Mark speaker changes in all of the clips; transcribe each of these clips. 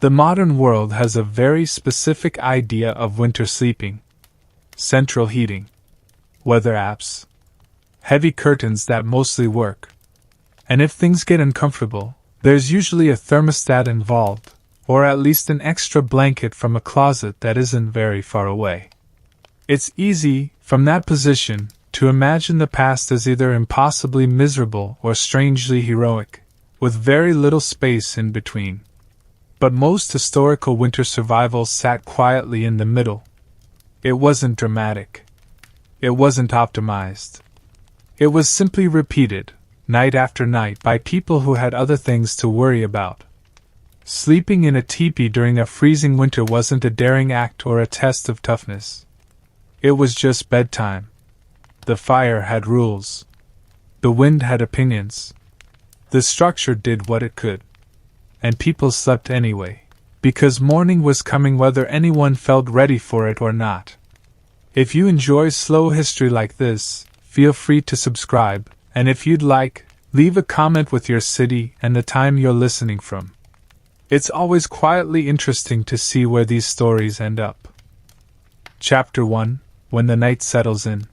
Speaker 1: The modern world has a very specific idea of winter sleeping: central heating, weather apps, heavy curtains that mostly work. And if things get uncomfortable, there's usually a thermostat involved, or at least an extra blanket from a closet that isn't very far away. It's easy, from that position, to imagine the past as either impossibly miserable or strangely heroic, with very little space in between. But most historical winter survival sat quietly in the middle. It wasn't dramatic. It wasn't optimized. It was simply repeated, night after night, by people who had other things to worry about. Sleeping in a teepee during a freezing winter wasn't a daring act or a test of toughness. It was just bedtime. The fire had rules. The wind had opinions. The structure did what it could. And people slept anyway, because morning was coming whether anyone felt ready for it or not. If you enjoy slow history like this, feel free to subscribe, and if you'd like, leave a comment with your city and the time you're listening from. It's always quietly interesting to see where these stories end up. Chapter 1: When the night settles in.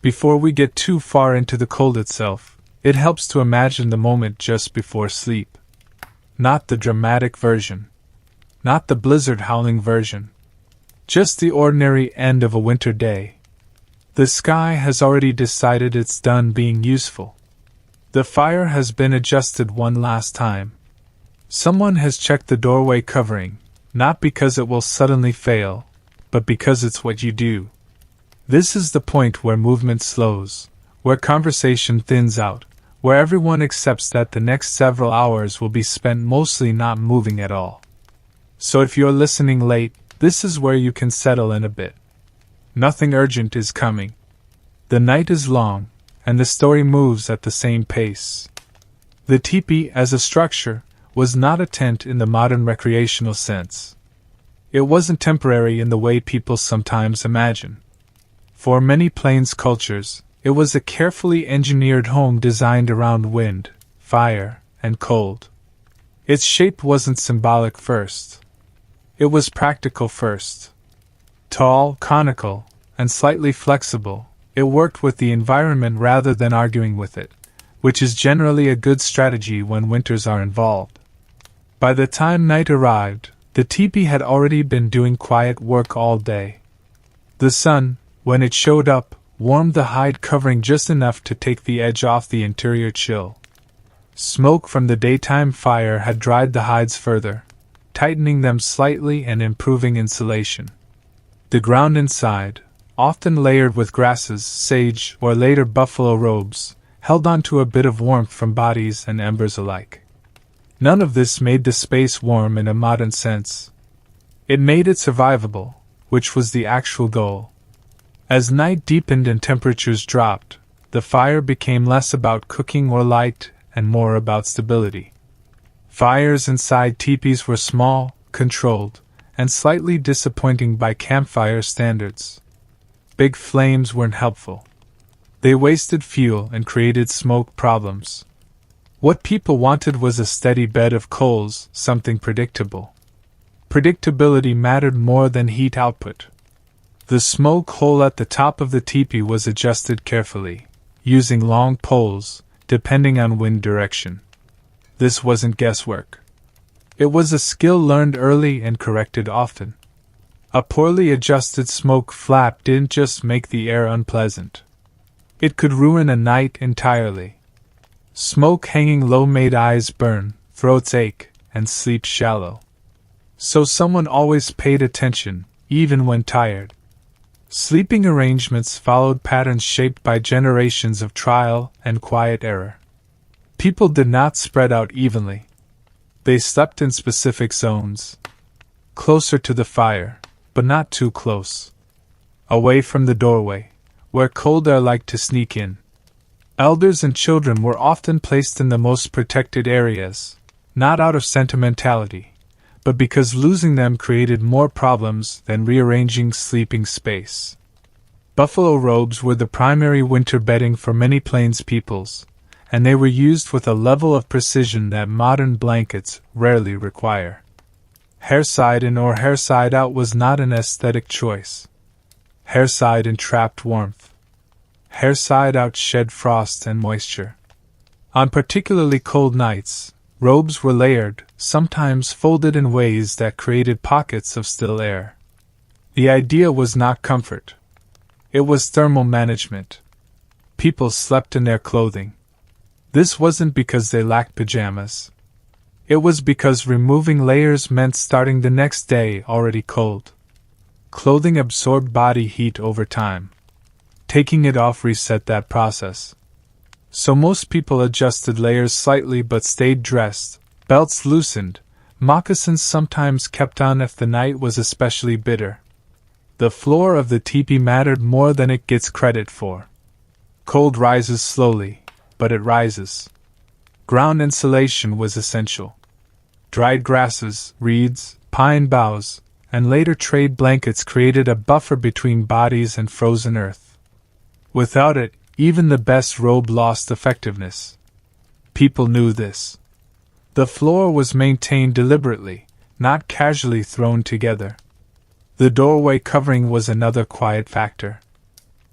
Speaker 1: Before we get too far into the cold itself, it helps to imagine the moment just before sleep. Not the dramatic version. Not the blizzard howling version. Just the ordinary end of a winter day. The sky has already decided it's done being useful. The fire has been adjusted one last time. Someone has checked the doorway covering, not because it will suddenly fail, but because it's what you do. This is the point where movement slows, where conversation thins out, where everyone accepts that the next several hours will be spent mostly not moving at all. So if you're listening late, this is where you can settle in a bit. Nothing urgent is coming. The night is long, and the story moves at the same pace. The teepee, as a structure, was not a tent in the modern recreational sense. It wasn't temporary in the way people sometimes imagine. For many plains cultures, it was a carefully engineered home designed around wind, fire, and cold. Its shape wasn't symbolic first. It was practical first. Tall, conical, and slightly flexible, it worked with the environment rather than arguing with it, which is generally a good strategy when winters are involved. By the time night arrived, the teepee had already been doing quiet work all day. The sun, when it showed up, warmed the hide covering just enough to take the edge off the interior chill. Smoke from the daytime fire had dried the hides further, tightening them slightly and improving insulation. The ground inside, often layered with grasses, sage, or later buffalo robes, held on to a bit of warmth from bodies and embers alike. None of this made the space warm in a modern sense. It made it survivable, which was the actual goal. As night deepened and temperatures dropped, the fire became less about cooking or light and more about stability. Fires inside teepees were small, controlled, and slightly disappointing by campfire standards. Big flames weren't helpful. They wasted fuel and created smoke problems. What people wanted was a steady bed of coals, something predictable. Predictability mattered more than heat output. The smoke hole at the top of the teepee was adjusted carefully, using long poles, depending on wind direction. This wasn't guesswork. It was a skill learned early and corrected often. A poorly adjusted smoke flap didn't just make the air unpleasant. It could ruin a night entirely. Smoke hanging low made eyes burn, throats ache, and sleep shallow. So someone always paid attention, even when tired. Sleeping arrangements followed patterns shaped by generations of trial and quiet error. People did not spread out evenly. They slept in specific zones. Closer to the fire, but not too close. Away from the doorway, where cold air liked to sneak in. Elders and children were often placed in the most protected areas, not out of sentimentality, but because losing them created more problems than rearranging sleeping space. Buffalo robes were the primary winter bedding for many plains peoples, and they were used with a level of precision that modern blankets rarely require. Hair side in or hair side out was not an aesthetic choice. Hair side in trapped warmth. Hair side out shed frost and moisture. On particularly cold nights, robes were layered, sometimes folded in ways that created pockets of still air. The idea was not comfort. It was thermal management. People slept in their clothing. This wasn't because they lacked pajamas. It was because removing layers meant starting the next day already cold. Clothing absorbed body heat over time. Taking it off reset that process. So most people adjusted layers slightly but stayed dressed, belts loosened, moccasins sometimes kept on if the night was especially bitter. The floor of the teepee mattered more than it gets credit for. Cold rises slowly, but it rises. Ground insulation was essential. Dried grasses, reeds, pine boughs, and later trade blankets created a buffer between bodies and frozen earth. Without it, even the best robe lost effectiveness. People knew this. The floor was maintained deliberately, not casually thrown together. The doorway covering was another quiet factor.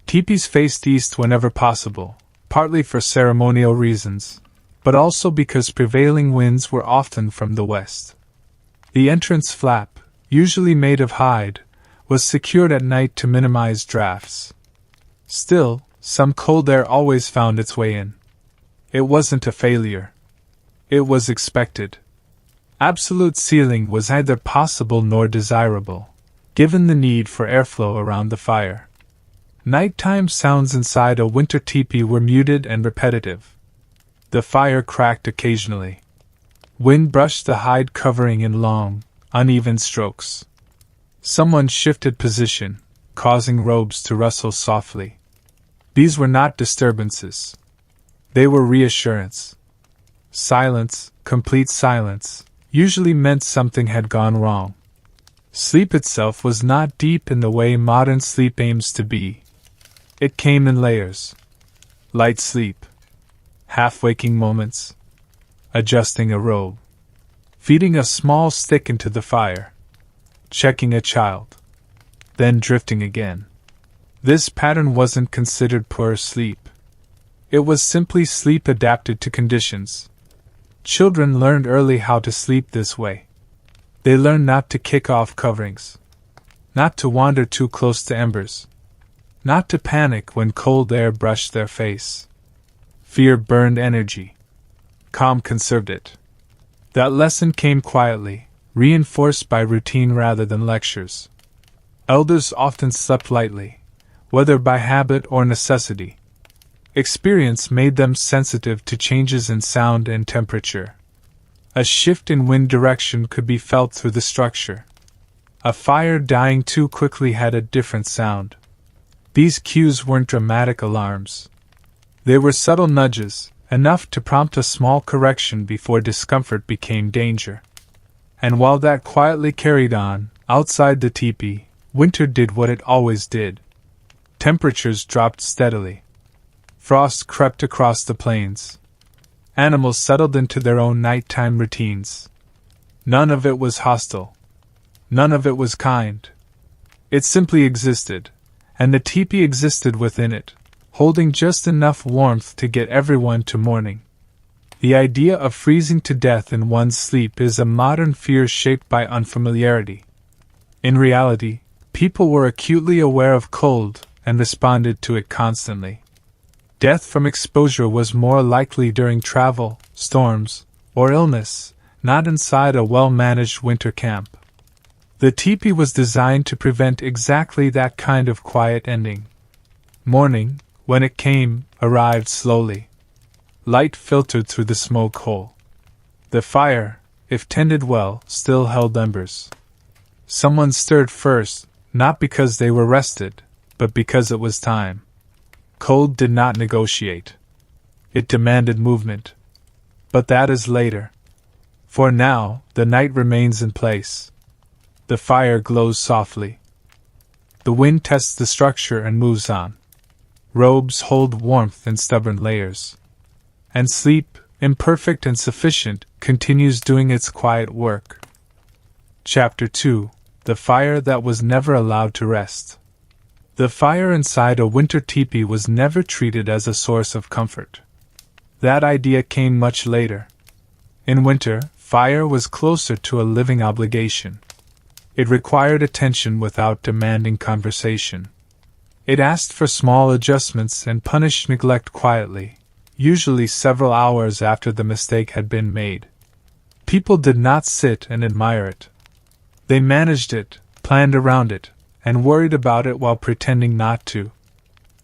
Speaker 1: Teepees faced east whenever possible, partly for ceremonial reasons, but also because prevailing winds were often from the west. The entrance flap, usually made of hide, was secured at night to minimize drafts. Still, some cold air always found its way in. It wasn't a failure. It was expected. Absolute sealing was neither possible nor desirable, given the need for airflow around the fire. Nighttime sounds inside a winter teepee were muted and repetitive. The fire cracked occasionally. Wind brushed the hide covering in long, uneven strokes. Someone shifted position, causing robes to rustle softly. These were not disturbances. They were reassurance. Silence, complete silence, usually meant something had gone wrong. Sleep itself was not deep in the way modern sleep aims to be. It came in layers. Light sleep. Half-waking moments. Adjusting a robe. Feeding a small stick into the fire. Checking a child. Then drifting again. This pattern wasn't considered poor sleep. It was simply sleep adapted to conditions. Children learned early how to sleep this way. They learned not to kick off coverings. Not to wander too close to embers. Not to panic when cold air brushed their face. Fear burned energy. Calm conserved it. That lesson came quietly, reinforced by routine rather than lectures. Elders often slept lightly, whether by habit or necessity. Experience made them sensitive to changes in sound and temperature. A shift in wind direction could be felt through the structure. A fire dying too quickly had a different sound. These cues weren't dramatic alarms. They were subtle nudges, enough to prompt a small correction before discomfort became danger. And while that quietly carried on, outside the teepee, winter did what it always did. Temperatures dropped steadily. Frost crept across the plains. Animals settled into their own nighttime routines. None of it was hostile. None of it was kind. It simply existed, and the teepee existed within it, holding just enough warmth to get everyone to morning. The idea of freezing to death in one's sleep is a modern fear shaped by unfamiliarity. In reality, people were acutely aware of cold and responded to it constantly. Death from exposure was more likely during travel, storms, or illness, not inside a well-managed winter camp. The teepee was designed to prevent exactly that kind of quiet ending. Morning, when it came, arrived slowly. Light filtered through the smoke hole. The fire, if tended well, still held embers. Someone stirred first, not because they were rested, but because it was time. Cold did not negotiate. It demanded movement. But that is later. For now, the night remains in place. The fire glows softly. The wind tests the structure and moves on. Robes hold warmth in stubborn layers. And sleep, imperfect and sufficient, continues doing its quiet work. Chapter 2: The Fire That Was Never Allowed to Rest. The fire inside a winter teepee was never treated as a source of comfort. That idea came much later. In winter, fire was closer to a living obligation. It required attention without demanding conversation. It asked for small adjustments and punished neglect quietly, usually several hours after the mistake had been made. People did not sit and admire it. They managed it, planned around it, and worried about it while pretending not to.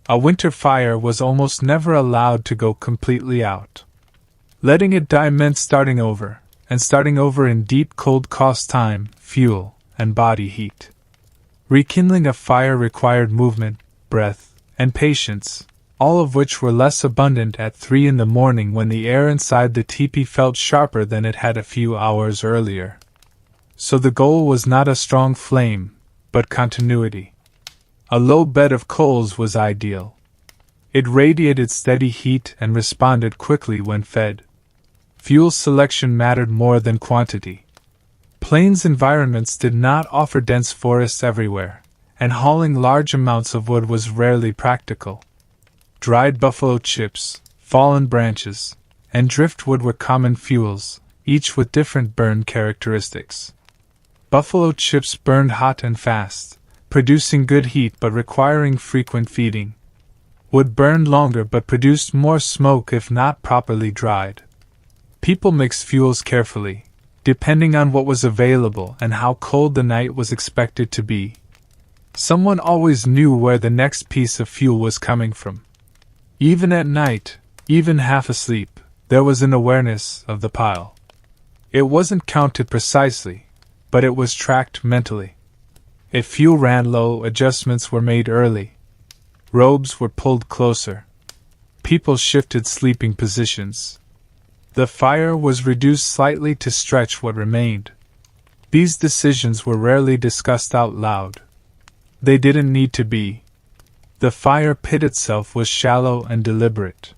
Speaker 1: A winter fire was almost never allowed to go completely out. Letting it die meant starting over, and starting over in deep cold cost time, fuel, and body heat. Rekindling a fire required movement, breath, and patience, all of which were less abundant at 3 in the morning when the air inside the teepee felt sharper than it had a few hours earlier. So the goal was not a strong flame, but continuity. A low bed of coals was ideal. It radiated steady heat and responded quickly when fed. Fuel selection mattered more than quantity. Plains environments did not offer dense forests everywhere, and hauling large amounts of wood was rarely practical. Dried buffalo chips, fallen branches, and driftwood were common fuels, each with different burn characteristics. Buffalo chips burned hot and fast, producing good heat but requiring frequent feeding. Wood burned longer but produced more smoke if not properly dried. People mixed fuels carefully, depending on what was available and how cold the night was expected to be. Someone always knew where the next piece of fuel was coming from. Even at night, even half asleep, there was an awareness of the pile. It wasn't counted precisely, but it was tracked mentally. If fuel ran low, adjustments were made early. Robes were pulled closer. People shifted sleeping positions. The fire was reduced slightly to stretch what remained. These decisions were rarely discussed out loud. They didn't need to be. The fire pit itself was shallow and deliberate.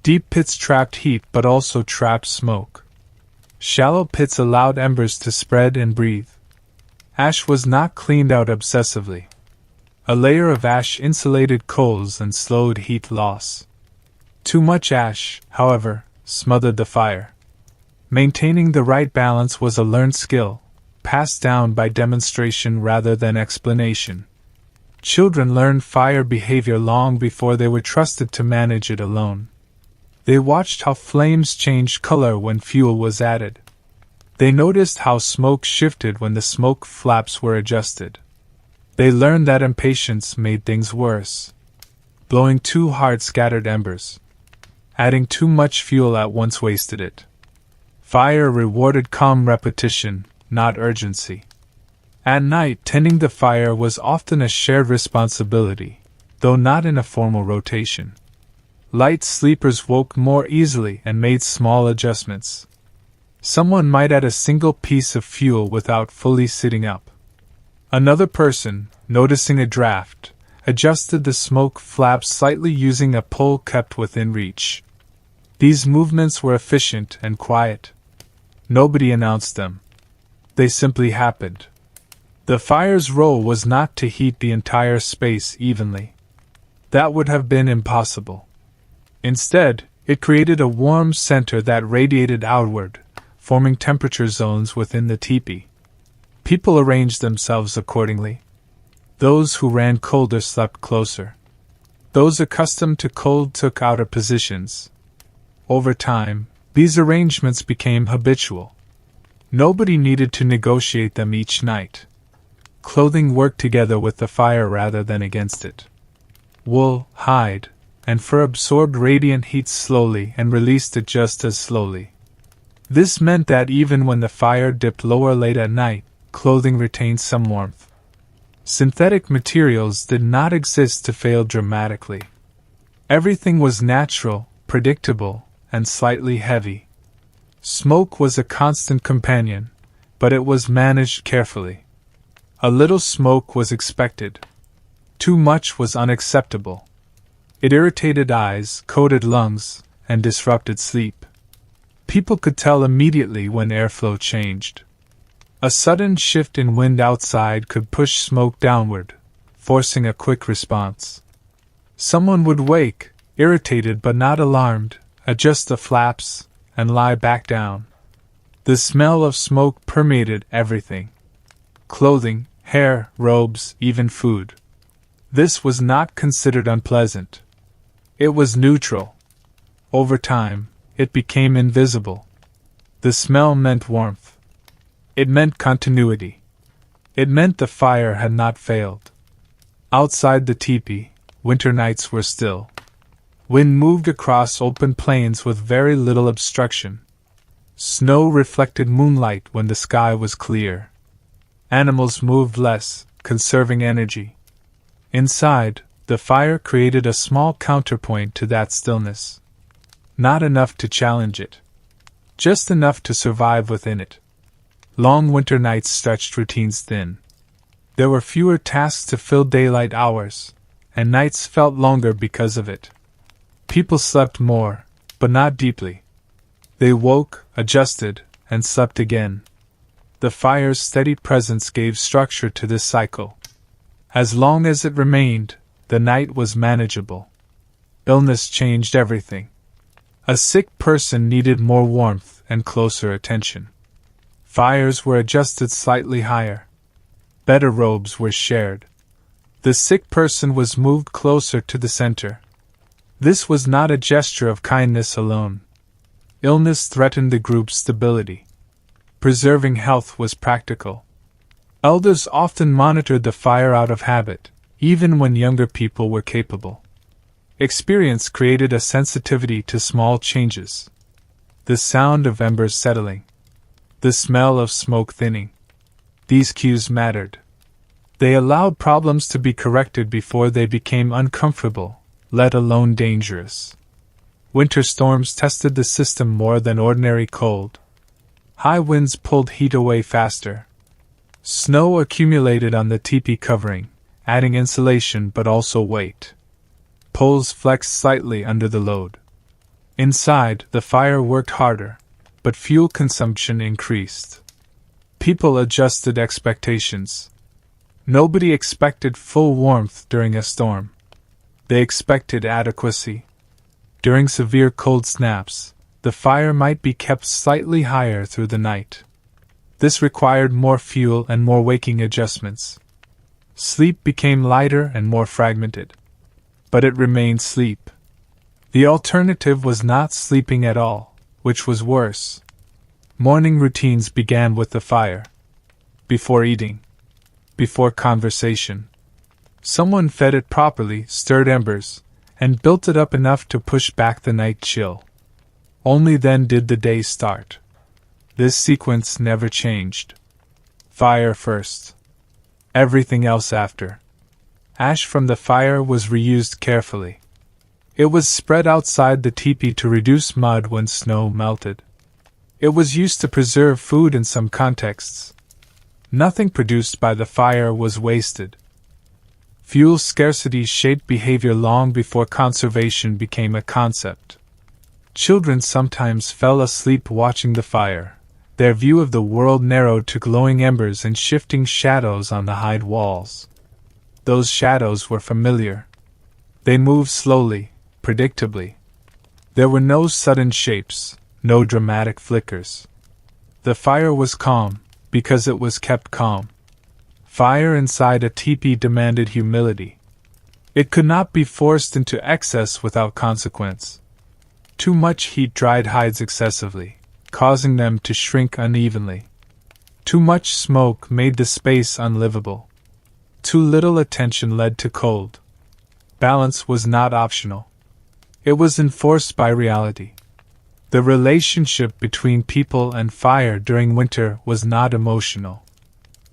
Speaker 1: Deep pits trapped heat but also trapped smoke. Shallow pits allowed embers to spread and breathe. Ash was not cleaned out obsessively. A layer of ash insulated coals and slowed heat loss. Too much ash, however, smothered the fire. Maintaining the right balance was a learned skill, passed down by demonstration rather than explanation. Children learned fire behavior long before they were trusted to manage it alone. They watched how flames changed color when fuel was added. They noticed how smoke shifted when the smoke flaps were adjusted. They learned that impatience made things worse. Blowing too hard scattered embers. Adding too much fuel at once wasted it. Fire rewarded calm repetition, not urgency. At night, tending the fire was often a shared responsibility, though not in a formal rotation. Light sleepers woke more easily and made small adjustments. Someone might add a single piece of fuel without fully sitting up. Another person, noticing a draft, adjusted the smoke flap slightly using a pole kept within reach. These movements were efficient and quiet. Nobody announced them. They simply happened. The fire's role was not to heat the entire space evenly. That would have been impossible. Instead, it created a warm center that radiated outward, forming temperature zones within the teepee. People arranged themselves accordingly. Those who ran colder slept closer. Those accustomed to cold took outer positions. Over time, these arrangements became habitual. Nobody needed to negotiate them each night. Clothing worked together with the fire rather than against it. Wool, hide, and fur absorbed radiant heat slowly and released it just as slowly. This meant that even when the fire dipped lower late at night, clothing retained some warmth. Synthetic materials did not exist to fail dramatically. Everything was natural, predictable, and slightly heavy. Smoke was a constant companion, but it was managed carefully. A little smoke was expected. Too much was unacceptable. It irritated eyes, coated lungs, and disrupted sleep. People could tell immediately when airflow changed. A sudden shift in wind outside could push smoke downward, forcing a quick response. Someone would wake, irritated but not alarmed, adjust the flaps, and lie back down. The smell of smoke permeated everything. Clothing, hair, robes, even food. This was not considered unpleasant. It was neutral. Over time, it became invisible. The smell meant warmth. It meant continuity. It meant the fire had not failed. Outside the teepee, winter nights were still. Wind moved across open plains with very little obstruction. Snow reflected moonlight when the sky was clear. Animals moved less, conserving energy. Inside, the fire created a small counterpoint to that stillness. Not enough to challenge it. Just enough to survive within it. Long winter nights stretched routines thin. There were fewer tasks to fill daylight hours, and nights felt longer because of it. People slept more, but not deeply. They woke, adjusted, and slept again. The fire's steady presence gave structure to this cycle. As long as it remained, the night was manageable. Illness changed everything. A sick person needed more warmth and closer attention. Fires were adjusted slightly higher. Better robes were shared. The sick person was moved closer to the center. This was not a gesture of kindness alone. Illness threatened the group's stability. Preserving health was practical. Elders often monitored the fire out of habit, even when younger people were capable. Experience created a sensitivity to small changes. The sound of embers settling. The smell of smoke thinning. These cues mattered. They allowed problems to be corrected before they became uncomfortable, let alone dangerous. Winter storms tested the system more than ordinary cold. High winds pulled heat away faster. Snow accumulated on the teepee covering, adding insulation but also weight. Poles flexed slightly under the load. Inside, the fire worked harder, but fuel consumption increased. People adjusted expectations. Nobody expected full warmth during a storm. They expected adequacy. During severe cold snaps, the fire might be kept slightly higher through the night. This required more fuel and more waking adjustments. Sleep became lighter and more fragmented. But it remained sleep. The alternative was not sleeping at all, which was worse. Morning routines began with the fire. Before eating. Before conversation. Someone fed it properly, stirred embers, and built it up enough to push back the night chill. Only then did the day start. This sequence never changed. Fire first. Everything else after. Ash from the fire was reused carefully. It was spread outside the teepee to reduce mud when snow melted. It was used to preserve food in some contexts. Nothing produced by the fire was wasted. Fuel scarcity shaped behavior long before conservation became a concept. Children sometimes fell asleep watching the fire. Their view of the world narrowed to glowing embers and shifting shadows on the hide walls. Those shadows were familiar. They moved slowly, predictably. There were no sudden shapes, no dramatic flickers. The fire was calm, because it was kept calm. Fire inside a teepee demanded humility. It could not be forced into excess without consequence. Too much heat dried hides excessively, causing them to shrink unevenly. Too much smoke made the space unlivable. Too little attention led to cold. Balance was not optional. It was enforced by reality. The relationship between people and fire during winter was not emotional.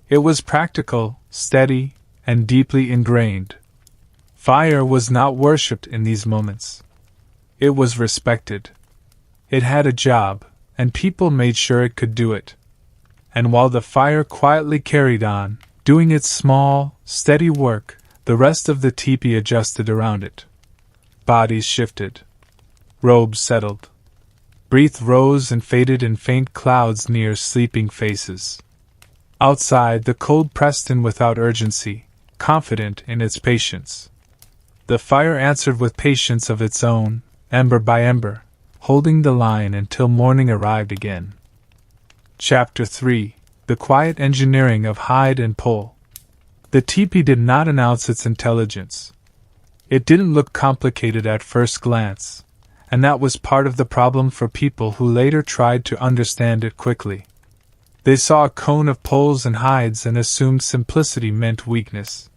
Speaker 1: It was practical, steady, and deeply ingrained. Fire was not worshipped in these moments. It was respected. It had a job, and people made sure it could do it. And while the fire quietly carried on, doing its small, steady work, the rest of the teepee adjusted around it. Bodies shifted. Robes settled. Breath rose and faded in faint clouds near sleeping faces. Outside, the cold pressed in without urgency, confident in its patience. The fire answered with patience of its own, ember by ember, holding the line until morning arrived again. Chapter 3: The Quiet Engineering of Hide and Pole. The teepee did not announce its intelligence. It didn't look complicated at first glance, and that was part of the problem for people who later tried to understand it quickly. They saw a cone of poles and hides and assumed simplicity meant weakness.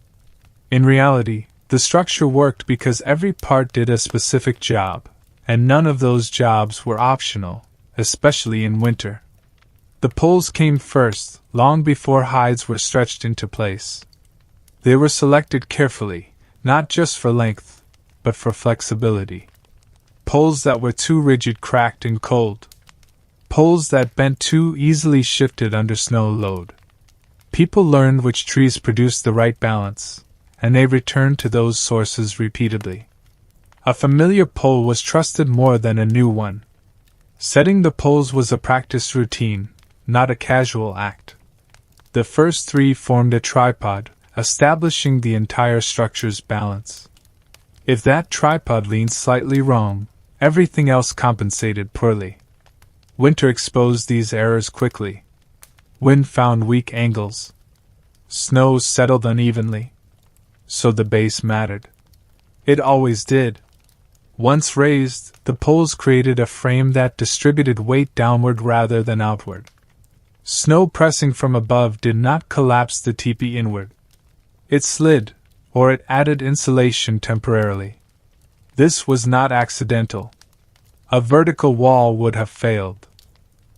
Speaker 1: In reality, the structure worked because every part did a specific job, and none of those jobs were optional, especially in winter. The poles came first, long before hides were stretched into place. They were selected carefully, not just for length, but for flexibility. Poles that were too rigid cracked in cold. Poles that bent too easily shifted under snow load. People learned which trees produced the right balance, and they returned to those sources repeatedly. A familiar pole was trusted more than a new one. Setting the poles was a practice routine, not a casual act. The first three formed a tripod, establishing the entire structure's balance. If that tripod leaned slightly wrong, everything else compensated poorly. Winter exposed these errors quickly. Wind found weak angles. Snow settled unevenly. So the base mattered. It always did. Once raised, the poles created a frame that distributed weight downward rather than outward. Snow pressing from above did not collapse the teepee inward. It slid, or it added insulation temporarily. This was not accidental. A vertical wall would have failed.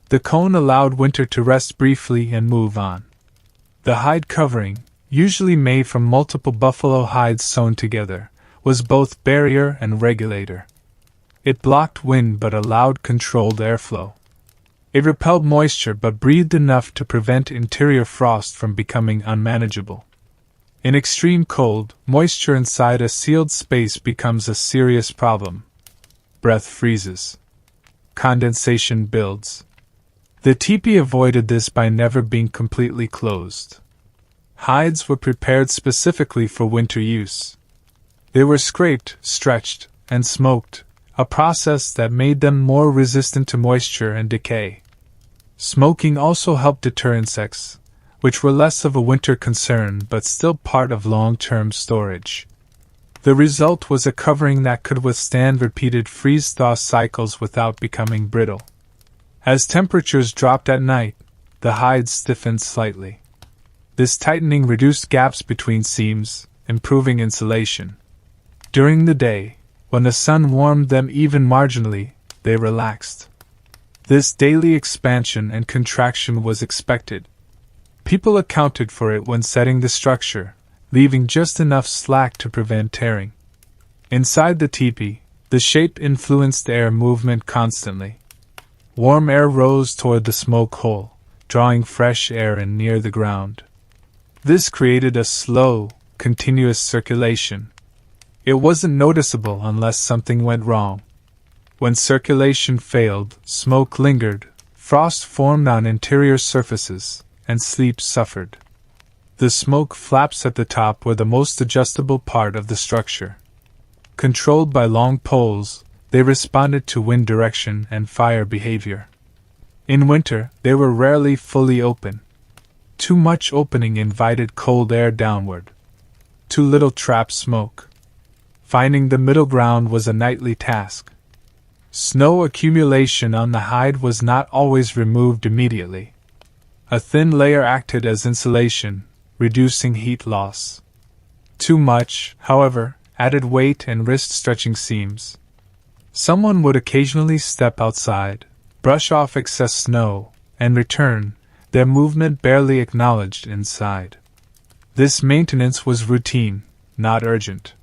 Speaker 1: The cone allowed winter to rest briefly and move on. The hide covering, usually made from multiple buffalo hides sewn together, was both barrier and regulator. It blocked wind but allowed controlled airflow. It repelled moisture but breathed enough to prevent interior frost from becoming unmanageable. In extreme cold, moisture inside a sealed space becomes a serious problem. Breath freezes. Condensation builds. The teepee avoided this by never being completely closed. Hides were prepared specifically for winter use. They were scraped, stretched, and smoked, a process that made them more resistant to moisture and decay. Smoking also helped deter insects, which were less of a winter concern but still part of long-term storage. The result was a covering that could withstand repeated freeze-thaw cycles without becoming brittle. As temperatures dropped at night, the hides stiffened slightly. This tightening reduced gaps between seams, improving insulation. During the day, when the sun warmed them even marginally, they relaxed. This daily expansion and contraction was expected. People accounted for it when setting the structure, leaving just enough slack to prevent tearing. Inside the teepee, the shape influenced air movement constantly. Warm air rose toward the smoke hole, drawing fresh air in near the ground. This created a slow, continuous circulation. It wasn't noticeable unless something went wrong. When circulation failed, smoke lingered, frost formed on interior surfaces, and sleep suffered. The smoke flaps at the top were the most adjustable part of the structure. Controlled by long poles, they responded to wind direction and fire behavior. In winter, they were rarely fully open. Too much opening invited cold air downward. Too little trapped smoke. Finding the middle ground was a nightly task. Snow accumulation on the hide was not always removed immediately. A thin layer acted as insulation, reducing heat loss. Too much, however, added weight and risked stretching seams. Someone would occasionally step outside, brush off excess snow, and return, their movement barely acknowledged inside. This maintenance was routine, not urgent.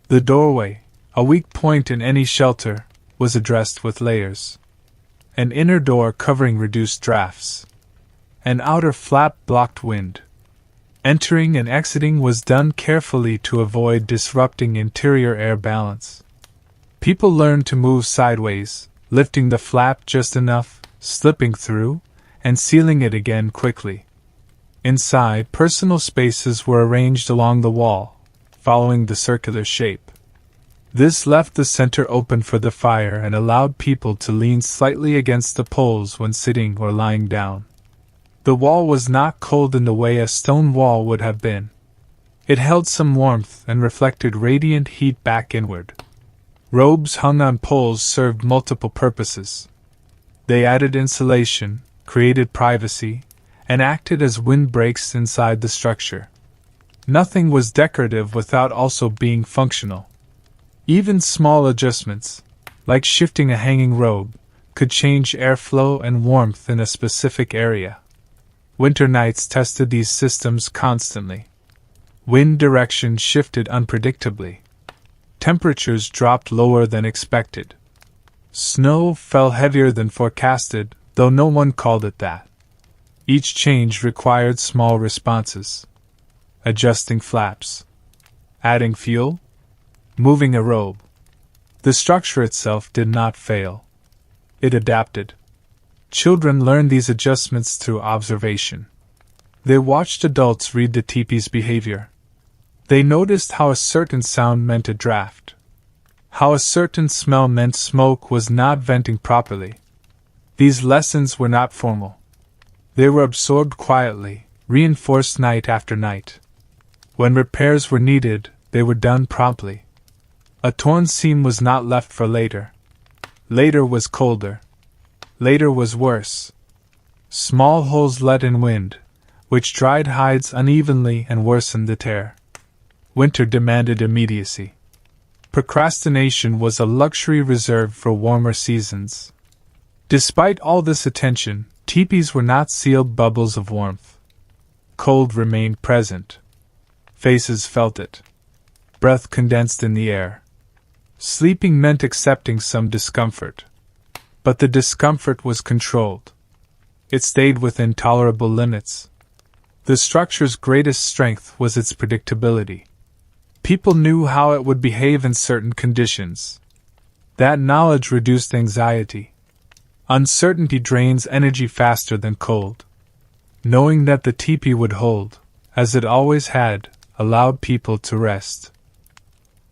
Speaker 1: The doorway, a weak point in any shelter, was addressed with layers. An inner door covering reduced drafts. An outer flap blocked wind. Entering and exiting was done carefully to avoid disrupting interior air balance. People learned to move sideways, lifting the flap just enough, slipping through, and sealing it again quickly. Inside, personal spaces were arranged along the wall, following the circular shape. This left the center open for the fire and allowed people to lean slightly against the poles when sitting or lying down. The wall was not cold in the way a stone wall would have been. It held some warmth and reflected radiant heat back inward. Robes hung on poles served multiple purposes. They added insulation, created privacy, and acted as windbreaks inside the structure. Nothing was decorative without also being functional. Even small adjustments, like shifting a hanging robe, could change airflow and warmth in a specific area. Winter nights tested these systems constantly. Wind direction shifted unpredictably. Temperatures dropped lower than expected. Snow fell heavier than forecasted, though no one called it that. Each change required small responses. Adjusting flaps. Adding fuel. Moving a robe. The structure itself did not fail. It adapted. Children learned these adjustments through observation. They watched adults read the tipi's behavior. They noticed how a certain sound meant a draft. How a certain smell meant smoke was not venting properly. These lessons were not formal. They were absorbed quietly, reinforced night after night. When repairs were needed, they were done promptly. A torn seam was not left for later. Later was colder. Later was worse. Small holes let in wind, which dried hides unevenly and worsened the tear. Winter demanded immediacy. Procrastination was a luxury reserved for warmer seasons. Despite all this attention, tipis were not sealed bubbles of warmth. Cold remained present. Faces felt it. Breath condensed in the air. Sleeping meant accepting some discomfort. But the discomfort was controlled. It stayed within tolerable limits. The structure's greatest strength was its predictability. People knew how it would behave in certain conditions. That knowledge reduced anxiety. Uncertainty drains energy faster than cold. Knowing that the tipi would hold, as it always had, allowed people to rest.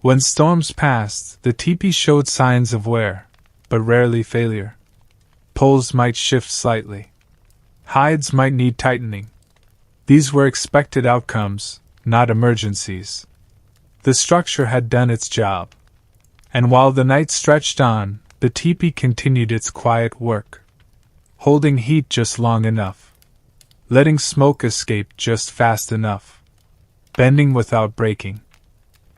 Speaker 1: When storms passed, the tipi showed signs of wear, but rarely failure. Poles might shift slightly. Hides might need tightening. These were expected outcomes, not emergencies. The structure had done its job. And while the night stretched on, the tipi continued its quiet work. Holding heat just long enough. Letting smoke escape just fast enough. Bending without breaking.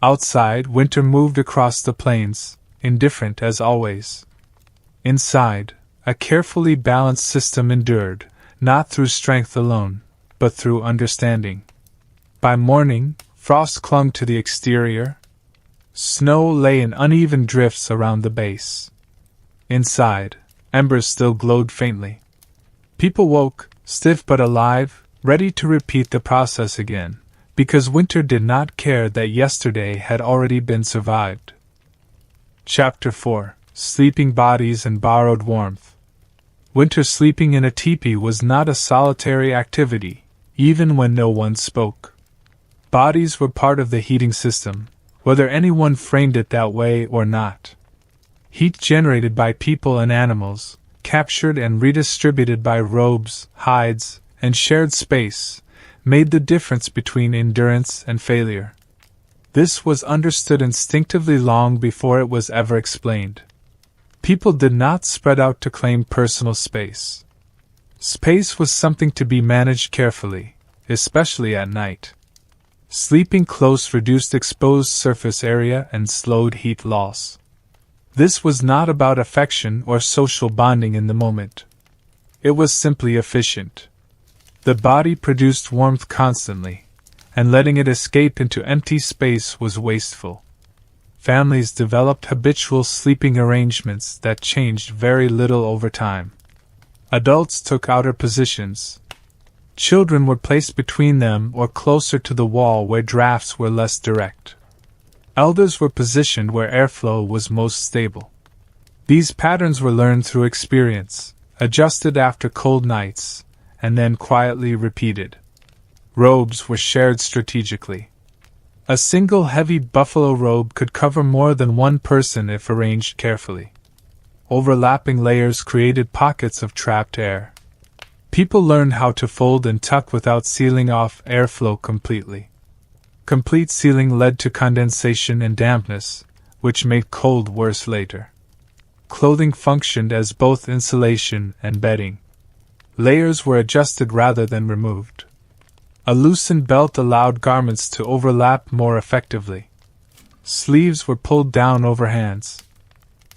Speaker 1: Outside, winter moved across the plains, indifferent as always. Inside, a carefully balanced system endured, not through strength alone, but through understanding. By morning, frost clung to the exterior. Snow lay in uneven drifts around the base. Inside, embers still glowed faintly. People woke, stiff but alive, ready to repeat the process again, because winter did not care that yesterday had already been survived. Chapter 4: Sleeping Bodies and Borrowed Warmth. Winter sleeping in a tipi was not a solitary activity, even when no one spoke. Bodies were part of the heating system, whether anyone framed it that way or not. Heat generated by people and animals, captured and redistributed by robes, hides, and shared space, made the difference between endurance and failure. This was understood instinctively long before it was ever explained. People did not spread out to claim personal space. Space was something to be managed carefully, especially at night. Sleeping close reduced exposed surface area and slowed heat loss. This was not about affection or social bonding in the moment. It was simply efficient. The body produced warmth constantly, and letting it escape into empty space was wasteful. Families developed habitual sleeping arrangements that changed very little over time. Adults took outer positions. Children were placed between them or closer to the wall where drafts were less direct. Elders were positioned where airflow was most stable. These patterns were learned through experience, adjusted after cold nights, and then quietly repeated. Robes were shared strategically. A single heavy buffalo robe could cover more than one person if arranged carefully. Overlapping layers created pockets of trapped air. People learned how to fold and tuck without sealing off airflow completely. Complete sealing led to condensation and dampness, which made cold worse later. Clothing functioned as both insulation and bedding. Layers were adjusted rather than removed. A loosened belt allowed garments to overlap more effectively. Sleeves were pulled down over hands.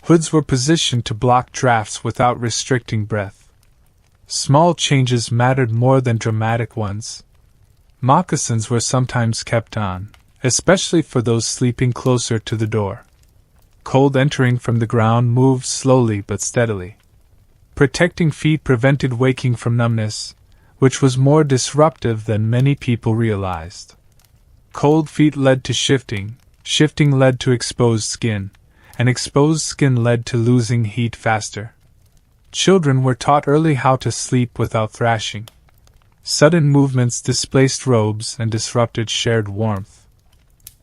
Speaker 1: Hoods were positioned to block drafts without restricting breath. Small changes mattered more than dramatic ones. Moccasins were sometimes kept on, especially for those sleeping closer to the door. Cold entering from the ground moved slowly but steadily. Protecting feet prevented waking from numbness, which was more disruptive than many people realized. Cold feet led to shifting led to exposed skin, and exposed skin led to losing heat faster. Children were taught early how to sleep without thrashing. Sudden movements displaced robes and disrupted shared warmth.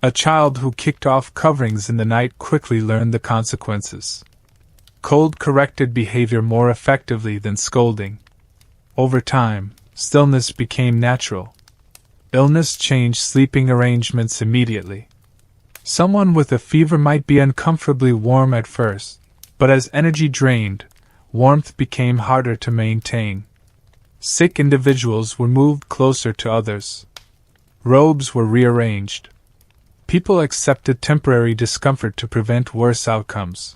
Speaker 1: A child who kicked off coverings in the night quickly learned the consequences. Cold corrected behavior more effectively than scolding. Over time, stillness became natural. Illness changed sleeping arrangements immediately. Someone with a fever might be uncomfortably warm at first, but as energy drained, warmth became harder to maintain. Sick individuals were moved closer to others. Robes were rearranged. People accepted temporary discomfort to prevent worse outcomes.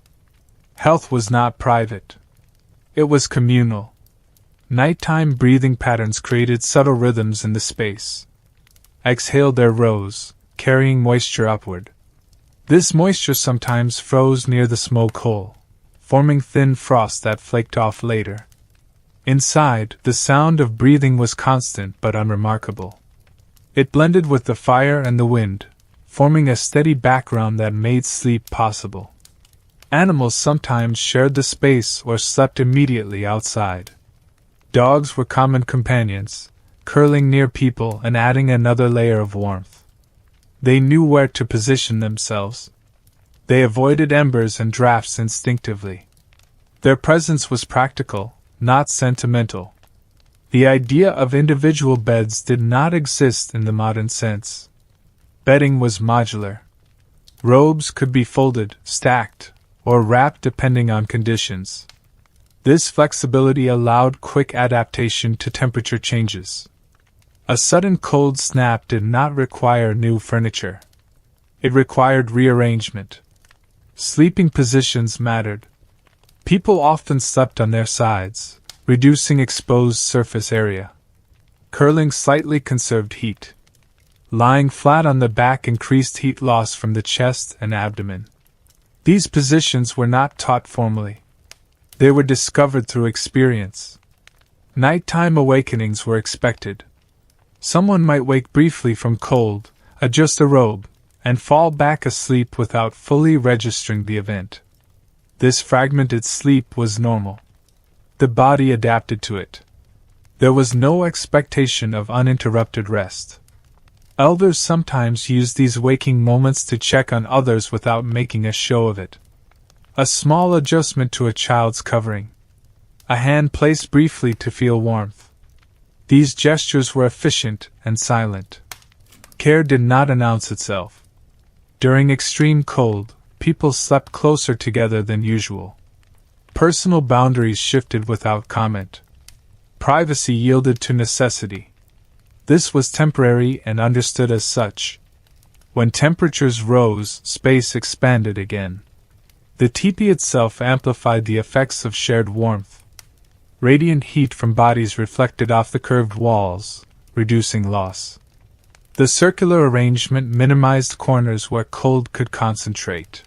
Speaker 1: Health was not private. It was communal. Nighttime breathing patterns created subtle rhythms in the space. Exhaled air rose, carrying moisture upward. This moisture sometimes froze near the smoke hole, forming thin frost that flaked off later. Inside, the sound of breathing was constant but unremarkable. It blended with the fire and the wind, forming a steady background that made sleep possible. Animals sometimes shared the space or slept immediately outside. Dogs were common companions, curling near people and adding another layer of warmth. They knew where to position themselves. They avoided embers and drafts instinctively. Their presence was practical, not sentimental. The idea of individual beds did not exist in the modern sense. Bedding was modular. Robes could be folded, stacked, or wrapped depending on conditions. This flexibility allowed quick adaptation to temperature changes. A sudden cold snap did not require new furniture. It required rearrangement. Sleeping positions mattered. People often slept on their sides, reducing exposed surface area. Curling slightly conserved heat. Lying flat on the back increased heat loss from the chest and abdomen. These positions were not taught formally. They were discovered through experience. Nighttime awakenings were expected. Someone might wake briefly from cold, adjust a robe, and fall back asleep without fully registering the event. This fragmented sleep was normal. The body adapted to it. There was no expectation of uninterrupted rest. Elders sometimes used these waking moments to check on others without making a show of it. A small adjustment to a child's covering. A hand placed briefly to feel warmth. These gestures were efficient and silent. Care did not announce itself. During extreme cold, people slept closer together than usual. Personal boundaries shifted without comment. Privacy yielded to necessity. This was temporary and understood as such. When temperatures rose, space expanded again. The tipi itself amplified the effects of shared warmth. Radiant heat from bodies reflected off the curved walls, reducing loss. The circular arrangement minimized corners where cold could concentrate.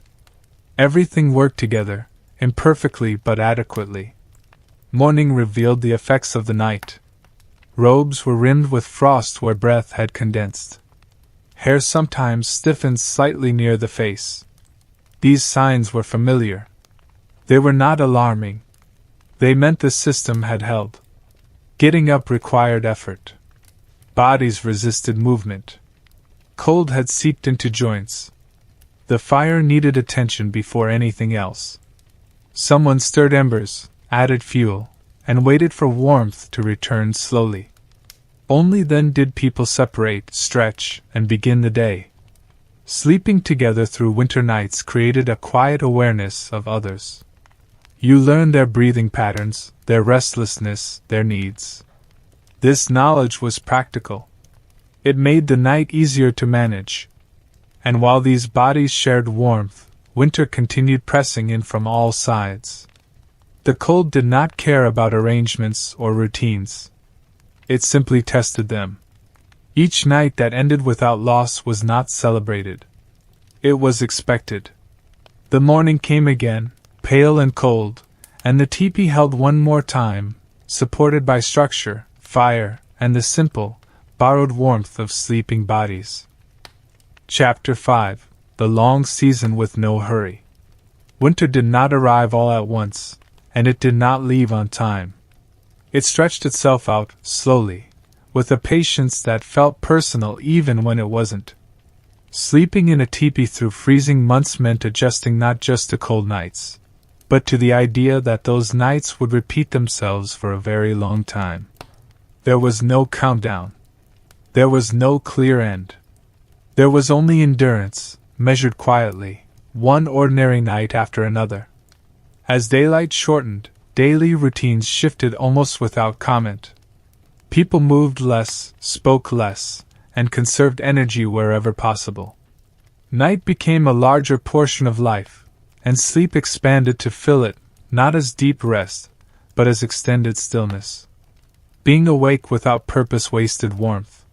Speaker 1: Everything worked together, imperfectly but adequately. Morning revealed the effects of the night. Robes were rimmed with frost where breath had condensed. Hair sometimes stiffened slightly near the face. These signs were familiar. They were not alarming. They meant the system had held. Getting up required effort. Bodies resisted movement. Cold had seeped into joints. The fire needed attention before anything else. Someone stirred embers, added fuel, and waited for warmth to return slowly. Only then did people separate, stretch, and begin the day. Sleeping together through winter nights created a quiet awareness of others. You learned their breathing patterns, their restlessness, their needs. This knowledge was practical. It made the night easier to manage. And while these bodies shared warmth, winter continued pressing in from all sides. The cold did not care about arrangements or routines. It simply tested them. Each night that ended without loss was not celebrated. It was expected. The morning came again, pale and cold, and the teepee held one more time, supported by structure, fire, and the simple, borrowed warmth of sleeping bodies. Chapter 5: The Long Season with No Hurry. Winter did not arrive all at once, and it did not leave on time. It stretched itself out, slowly, with a patience that felt personal even when it wasn't. Sleeping in a teepee through freezing months meant adjusting not just to cold nights, but to the idea that those nights would repeat themselves for a very long time. There was no countdown. There was no clear end. There was only endurance, measured quietly, one ordinary night after another. As daylight shortened, daily routines shifted almost without comment. People moved less, spoke less, and conserved energy wherever possible. Night became a larger portion of life, and sleep expanded to fill it, not as deep rest, but as extended stillness. Being awake without purpose wasted warmth.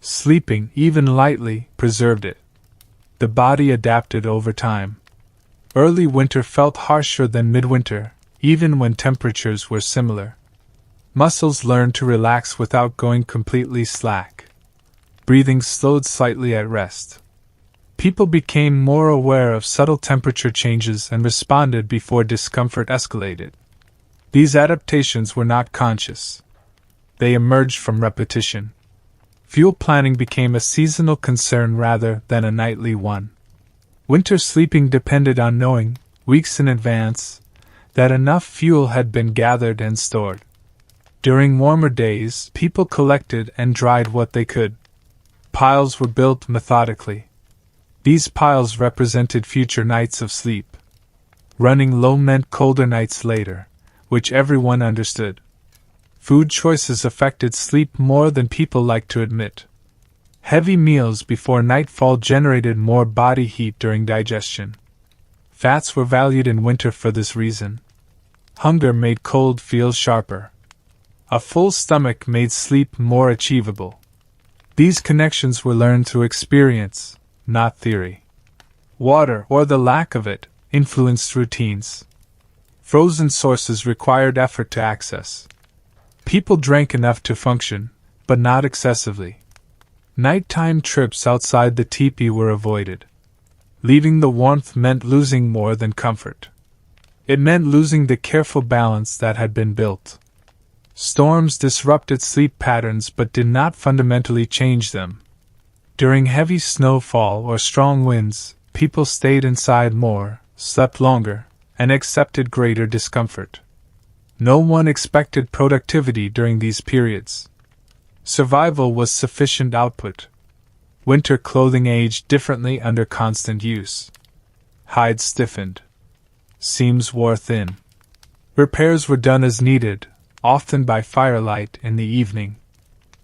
Speaker 1: Sleeping, even lightly, preserved it. The body adapted over time. Early winter felt harsher than midwinter, even when temperatures were similar. Muscles learned to relax without going completely slack. Breathing slowed slightly at rest. People became more aware of subtle temperature changes and responded before discomfort escalated. These adaptations were not conscious. They emerged from repetition. Fuel planning became a seasonal concern rather than a nightly one. Winter sleeping depended on knowing, weeks in advance, that enough fuel had been gathered and stored. During warmer days, people collected and dried what they could. Piles were built methodically. These piles represented future nights of sleep. Running low meant colder nights later, which everyone understood. Food choices affected sleep more than people liked to admit. Heavy meals before nightfall generated more body heat during digestion. Fats were valued in winter for this reason. Hunger made cold feel sharper. A full stomach made sleep more achievable. These connections were learned through experience, not theory. Water, or the lack of it, influenced routines. Frozen sources required effort to access. People drank enough to function, but not excessively. Nighttime trips outside the teepee were avoided. Leaving the warmth meant losing more than comfort. It meant losing the careful balance that had been built. Storms disrupted sleep patterns but did not fundamentally change them. During heavy snowfall or strong winds, people stayed inside more, slept longer, and accepted greater discomfort. No one expected productivity during these periods. Survival was sufficient output. Winter clothing aged differently under constant use. Hides stiffened. Seams wore thin. Repairs were done as needed, often by firelight in the evening.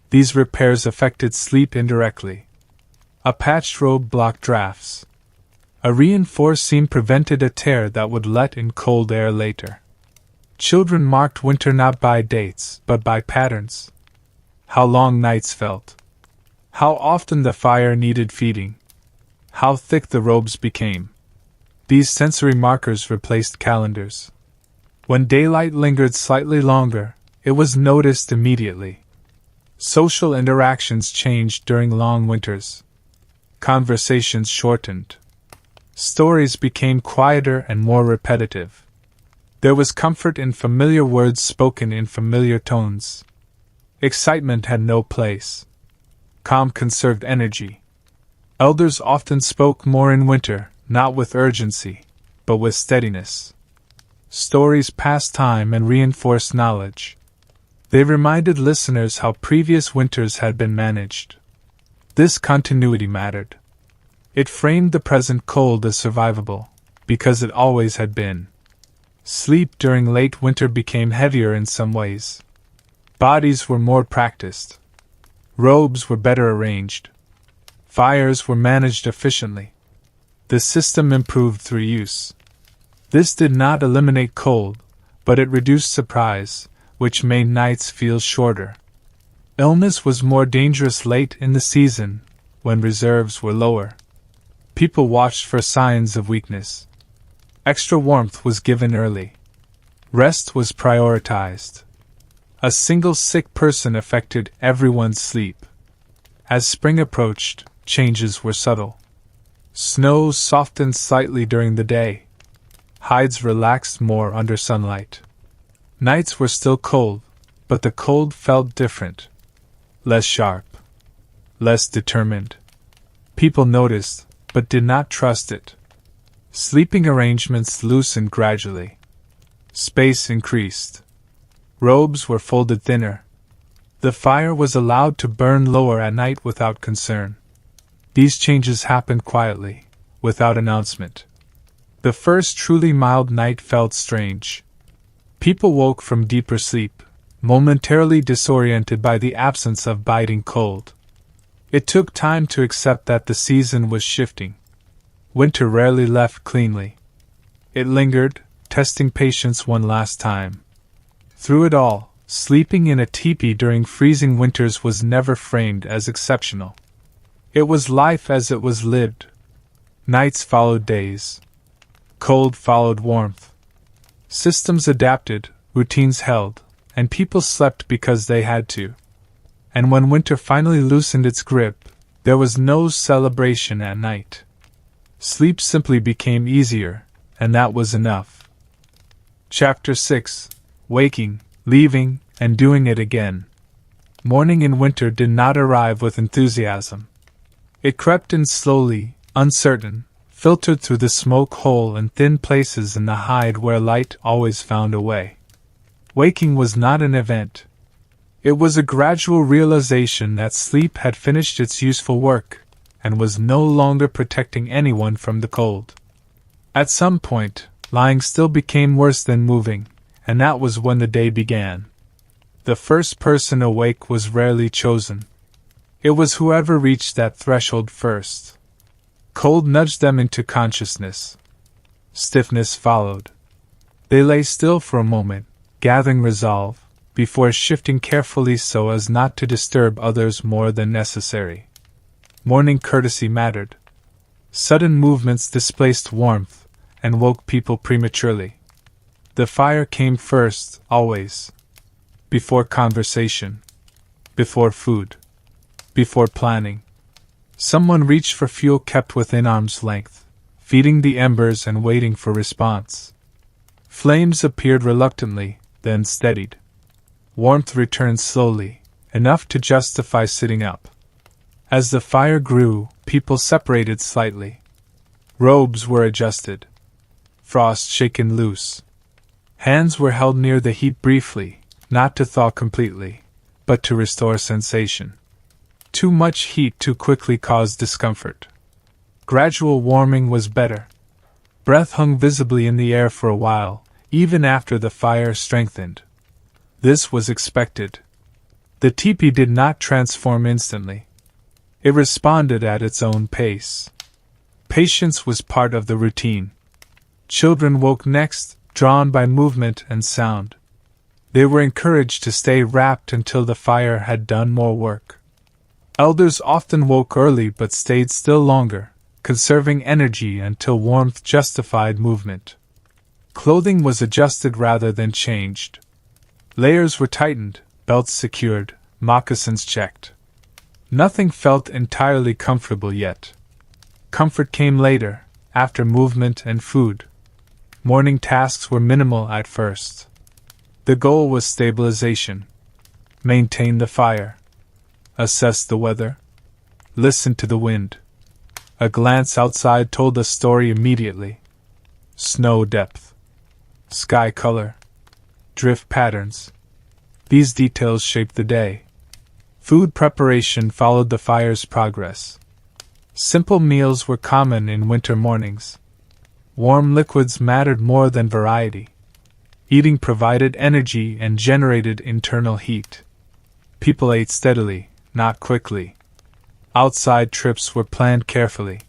Speaker 1: These repairs affected sleep indirectly. A patched robe blocked drafts. A reinforced seam prevented a tear that would let in cold air later. Children marked winter not by dates, but by patterns. How long nights felt. How often the fire needed feeding. How thick the robes became. These sensory markers replaced calendars. When daylight lingered slightly longer, it was noticed immediately. Social interactions changed during long winters. Conversations shortened. Stories became quieter and more repetitive. There was comfort in familiar words spoken in familiar tones. Excitement had no place. Calm conserved energy. Elders often spoke more in winter, not with urgency, but with steadiness. Stories passed time and reinforced knowledge. They reminded listeners how previous winters had been managed. This continuity mattered. It framed the present cold as survivable, because it always had been. Sleep during late winter became heavier in some ways. Bodies were more practiced. Robes were better arranged. Fires were managed efficiently. The system improved through use. This did not eliminate cold, but it reduced surprise, which made nights feel shorter. Illness was more dangerous late in the season, when reserves were lower. People watched for signs of weakness. Extra warmth was given early. Rest was prioritized. A single sick person affected everyone's sleep. As spring approached, changes were subtle. Snow softened slightly during the day. Hides relaxed more under sunlight. Nights were still cold, but the cold felt different. Less sharp. Less determined. People noticed, but did not trust it. Sleeping arrangements loosened gradually. Space increased. Robes were folded thinner. The fire was allowed to burn lower at night without concern. These changes happened quietly, without announcement. The first truly mild night felt strange. People woke from deeper sleep, momentarily disoriented by the absence of biting cold. It took time to accept that the season was shifting. Winter rarely left cleanly. It lingered, testing patience one last time. Through it all, sleeping in a teepee during freezing winters was never framed as exceptional. It was life as it was lived. Nights followed days. Cold followed warmth. Systems adapted, routines held, and people slept because they had to. And when winter finally loosened its grip, there was no celebration at night. Sleep simply became easier, and that was enough. Chapter 6: Waking, Leaving, and Doing It Again. Morning in winter did not arrive with enthusiasm. It crept in slowly, uncertain, filtered through the smoke hole and thin places in the hide where light always found a way. Waking was not an event. It was a gradual realization that sleep had finished its useful work, and was no longer protecting anyone from the cold. At some point, lying still became worse than moving, and that was when the day began. The first person awake was rarely chosen. It was whoever reached that threshold first. Cold nudged them into consciousness. Stiffness followed. They lay still for a moment, gathering resolve, before shifting carefully so as not to disturb others more than necessary. Morning courtesy mattered. Sudden movements displaced warmth, and woke people prematurely. The fire came first, always. Before conversation. Before food. Before planning. Someone reached for fuel kept within arm's length, feeding the embers and waiting for response. Flames appeared reluctantly, then steadied. Warmth returned slowly, enough to justify sitting up. As the fire grew, people separated slightly. Robes were adjusted. Frost shaken loose. Hands were held near the heat briefly, not to thaw completely, but to restore sensation. Too much heat too quickly caused discomfort. Gradual warming was better. Breath hung visibly in the air for a while, even after the fire strengthened. This was expected. The teepee did not transform instantly. It responded at its own pace. Patience was part of the routine. Children woke next, drawn by movement and sound. They were encouraged to stay wrapped until the fire had done more work. Elders often woke early but stayed still longer, conserving energy until warmth justified movement. Clothing was adjusted rather than changed. Layers were tightened, belts secured, moccasins checked. Nothing felt entirely comfortable yet. Comfort came later, after movement and food. Morning tasks were minimal at first. The goal was stabilization. Maintain the fire. Assess the weather. listened to the wind. A glance outside told the story immediately. Snow depth, sky color, drift patterns. These details shaped the day. Food preparation followed the fire's progress. Simple meals were common in winter mornings. Warm liquids mattered more than variety. Eating provided energy and generated internal heat. People ate steadily, not quickly. Outside trips were planned carefully.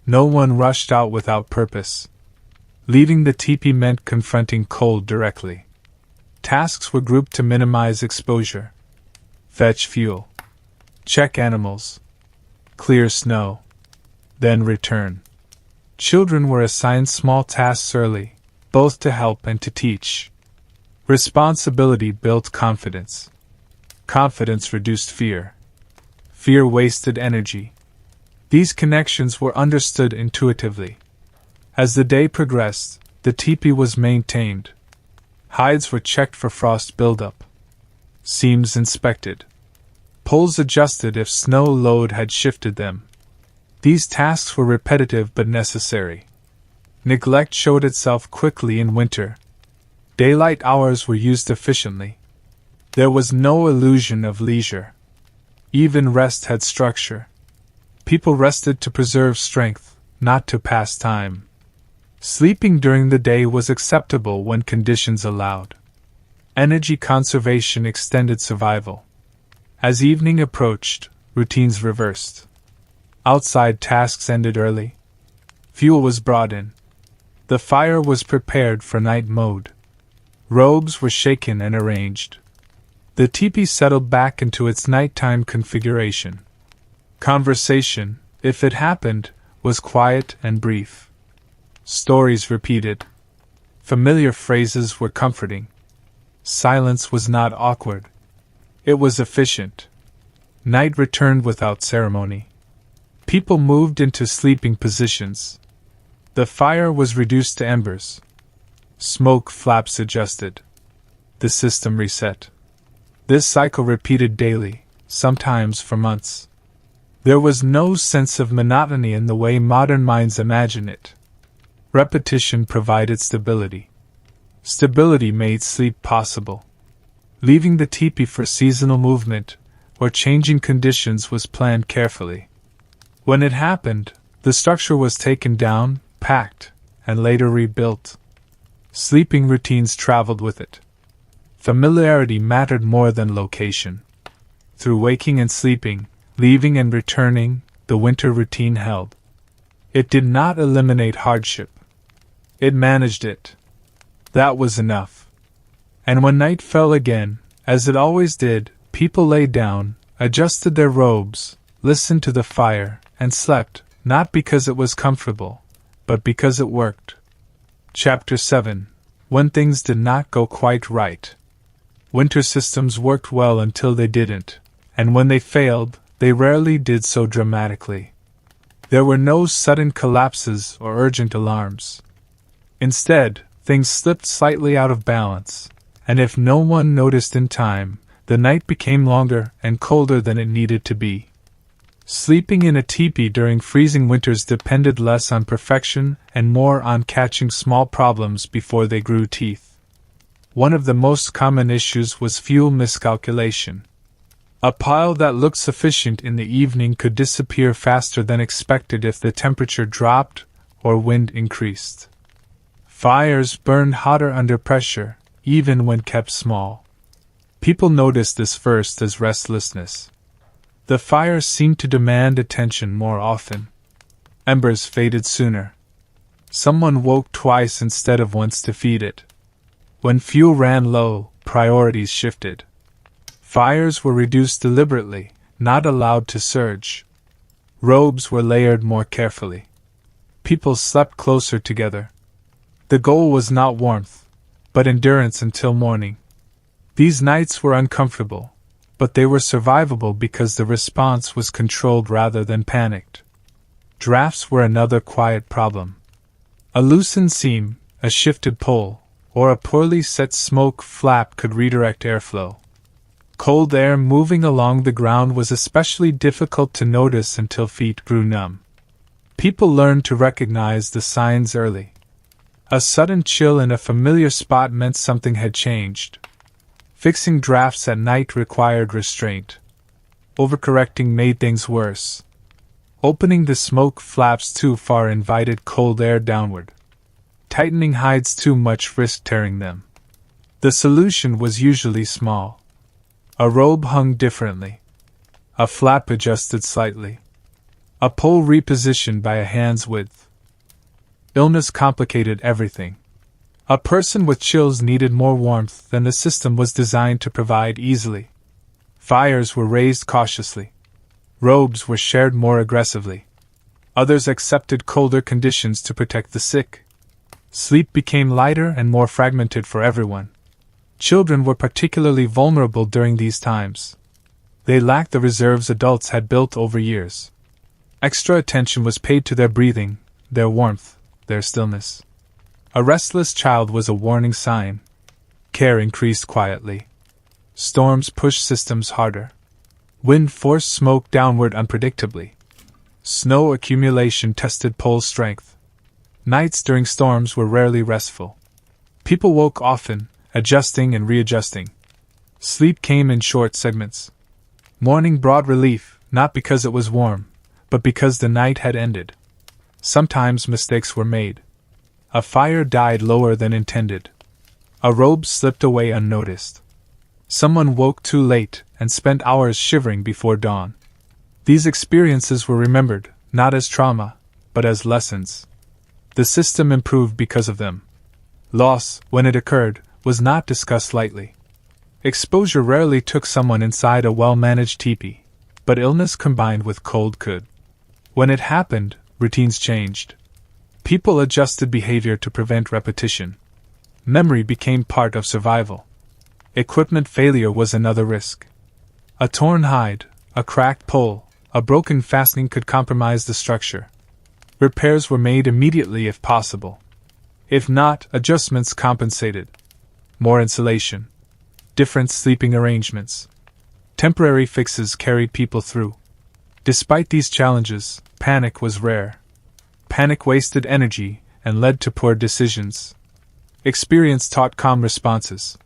Speaker 1: No one rushed out without purpose. Leaving the teepee meant confronting cold directly. Tasks were grouped to minimize exposure. Fetch fuel. Check animals. Clear snow. Then return. Children were assigned small tasks early, both to help and to teach. Responsibility built confidence. Confidence reduced fear. Fear wasted energy. These connections were understood intuitively. As the day progressed, the teepee was maintained. Hides were checked for frost buildup. Seams inspected. Poles adjusted if snow load had shifted them. These tasks were repetitive but necessary. Neglect showed itself quickly in winter. Daylight hours were used efficiently. There was no illusion of leisure. Even rest had structure. People rested to preserve strength, not to pass time. Sleeping during the day was acceptable when conditions allowed. Energy conservation extended survival. As evening approached, routines reversed. Outside tasks ended early. Fuel was brought in. The fire was prepared for night mode. Robes were shaken and arranged. The teepee settled back into its nighttime configuration. Conversation, if it happened, was quiet and brief. Stories repeated. Familiar phrases were comforting. Silence was not awkward. It was efficient. Night returned without ceremony. People moved into sleeping positions. The fire was reduced to embers. Smoke flaps adjusted. The system reset. This cycle repeated daily, sometimes for months. There was no sense of monotony in the way modern minds imagine it. Repetition provided stability. Stability made sleep possible. Leaving the teepee for seasonal movement or changing conditions was planned carefully. When it happened, the structure was taken down, packed, and later rebuilt. Sleeping routines traveled with it. Familiarity mattered more than location. Through waking and sleeping, leaving and returning, the winter routine held. It did not eliminate hardship. It managed it. That was enough. And when night fell again, as it always did, people lay down, adjusted their robes, listened to the fire, and slept, not because it was comfortable, but because it worked. Chapter 7. When things did not go quite right. Winter systems worked well until they didn't, and when they failed, they rarely did so dramatically. There were no sudden collapses or urgent alarms. Instead, things slipped slightly out of balance, and if no one noticed in time, the night became longer and colder than it needed to be. Sleeping in a teepee during freezing winters depended less on perfection and more on catching small problems before they grew teeth. One of the most common issues was fuel miscalculation. A pile that looked sufficient in the evening could disappear faster than expected if the temperature dropped or wind increased. Fires burned hotter under pressure, even when kept small. People noticed this first as restlessness. The fire seemed to demand attention more often. Embers faded sooner. Someone woke twice instead of once to feed it. When fuel ran low, priorities shifted. Fires were reduced deliberately, not allowed to surge. Robes were layered more carefully. People slept closer together. The goal was not warmth, but endurance until morning. These nights were uncomfortable, but they were survivable because the response was controlled rather than panicked. Drafts were another quiet problem. A loosened seam, a shifted pole, or a poorly set smoke flap could redirect airflow. Cold air moving along the ground was especially difficult to notice until feet grew numb. People learned to recognize the signs early. A sudden chill in a familiar spot meant something had changed. Fixing drafts at night required restraint. Overcorrecting made things worse. Opening the smoke flaps too far invited cold air downward. Tightening hides too much risked tearing them. The solution was usually small. A robe hung differently. A flap adjusted slightly. A pole repositioned by a hand's width. Illness complicated everything. A person with chills needed more warmth than the system was designed to provide easily. Fires were raised cautiously. Robes were shared more aggressively. Others accepted colder conditions to protect the sick. Sleep became lighter and more fragmented for everyone. Children were particularly vulnerable during these times. They lacked the reserves adults had built over years. Extra attention was paid to their breathing, their warmth, their stillness. A restless child was a warning sign. Care increased quietly. Storms pushed systems harder. Wind forced smoke downward unpredictably. Snow accumulation tested pole strength. Nights during storms were rarely restful. People woke often, adjusting and readjusting. Sleep came in short segments. Morning brought relief, not because it was warm, but because the night had ended. Sometimes mistakes were made. A fire died lower than intended. A robe slipped away unnoticed. Someone woke too late and spent hours shivering before dawn. These experiences were remembered, not as trauma, but as lessons. The system improved because of them. Loss, when it occurred, was not discussed lightly. Exposure rarely took someone inside a well-managed tipi, but illness combined with cold could. When it happened, routines changed. People adjusted behavior to prevent repetition. Memory became part of survival. Equipment failure was another risk. A torn hide, a cracked pole, a broken fastening could compromise the structure. Repairs were made immediately if possible. If not, adjustments compensated. More insulation. Different sleeping arrangements. Temporary fixes carried people through. Despite these challenges, panic was rare. Panic wasted energy and led to poor decisions. Experience taught calm responses.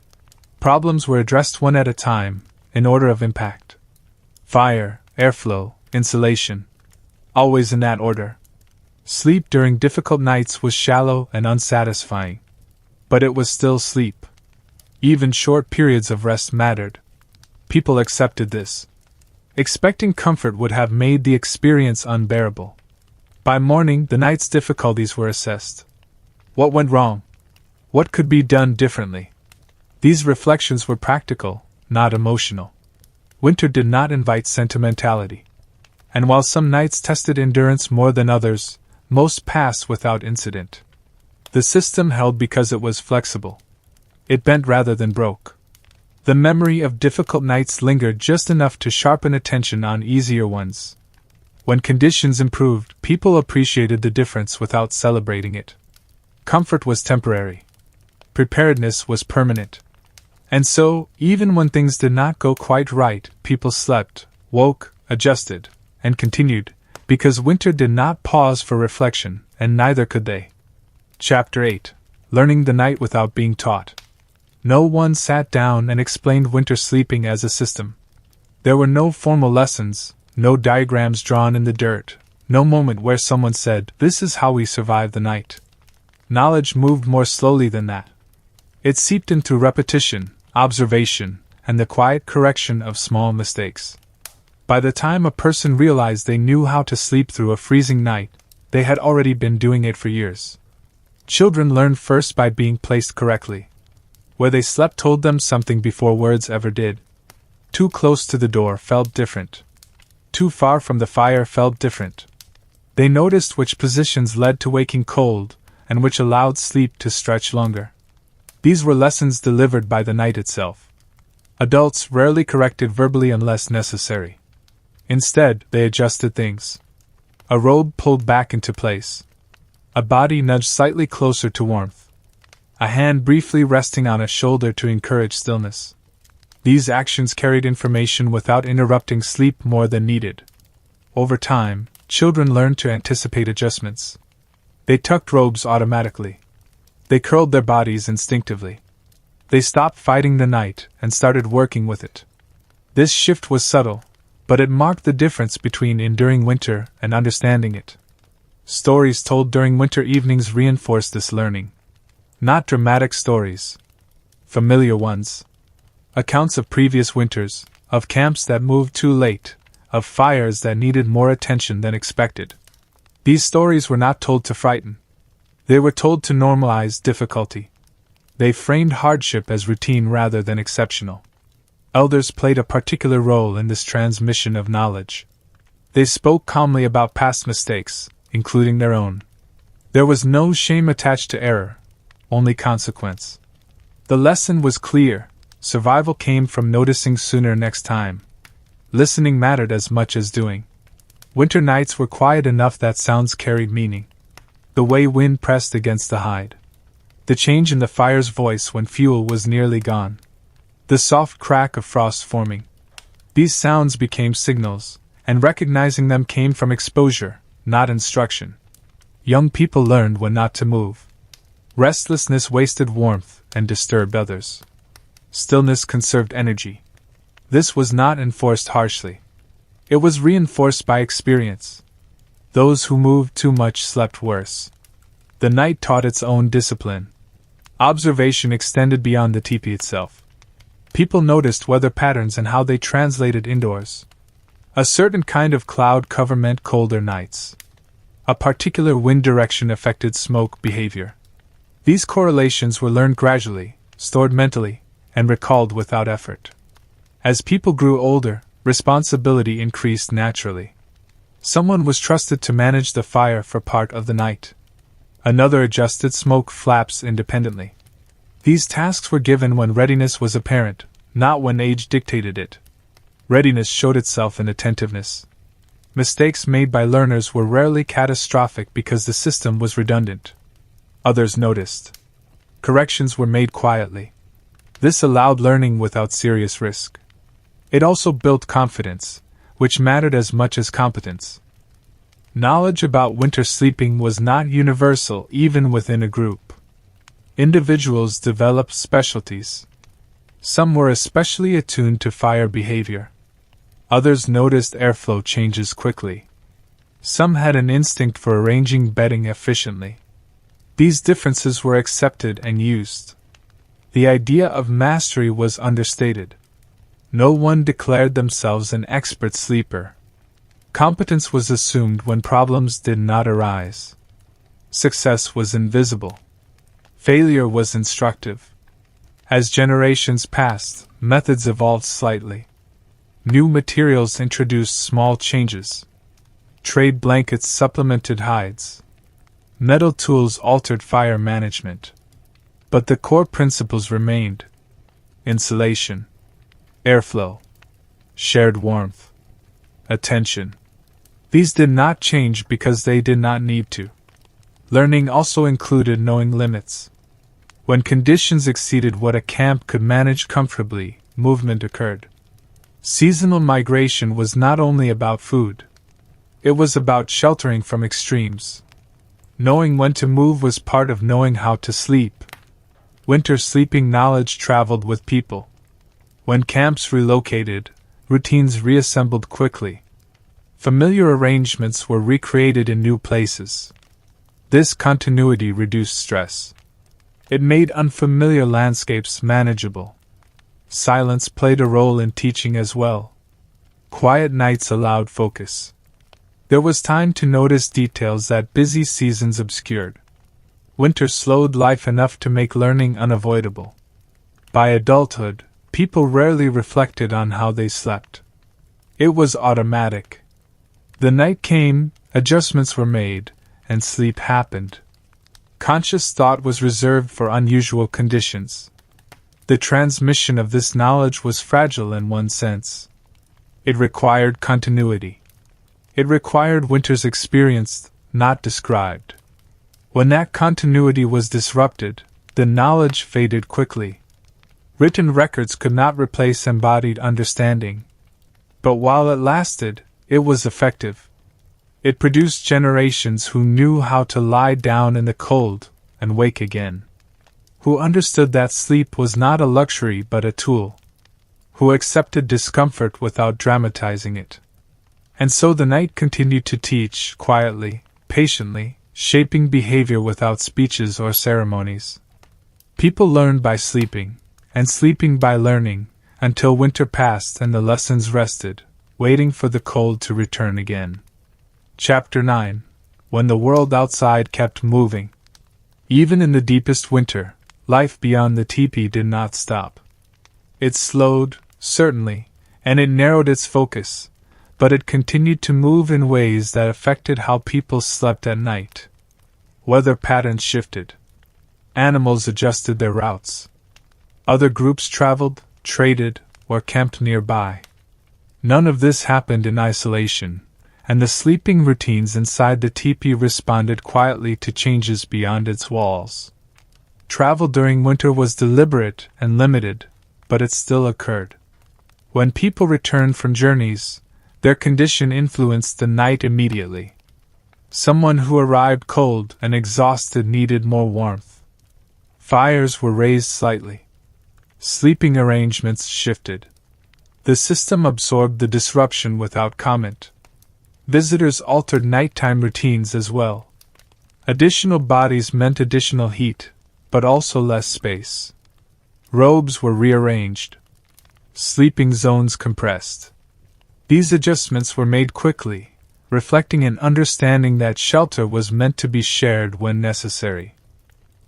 Speaker 1: Problems were addressed one at a time, in order of impact. Fire, airflow, insulation. Always in that order. Sleep during difficult nights was shallow and unsatisfying. But it was still sleep. Even short periods of rest mattered. People accepted this. Expecting comfort would have made the experience unbearable. By morning, the night's difficulties were assessed. What went wrong? What could be done differently? These reflections were practical, not emotional. Winter did not invite sentimentality. And while some nights tested endurance more than others, most passed without incident. The system held because it was flexible. It bent rather than broke. The memory of difficult nights lingered just enough to sharpen attention on easier ones. When conditions improved, people appreciated the difference without celebrating it. Comfort was temporary. Preparedness was permanent. And so, even when things did not go quite right, people slept, woke, adjusted, and continued, because winter did not pause for reflection, and neither could they. Chapter 8. Learning the Night Without Being Taught. No one sat down and explained winter sleeping as a system. There were no formal lessons, no diagrams drawn in the dirt, no moment where someone said, "This is how we survive the night." Knowledge moved more slowly than that. It seeped in through repetition, observation, and the quiet correction of small mistakes. By the time a person realized they knew how to sleep through a freezing night, they had already been doing it for years. Children learned first by being placed correctly. Where they slept told them something before words ever did. Too close to the door felt different. Too far from the fire felt different. They noticed which positions led to waking cold, and which allowed sleep to stretch longer. These were lessons delivered by the night itself. Adults rarely corrected verbally unless necessary. Instead, they adjusted things. A robe pulled back into place. A body nudged slightly closer to warmth. A hand briefly resting on a shoulder to encourage stillness. These actions carried information without interrupting sleep more than needed. Over time, children learned to anticipate adjustments. They tucked robes automatically. They curled their bodies instinctively. They stopped fighting the night and started working with it. This shift was subtle, but it marked the difference between enduring winter and understanding it. Stories told during winter evenings reinforced this learning. Not dramatic stories. Familiar ones. Accounts of previous winters, of camps that moved too late, of fires that needed more attention than expected. These stories were not told to frighten. They were told to normalize difficulty. They framed hardship as routine rather than exceptional. Elders played a particular role in this transmission of knowledge. They spoke calmly about past mistakes, including their own. There was no shame attached to error, only consequence. The lesson was clear: survival came from noticing sooner next time. Listening mattered as much as doing. Winter nights were quiet enough that sounds carried meaning. The way wind pressed against the hide. The change in the fire's voice when fuel was nearly gone. The soft crack of frost forming. These sounds became signals, and recognizing them came from exposure, not instruction. Young people learned when not to move. Restlessness wasted warmth and disturbed others. Stillness conserved energy. This was not enforced harshly. It was reinforced by experience. Those who moved too much slept worse. The night taught its own discipline. Observation extended beyond the teepee itself. People noticed weather patterns and how they translated indoors. A certain kind of cloud cover meant colder nights. A particular wind direction affected smoke behavior. These correlations were learned gradually, stored mentally, and recalled without effort. As people grew older, responsibility increased naturally. Someone was trusted to manage the fire for part of the night. Another adjusted smoke flaps independently. These tasks were given when readiness was apparent, not when age dictated it. Readiness showed itself in attentiveness. Mistakes made by learners were rarely catastrophic because the system was redundant. Others noticed. Corrections were made quietly. This allowed learning without serious risk. It also built confidence, which mattered as much as competence. Knowledge about winter sleeping was not universal even within a group. Individuals developed specialties. Some were especially attuned to fire behavior. Others noticed airflow changes quickly. Some had an instinct for arranging bedding efficiently. These differences were accepted and used. The idea of mastery was understated. No one declared themselves an expert sleeper. Competence was assumed when problems did not arise. Success was invisible. Failure was instructive. As generations passed, methods evolved slightly. New materials introduced small changes. Trade blankets supplemented hides. Metal tools altered fire management. But the core principles remained: insulation, airflow, shared warmth, attention. These did not change because they did not need to. Learning also included knowing limits. When conditions exceeded what a camp could manage comfortably, movement occurred. Seasonal migration was not only about food. It was about sheltering from extremes. Knowing when to move was part of knowing how to sleep. Winter sleeping knowledge traveled with people. When camps relocated, routines reassembled quickly. Familiar arrangements were recreated in new places. This continuity reduced stress. It made unfamiliar landscapes manageable. Silence played a role in teaching as well. Quiet nights allowed focus. There was time to notice details that busy seasons obscured. Winter slowed life enough to make learning unavoidable. By adulthood, people rarely reflected on how they slept. It was automatic. The night came, adjustments were made, and sleep happened. Conscious thought was reserved for unusual conditions. The transmission of this knowledge was fragile in one sense. It required continuity. It required winters experienced, not described. When that continuity was disrupted, the knowledge faded quickly. Written records could not replace embodied understanding. But while it lasted, it was effective. It produced generations who knew how to lie down in the cold and wake again. Who understood that sleep was not a luxury but a tool. Who accepted discomfort without dramatizing it. And so the night continued to teach, quietly, patiently, shaping behavior without speeches or ceremonies. People learned by sleeping, and sleeping by learning, until winter passed and the lessons rested, waiting for the cold to return again. Chapter 9. When the world outside kept moving. Even in the deepest winter, life beyond the teepee did not stop. It slowed, certainly, and it narrowed its focus, but it continued to move in ways that affected how people slept at night. Weather patterns shifted. Animals adjusted their routes. Other groups traveled, traded, or camped nearby. None of this happened in isolation, and the sleeping routines inside the teepee responded quietly to changes beyond its walls. Travel during winter was deliberate and limited, but it still occurred. When people returned from journeys, their condition influenced the night immediately. Someone who arrived cold and exhausted needed more warmth. Fires were raised slightly. Sleeping arrangements shifted. The system absorbed the disruption without comment. Visitors altered nighttime routines as well. Additional bodies meant additional heat, but also less space. Robes were rearranged. Sleeping zones compressed. These adjustments were made quickly, reflecting an understanding that shelter was meant to be shared when necessary.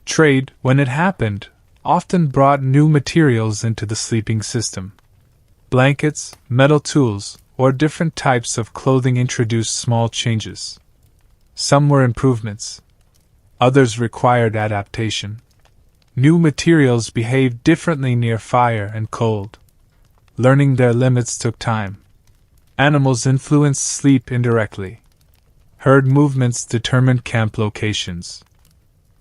Speaker 1: Trade, when it happened, often brought new materials into the sleeping system. Blankets, metal tools, or different types of clothing introduced small changes. Some were improvements. Others required adaptation. New materials behaved differently near fire and cold. Learning their limits took time. Animals influenced sleep indirectly. Herd movements determined camp locations.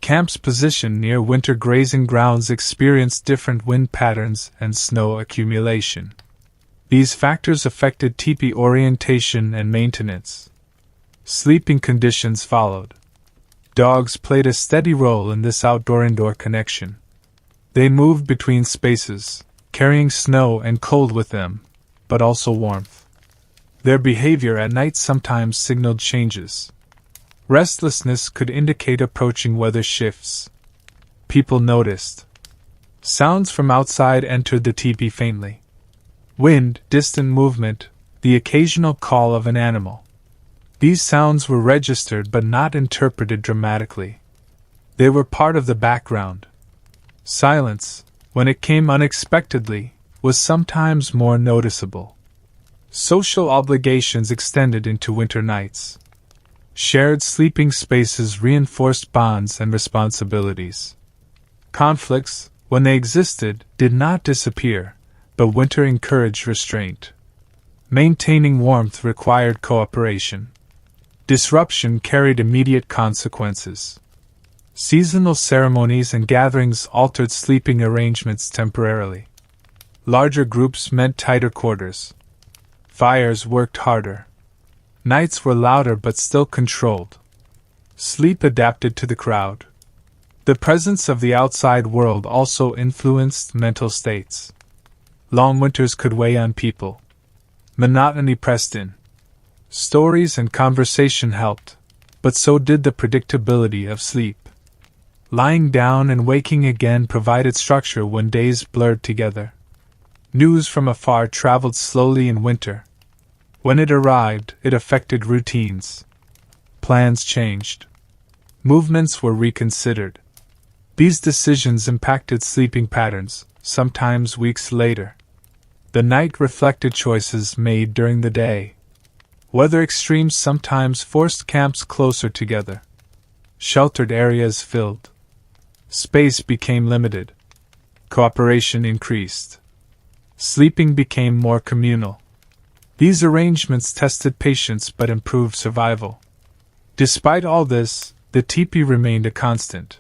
Speaker 1: Camps positioned near winter grazing grounds experienced different wind patterns and snow accumulation. These factors affected teepee orientation and maintenance. Sleeping conditions followed. Dogs played a steady role in this outdoor-indoor connection. They moved between spaces, carrying snow and cold with them, but also warmth. Their behavior at night sometimes signaled changes. Restlessness could indicate approaching weather shifts. People noticed. Sounds from outside entered the teepee faintly. Wind, distant movement, the occasional call of an animal. These sounds were registered but not interpreted dramatically. They were part of the background. Silence, when it came unexpectedly, was sometimes more noticeable. Social obligations extended into winter nights. Shared sleeping spaces reinforced bonds and responsibilities. Conflicts, when they existed, did not disappear, but winter encouraged restraint. Maintaining warmth required cooperation. Disruption carried immediate consequences. Seasonal ceremonies and gatherings altered sleeping arrangements temporarily. Larger groups meant tighter quarters. Fires worked harder. Nights were louder but still controlled. Sleep adapted to the crowd. The presence of the outside world also influenced mental states. Long winters could weigh on people. Monotony pressed in. Stories and conversation helped, but so did the predictability of sleep. Lying down and waking again provided structure when days blurred together. News from afar traveled slowly in winter. When it arrived, it affected routines. Plans changed. Movements were reconsidered. These decisions impacted sleeping patterns, sometimes weeks later. The night reflected choices made during the day. Weather extremes sometimes forced camps closer together. Sheltered areas filled. Space became limited. Cooperation increased. Sleeping became more communal. These arrangements tested patience but improved survival. Despite all this, the teepee remained a constant.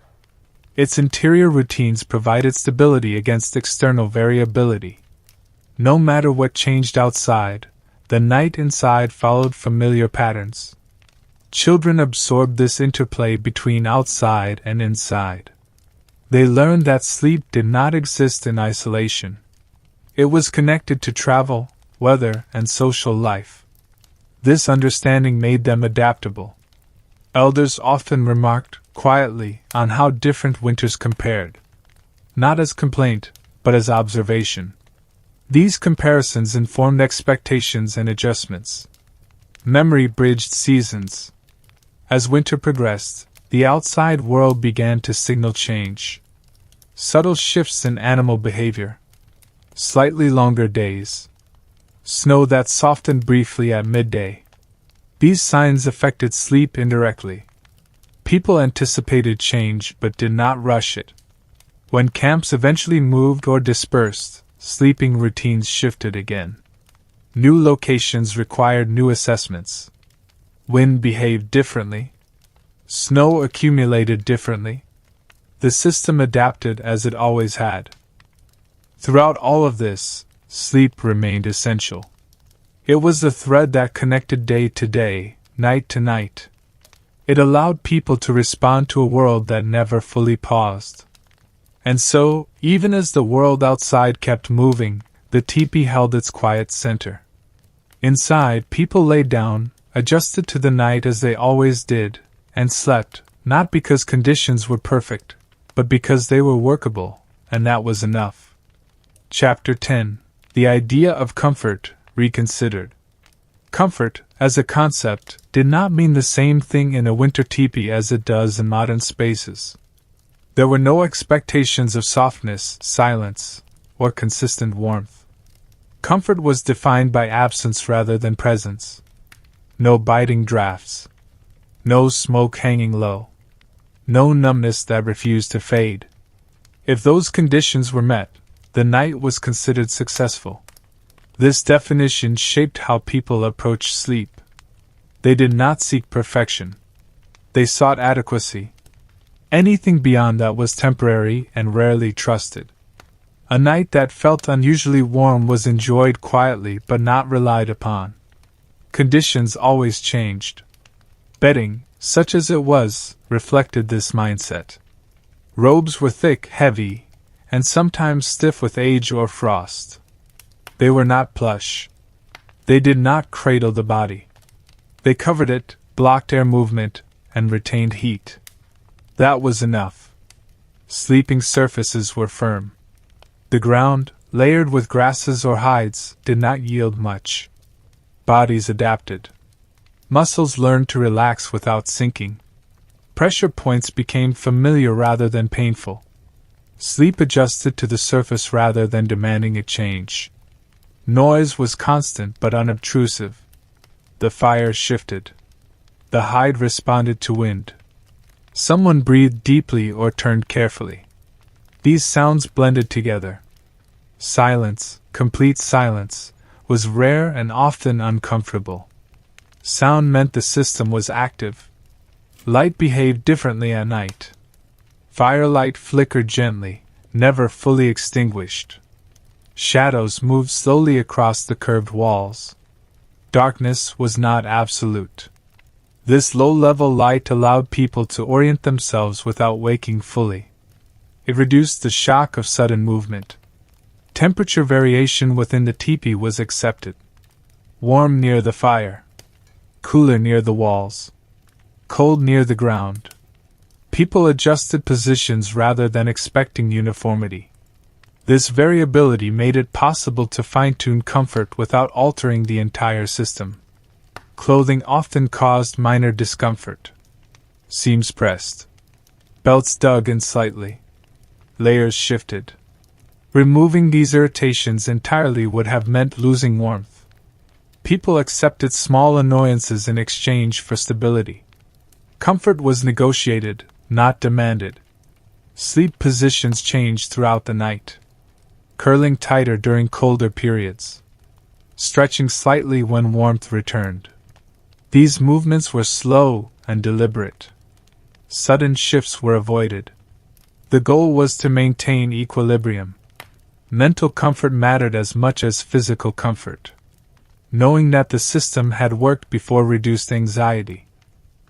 Speaker 1: Its interior routines provided stability against external variability. No matter what changed outside, the night inside followed familiar patterns. Children absorbed this interplay between outside and inside. They learned that sleep did not exist in isolation. It was connected to travel, weather, and social life. This understanding made them adaptable. Elders often remarked, quietly, on how different winters compared. Not as complaint, but as observation. These comparisons informed expectations and adjustments. Memory bridged seasons. As winter progressed, the outside world began to signal change. Subtle shifts in animal behavior. Slightly longer days. Snow that softened briefly at midday. These signs affected sleep indirectly. People anticipated change but did not rush it. When camps eventually moved or dispersed, sleeping routines shifted again. New locations required new assessments. Wind behaved differently. Snow accumulated differently. The system adapted as it always had. Throughout all of this, sleep remained essential. It was the thread that connected day to day, night to night. It allowed people to respond to a world that never fully paused. And so, even as the world outside kept moving, the teepee held its quiet center. Inside, people lay down, adjusted to the night as they always did, and slept, not because conditions were perfect, but because they were workable, and that was enough. Chapter 10. The Idea of Comfort, Reconsidered. Comfort, as a concept, did not mean the same thing in a winter teepee as it does in modern spaces. There were no expectations of softness, silence, or consistent warmth. Comfort was defined by absence rather than presence. No biting drafts. No smoke hanging low. No numbness that refused to fade. If those conditions were met, the night was considered successful. This definition shaped how people approached sleep. They did not seek perfection. They sought adequacy. Anything beyond that was temporary and rarely trusted. A night that felt unusually warm was enjoyed quietly but not relied upon. Conditions always changed. Bedding, such as it was, reflected this mindset. Robes were thick, heavy, and sometimes stiff with age or frost. They were not plush. They did not cradle the body. They covered it, blocked air movement, and retained heat. That was enough. Sleeping surfaces were firm. The ground, layered with grasses or hides, did not yield much. Bodies adapted. Muscles learned to relax without sinking. Pressure points became familiar rather than painful. Sleep adjusted to the surface rather than demanding a change. Noise was constant but unobtrusive. The fire shifted. The hide responded to wind. Someone breathed deeply or turned carefully. These sounds blended together. Silence, complete silence, was rare and often uncomfortable. Sound meant the system was active. Light behaved differently at night. Firelight flickered gently, never fully extinguished. Shadows moved slowly across the curved walls. Darkness was not absolute. This low-level light allowed people to orient themselves without waking fully. It reduced the shock of sudden movement. Temperature variation within the teepee was accepted. Warm near the fire. Cooler near the walls. Cold near the ground. People adjusted positions rather than expecting uniformity. This variability made it possible to fine-tune comfort without altering the entire system. Clothing often caused minor discomfort. Seams pressed. Belts dug in slightly. Layers shifted. Removing these irritations entirely would have meant losing warmth. People accepted small annoyances in exchange for stability. Comfort was negotiated, not demanded. Sleep positions changed throughout the night. Curling tighter during colder periods. Stretching slightly when warmth returned. These movements were slow and deliberate. Sudden shifts were avoided. The goal was to maintain equilibrium. Mental comfort mattered as much as physical comfort. Knowing that the system had worked before reduced anxiety.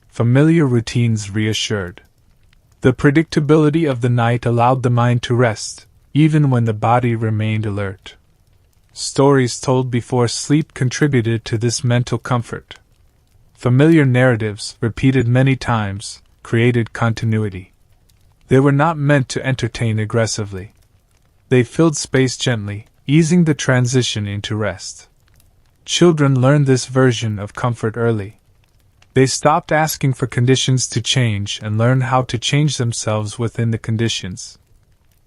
Speaker 1: Familiar routines reassured. The predictability of the night allowed the mind to rest, even when the body remained alert. Stories told before sleep contributed to this mental comfort. Familiar narratives, repeated many times, created continuity. They were not meant to entertain aggressively. They filled space gently, easing the transition into rest. Children learned this version of comfort early. They stopped asking for conditions to change and learned how to change themselves within the conditions.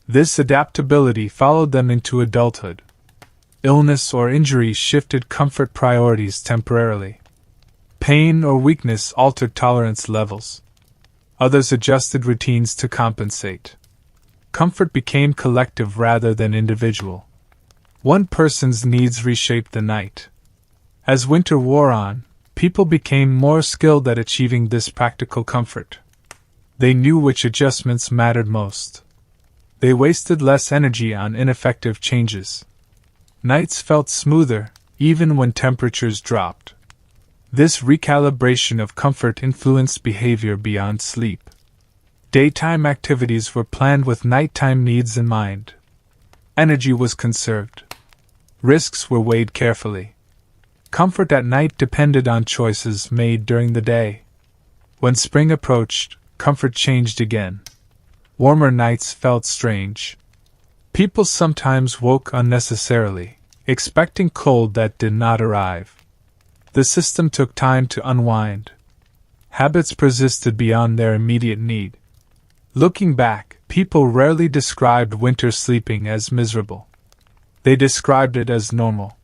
Speaker 1: This adaptability followed them into adulthood. Illness or injury shifted comfort priorities temporarily. Pain or weakness altered tolerance levels. Others adjusted routines to compensate. Comfort became collective rather than individual. One person's needs reshaped the night. As winter wore on, people became more skilled at achieving this practical comfort. They knew which adjustments mattered most. They wasted less energy on ineffective changes. Nights felt smoother, even when temperatures dropped. This recalibration of comfort influenced behavior beyond sleep. Daytime activities were planned with nighttime needs in mind. Energy was conserved. Risks were weighed carefully. Comfort at night depended on choices made during the day. When spring approached, comfort changed again. Warmer nights felt strange. People sometimes woke unnecessarily, expecting cold that did not arrive. The system took time to unwind. Habits persisted beyond their immediate need. Looking back, people rarely described winter sleeping as miserable. They described it as normal.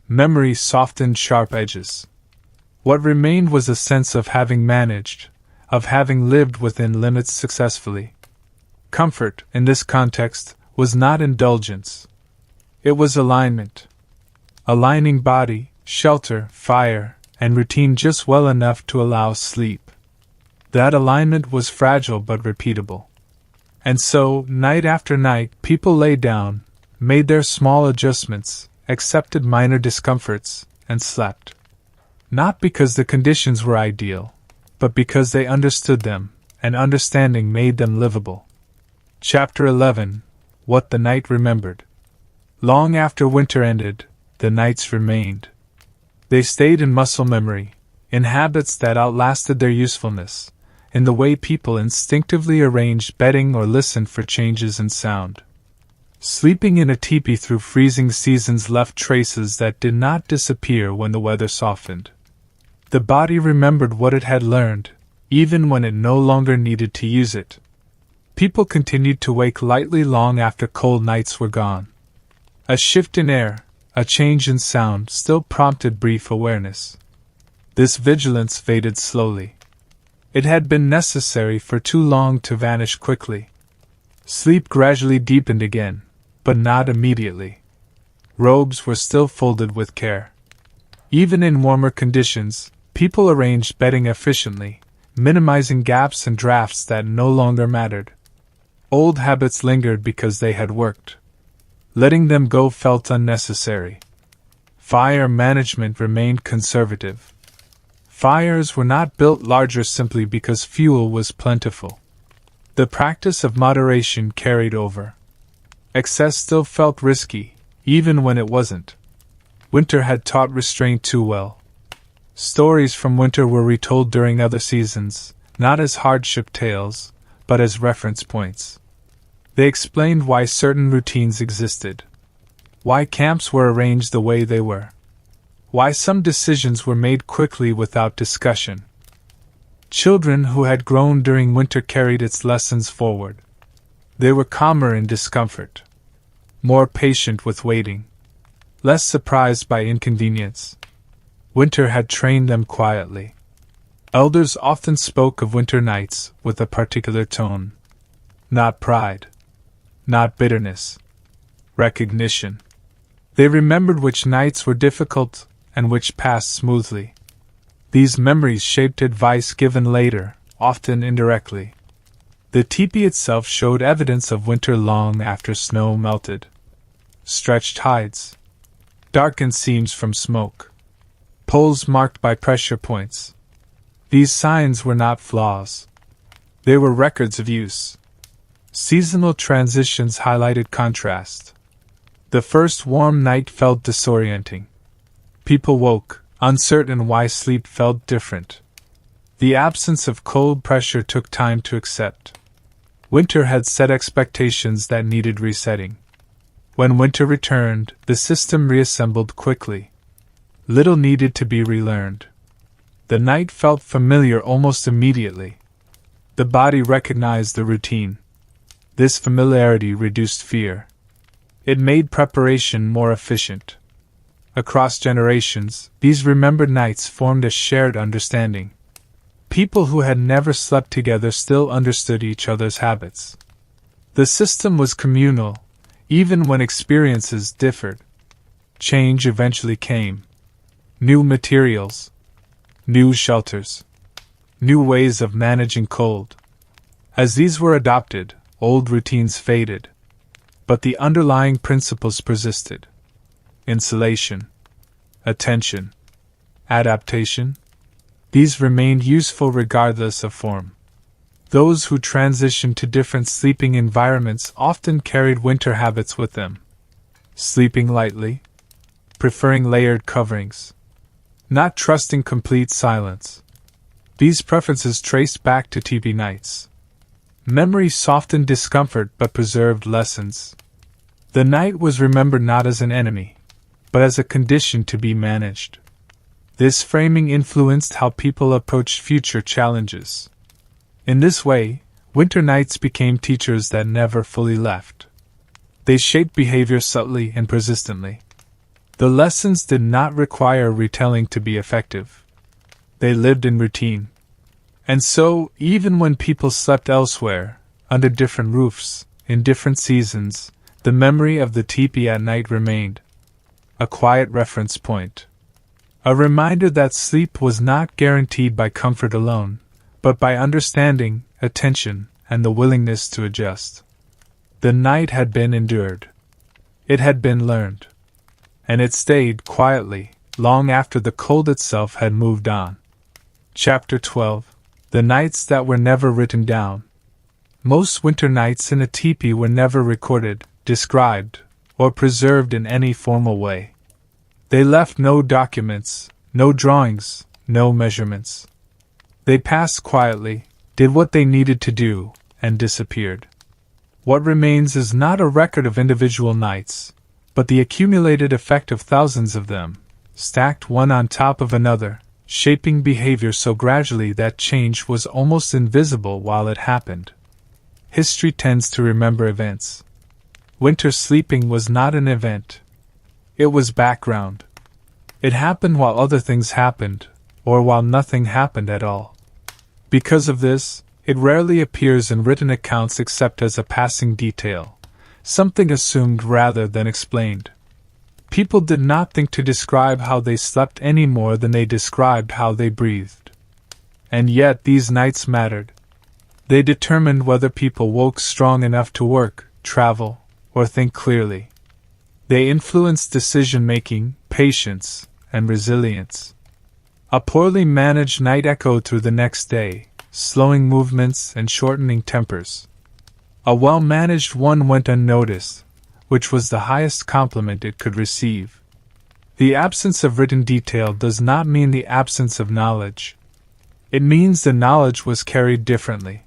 Speaker 1: Memory softened sharp edges. What remained was a sense of having managed, of having lived within limits successfully. Comfort, in this context, was not indulgence. It was alignment. Aligning body, shelter, fire, and routine just well enough to allow sleep. That alignment was fragile but repeatable. And so, night after night, people lay down, made their small adjustments, accepted minor discomforts, and slept. Not because the conditions were ideal, but because they understood them, and understanding made them livable. Chapter 11: What the Night Remembered. Long after winter ended, the nights remained. They stayed in muscle memory, in habits that outlasted their usefulness, in the way people instinctively arranged bedding or listened for changes in sound. Sleeping in a tipi through freezing seasons left traces that did not disappear when the weather softened. The body remembered what it had learned, even when it no longer needed to use it. People continued to wake lightly long after cold nights were gone. A shift in air, a change in sound still prompted brief awareness. This vigilance faded slowly. It had been necessary for too long to vanish quickly. Sleep gradually deepened again, but not immediately. Robes were still folded with care. Even in warmer conditions, people arranged bedding efficiently, minimizing gaps and drafts that no longer mattered. Old habits lingered because they had worked. Letting them go felt unnecessary. Fire management remained conservative. Fires were not built larger simply because fuel was plentiful. The practice of moderation carried over. Excess still felt risky, even when it wasn't. Winter had taught restraint too well. Stories from winter were retold during other seasons, not as hardship tales, but as reference points. They explained why certain routines existed, why camps were arranged the way they were, why some decisions were made quickly without discussion. Children who had grown during winter carried its lessons forward. They were calmer in discomfort, more patient with waiting, less surprised by inconvenience. Winter had trained them quietly. Elders often spoke of winter nights with a particular tone. Not pride, not bitterness, recognition. They remembered which nights were difficult and which passed smoothly. These memories shaped advice given later, often indirectly. The teepee itself showed evidence of winter long after snow melted. Stretched hides, darkened seams from smoke, poles marked by pressure points. These signs were not flaws. They were records of use. Seasonal transitions highlighted contrast. The first warm night felt disorienting. People woke, uncertain why sleep felt different. The absence of cold pressure took time to accept. Winter had set expectations that needed resetting. When winter returned, the system reassembled quickly. Little needed to be relearned. The night felt familiar almost immediately. The body recognized the routine. This familiarity reduced fear. It made preparation more efficient. Across generations, these remembered nights formed a shared understanding. People who had never slept together still understood each other's habits. The system was communal, even when experiences differed. Change eventually came. New materials, new shelters, new ways of managing cold. As these were adopted, old routines faded. But the underlying principles persisted. Insulation, attention, adaptation. These remained useful regardless of form. Those who transitioned to different sleeping environments often carried winter habits with them. Sleeping lightly, preferring layered coverings, not trusting complete silence. These preferences traced back to teepee nights. Memory softened discomfort but preserved lessons. The night was remembered not as an enemy, but as a condition to be managed. This framing influenced how people approached future challenges. In this way, winter nights became teachers that never fully left. They shaped behavior subtly and persistently. The lessons did not require retelling to be effective. They lived in routine. And so, even when people slept elsewhere, under different roofs, in different seasons, the memory of the teepee at night remained. A quiet reference point. A reminder that sleep was not guaranteed by comfort alone, but by understanding, attention, and the willingness to adjust. The night had been endured. It had been learned. And it stayed quietly, long after the cold itself had moved on. Chapter 12. The Nights That Were Never Written Down. Most winter nights in a teepee were never recorded, described, or preserved in any formal way. They left no documents, no drawings, no measurements. They passed quietly, did what they needed to do, and disappeared. What remains is not a record of individual nights, but the accumulated effect of thousands of them, stacked one on top of another, shaping behavior so gradually that change was almost invisible while it happened. History tends to remember events. Winter sleeping was not an event. It was background. It happened while other things happened, or while nothing happened at all. Because of this, it rarely appears in written accounts except as a passing detail, something assumed rather than explained. People did not think to describe how they slept any more than they described how they breathed. And yet these nights mattered. They determined whether people woke strong enough to work, travel, or think clearly. They influenced decision-making, patience, and resilience. A poorly managed night echoed through the next day, slowing movements and shortening tempers. A well-managed one went unnoticed, which was the highest compliment it could receive. The absence of written detail does not mean the absence of knowledge. It means the knowledge was carried differently.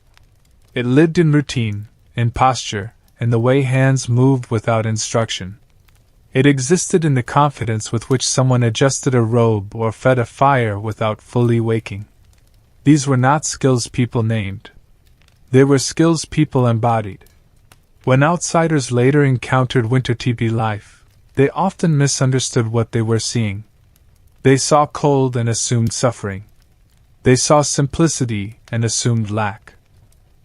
Speaker 1: It lived in routine, in posture, in the way hands moved without instruction. It existed in the confidence with which someone adjusted a robe or fed a fire without fully waking. These were not skills people named. They were skills people embodied. When outsiders later encountered winter teepee life, they often misunderstood what they were seeing. They saw cold and assumed suffering. They saw simplicity and assumed lack.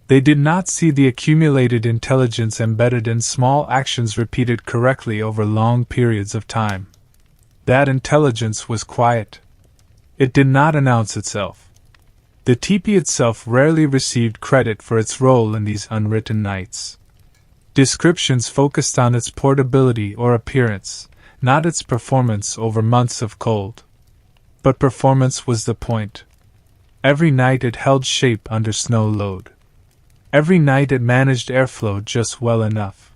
Speaker 1: They did not see the accumulated intelligence embedded in small actions repeated correctly over long periods of time. That intelligence was quiet. It did not announce itself. The tipi itself rarely received credit for its role in these unwritten nights. Descriptions focused on its portability or appearance, not its performance over months of cold. But performance was the point. Every night it held shape under snow load. Every night it managed airflow just well enough.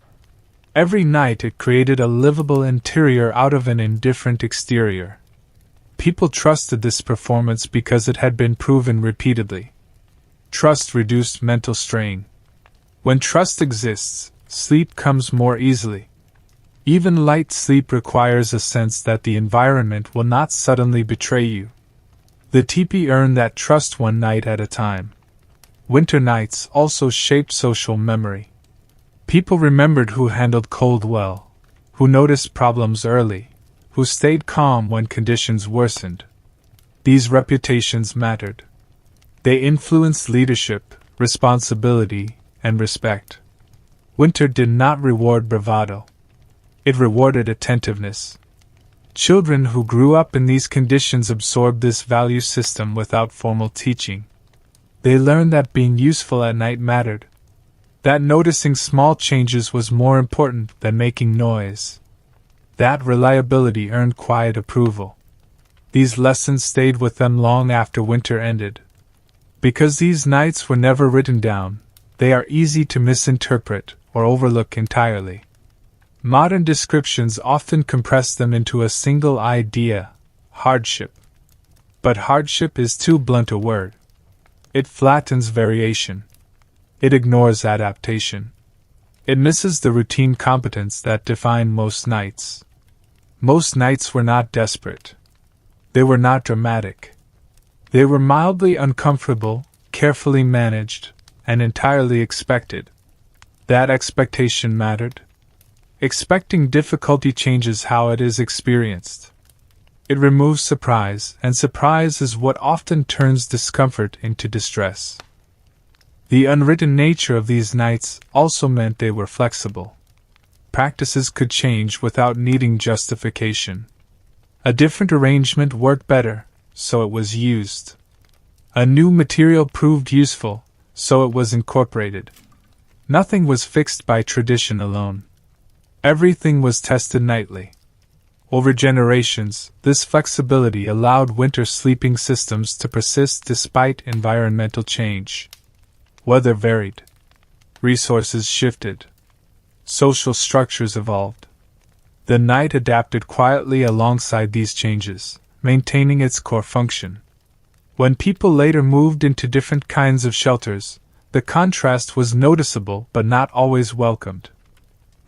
Speaker 1: Every night it created a livable interior out of an indifferent exterior. People trusted this performance because it had been proven repeatedly. Trust reduced mental strain. When trust exists, sleep comes more easily. Even light sleep requires a sense that the environment will not suddenly betray you. The tipi earned that trust one night at a time. Winter nights also shaped social memory. People remembered who handled cold well, who noticed problems early, who stayed calm when conditions worsened. These reputations mattered. They influenced leadership, responsibility, and respect. Winter did not reward bravado. It rewarded attentiveness. Children who grew up in these conditions absorbed this value system without formal teaching. They learned that being useful at night mattered, that noticing small changes was more important than making noise. That reliability earned quiet approval. These lessons stayed with them long after winter ended. Because these nights were never written down, they are easy to misinterpret or overlook entirely. Modern descriptions often compress them into a single idea: hardship. But hardship is too blunt a word. It flattens variation. It ignores adaptation. It misses the routine competence that defined most nights. Most nights were not desperate. They were not dramatic. They were mildly uncomfortable, carefully managed, and entirely expected. That expectation mattered. Expecting difficulty changes how it is experienced. It removes surprise, and surprise is what often turns discomfort into distress. The unwritten nature of these nights also meant they were flexible. Practices could change without needing justification. A different arrangement worked better, so it was used. A new material proved useful, so it was incorporated. Nothing was fixed by tradition alone. Everything was tested nightly. Over generations, this flexibility allowed winter sleeping systems to persist despite environmental change. Weather varied. Resources shifted. Social structures evolved. The night adapted quietly alongside these changes, maintaining its core function. When people later moved into different kinds of shelters, the contrast was noticeable but not always welcomed.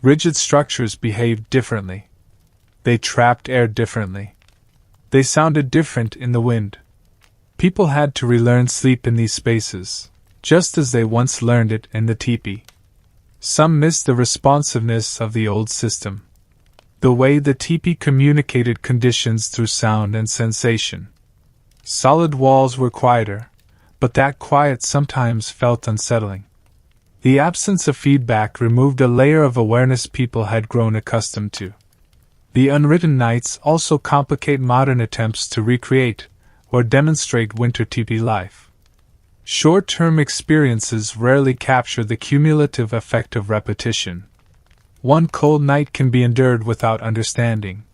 Speaker 1: Rigid structures behaved differently. They trapped air differently. They sounded different in the wind. People had to relearn sleep in these spaces, just as they once learned it in the tipi. Some missed the responsiveness of the old system. The way the tipi communicated conditions through sound and sensation. Solid walls were quieter, but that quiet sometimes felt unsettling. The absence of feedback removed a layer of awareness people had grown accustomed to. The unwritten nights also complicate modern attempts to recreate or demonstrate winter tipi life. Short-term experiences rarely capture the cumulative effect of repetition. One cold night can be endured without understanding.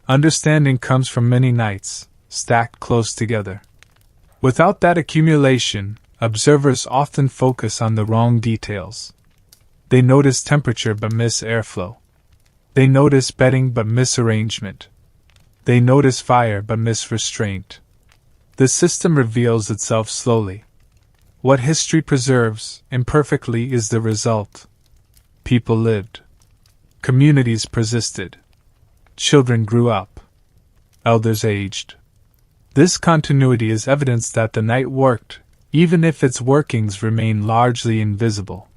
Speaker 1: Understanding comes from many nights, stacked close together. Without that accumulation, observers often focus on the wrong details. They notice temperature but miss airflow. They notice bedding but miss arrangement. They notice fire but miss restraint. The system reveals itself slowly. What history preserves, imperfectly, is the result. People lived. Communities persisted. Children grew up. Elders aged. This continuity is evidence that the night worked, even if its workings remain largely invisible.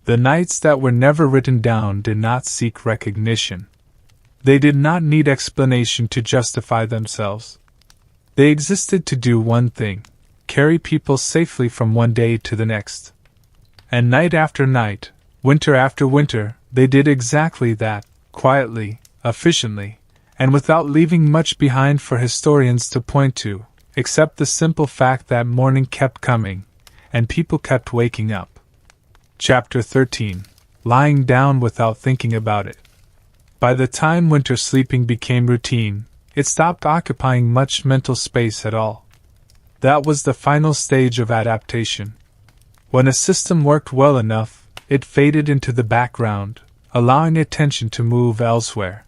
Speaker 1: The nights that were never written down did not seek recognition. They did not need explanation to justify themselves. They existed to do one thing: carry people safely from one day to the next. And night after night, winter after winter, they did exactly that, quietly, efficiently, and without leaving much behind for historians to point to. except the simple fact that morning kept coming, and people kept waking up. Chapter 13. Lying down without thinking about it. By the time winter sleeping became routine, it stopped occupying much mental space at all. That was the final stage of adaptation. When a system worked well enough, it faded into the background, allowing attention to move elsewhere.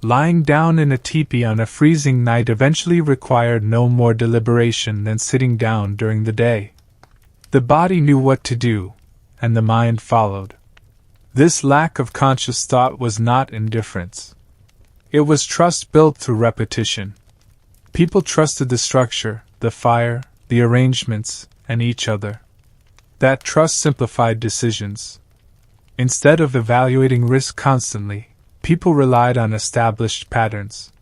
Speaker 1: Lying down in a teepee on a freezing night eventually required no more deliberation than sitting down during the day. The body knew what to do, and the mind followed. This lack of conscious thought was not indifference. It was trust built through repetition. People trusted the structure, the fire, the arrangements, and each other. That trust simplified decisions. Instead of evaluating risk constantly, people relied on established patterns.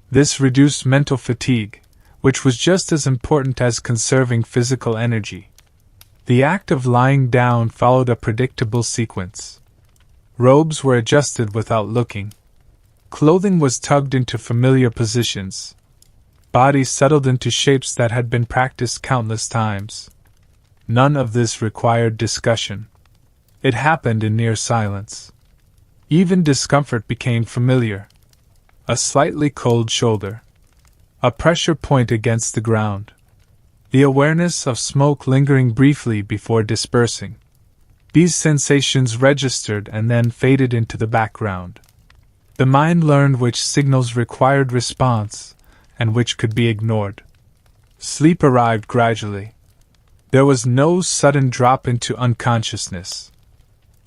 Speaker 1: This reduced mental fatigue, which was just as important as conserving physical energy. The act of lying down followed a predictable sequence. Robes were adjusted without looking. Clothing was tugged into familiar positions. Bodies settled into shapes that had been practiced countless times. None of this required discussion. It happened in near silence. Even discomfort became familiar. A slightly cold shoulder. A pressure point against the ground. The awareness of smoke lingering briefly before dispersing. These sensations registered and then faded into the background. The mind learned which signals required response and which could be ignored. Sleep arrived gradually. There was no sudden drop into unconsciousness.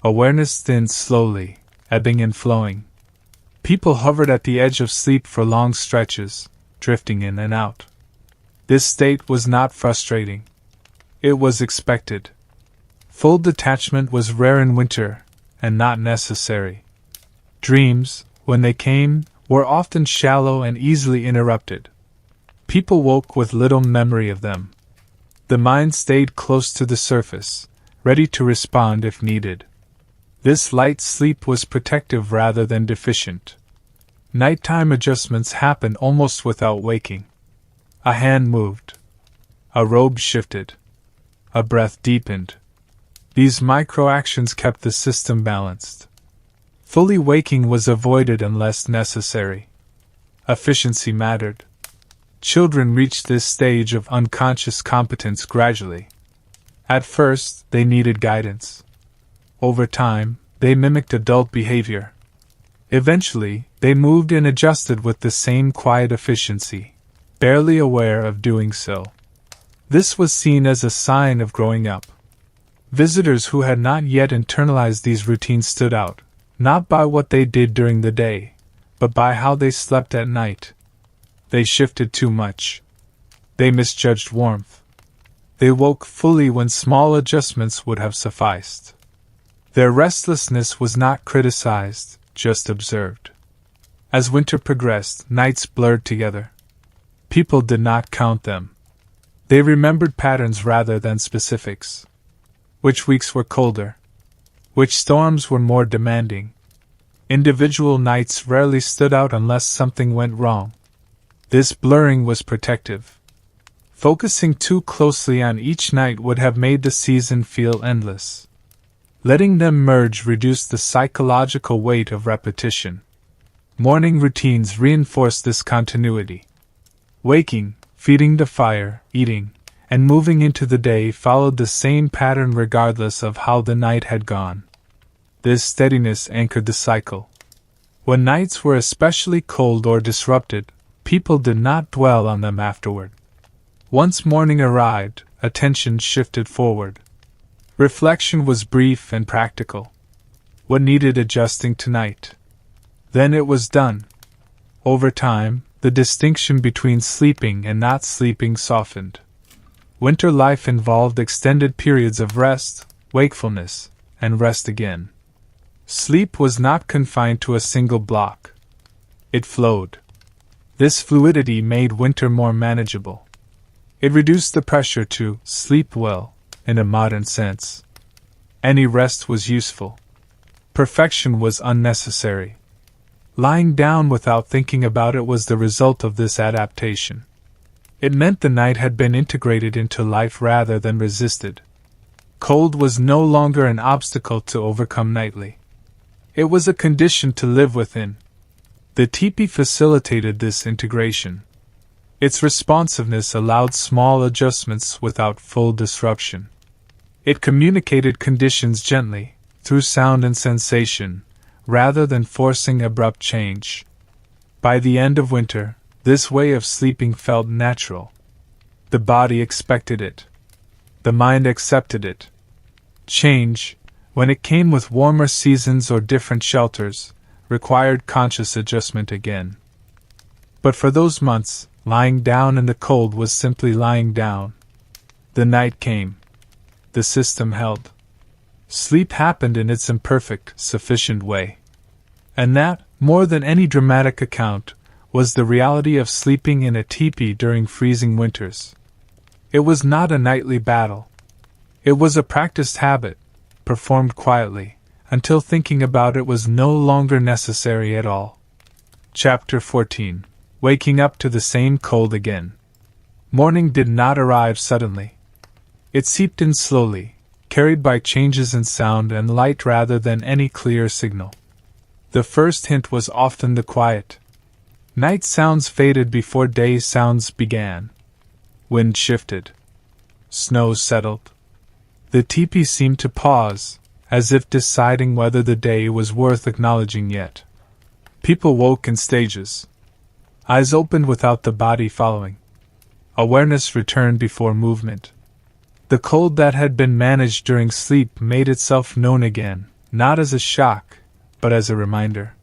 Speaker 1: Awareness thinned slowly, ebbing and flowing. People hovered at the edge of sleep for long stretches, drifting in and out. This state was not frustrating. It was expected. Full detachment was rare in winter, and not necessary. Dreams, when they came, were often shallow and easily interrupted. People woke with little memory of them. The mind stayed close to the surface, ready to respond if needed. This light sleep was protective rather than deficient. Nighttime adjustments happened almost without waking. A hand moved. A robe shifted. A breath deepened. These micro-actions kept the system balanced. Fully waking was avoided unless necessary. Efficiency mattered. Children reached this stage of unconscious competence gradually. At first, they needed guidance. Over time, they mimicked adult behavior. Eventually, they moved and adjusted with the same quiet efficiency, barely aware of doing so. This was seen as a sign of growing up. Visitors who had not yet internalized these routines stood out, not by what they did during the day, but by how they slept at night. They shifted too much. They misjudged warmth. They woke fully when small adjustments would have sufficed. Their restlessness was not criticized, just observed. As winter progressed, nights blurred together. People did not count them. They remembered patterns rather than specifics. Which weeks were colder? Which storms were more demanding? Individual nights rarely stood out unless something went wrong. This blurring was protective. Focusing too closely on each night would have made the season feel endless. Letting them merge reduced the psychological weight of repetition. Morning routines reinforced this continuity. Waking, feeding the fire, eating, and moving into the day followed the same pattern regardless of how the night had gone. This steadiness anchored the cycle. When nights were especially cold or disrupted, people did not dwell on them afterward. Once morning arrived, attention shifted forward. Reflection was brief and practical. What needed adjusting tonight? Then it was done. Over time, the distinction between sleeping and not sleeping softened. Winter life involved extended periods of rest, wakefulness, and rest again. Sleep was not confined to a single block. It flowed. This fluidity made winter more manageable. It reduced the pressure to sleep well, in a modern sense. Any rest was useful. Perfection was unnecessary. Lying down without thinking about it was the result of this adaptation. It meant the night had been integrated into life rather than resisted. Cold was no longer an obstacle to overcome nightly. It was a condition to live within. The tipi facilitated this integration. Its responsiveness allowed small adjustments without full disruption. It communicated conditions gently, through sound and sensation, rather than forcing abrupt change. By the end of winter, this way of sleeping felt natural. The body expected it. The mind accepted it. Change, when it came with warmer seasons or different shelters, required conscious adjustment again. But for those months, lying down in the cold was simply lying down. The night came. The system held. Sleep happened in its imperfect, sufficient way. And that, more than any dramatic account, was the reality of sleeping in a tipi during freezing winters. It was not a nightly battle. It was a practiced habit, performed quietly, until thinking about it was no longer necessary at all. Chapter 14. Waking up to the same cold again. Morning did not arrive suddenly. It seeped in slowly, carried by changes in sound and light rather than any clear signal. The first hint was often the quiet. Night sounds faded before day sounds began. Wind shifted. Snow settled. The tipi seemed to pause, as if deciding whether the day was worth acknowledging yet. People woke in stages. Eyes opened without the body following. Awareness returned before movement. The cold that had been managed during sleep made itself known again, not as a shock, but as a reminder.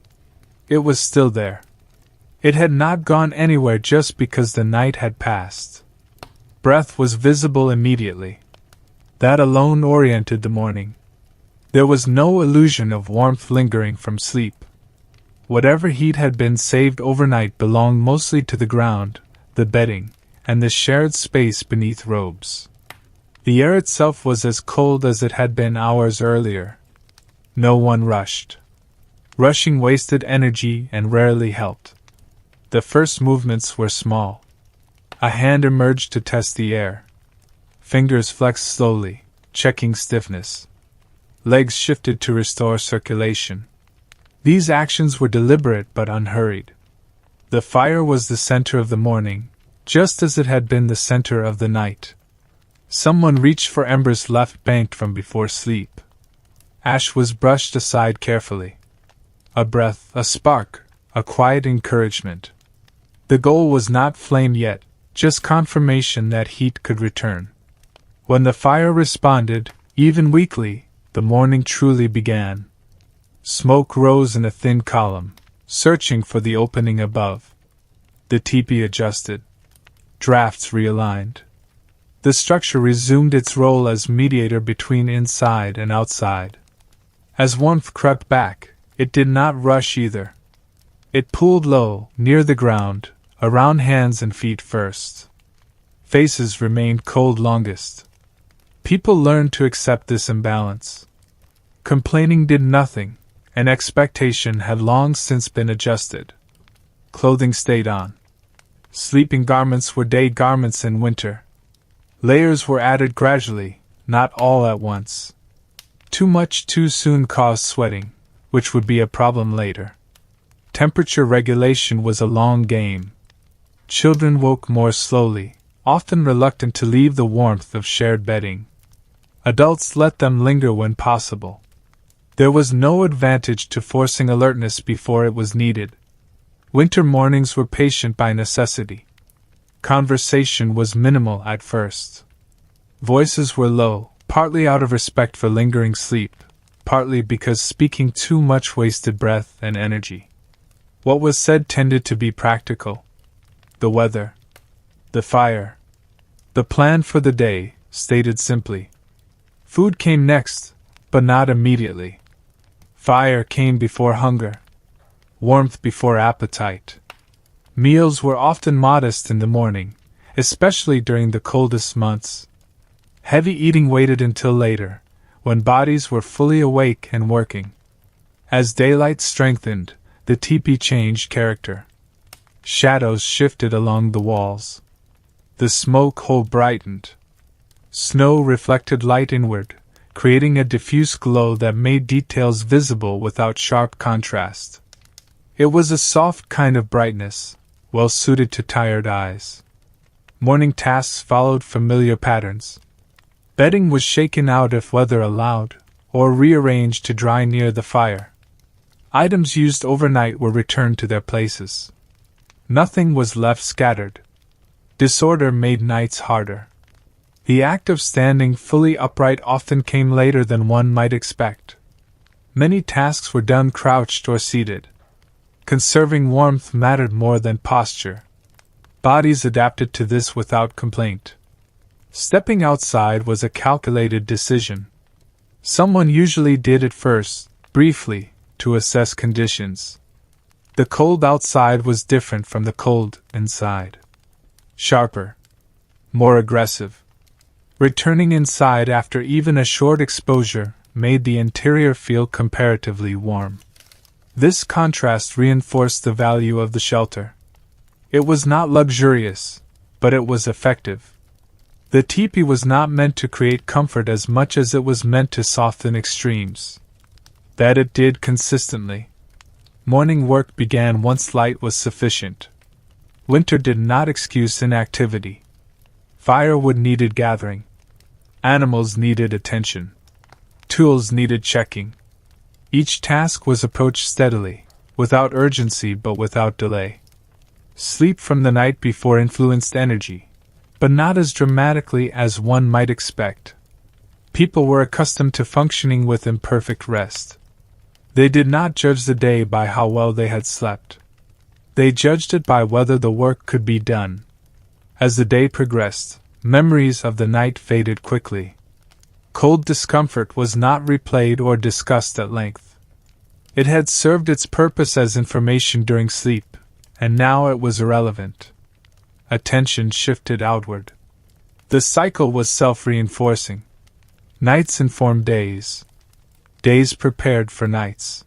Speaker 1: It was still there. It had not gone anywhere just because the night had passed. Breath was visible immediately. That alone oriented the morning. There was no illusion of warmth lingering from sleep. Whatever heat had been saved overnight belonged mostly to the ground, the bedding, and the shared space beneath robes. The air itself was as cold as it had been hours earlier. No one rushed. Rushing wasted energy and rarely helped. The first movements were small. A hand emerged to test the air. Fingers flexed slowly, checking stiffness. Legs shifted to restore circulation. These actions were deliberate but unhurried. The fire was the center of the morning, just as it had been the center of the night. Someone reached for embers left banked from before sleep. Ash was brushed aside carefully. A breath, a spark, a quiet encouragement. The goal was not flame yet, just confirmation that heat could return. When the fire responded, even weakly, the morning truly began. Smoke rose in a thin column, searching for the opening above. The tipi adjusted. Drafts realigned. The structure resumed its role as mediator between inside and outside. As warmth crept back, it did not rush either. It pooled low, near the ground, around hands and feet first. Faces remained cold longest. People learned to accept this imbalance. Complaining did nothing, and expectation had long since been adjusted. Clothing stayed on. Sleeping garments were day garments in winter. Layers were added gradually, not all at once. Too much too soon caused sweating, which would be a problem later. Temperature regulation was a long game. Children woke more slowly, often reluctant to leave the warmth of shared bedding. Adults let them linger when possible. There was no advantage to forcing alertness before it was needed. Winter mornings were patient by necessity. Conversation was minimal at first. Voices were low, partly out of respect for lingering sleep, partly because speaking too much wasted breath and energy. What was said tended to be practical. The weather. The fire. The plan for the day, stated simply. Food came next, but not immediately. Fire came before hunger. Warmth before appetite. Meals were often modest in the morning, especially during the coldest months. Heavy eating waited until later, when bodies were fully awake and working. As daylight strengthened, the tipi changed character. Shadows shifted along the walls. The smoke hole brightened. Snow reflected light inward, creating a diffuse glow that made details visible without sharp contrast. It was a soft kind of brightness, well suited to tired eyes. Morning tasks followed familiar patterns. Bedding was shaken out if weather allowed, or rearranged to dry near the fire. Items used overnight were returned to their places. Nothing was left scattered. Disorder made nights harder. The act of standing fully upright often came later than one might expect. Many tasks were done crouched or seated. Conserving warmth mattered more than posture. Bodies adapted to this without complaint. Stepping outside was a calculated decision. Someone usually did it first, briefly, to assess conditions. The cold outside was different from the cold inside. Sharper. More aggressive. Returning inside after even a short exposure made the interior feel comparatively warm. This contrast reinforced the value of the shelter. It was not luxurious, but it was effective. The teepee was not meant to create comfort as much as it was meant to soften extremes. That it did consistently. Morning work began once light was sufficient. Winter did not excuse inactivity. Firewood needed gathering. Animals needed attention. Tools needed checking. Each task was approached steadily, without urgency but without delay. Sleep from the night before influenced energy, but not as dramatically as one might expect. People were accustomed to functioning with imperfect rest. They did not judge the day by how well they had slept. They judged it by whether the work could be done. As the day progressed, memories of the night faded quickly. Cold discomfort was not replayed or discussed at length. It had served its purpose as information during sleep, and now it was irrelevant. Attention shifted outward. The cycle was self-reinforcing. Nights informed days. Days prepared for nights.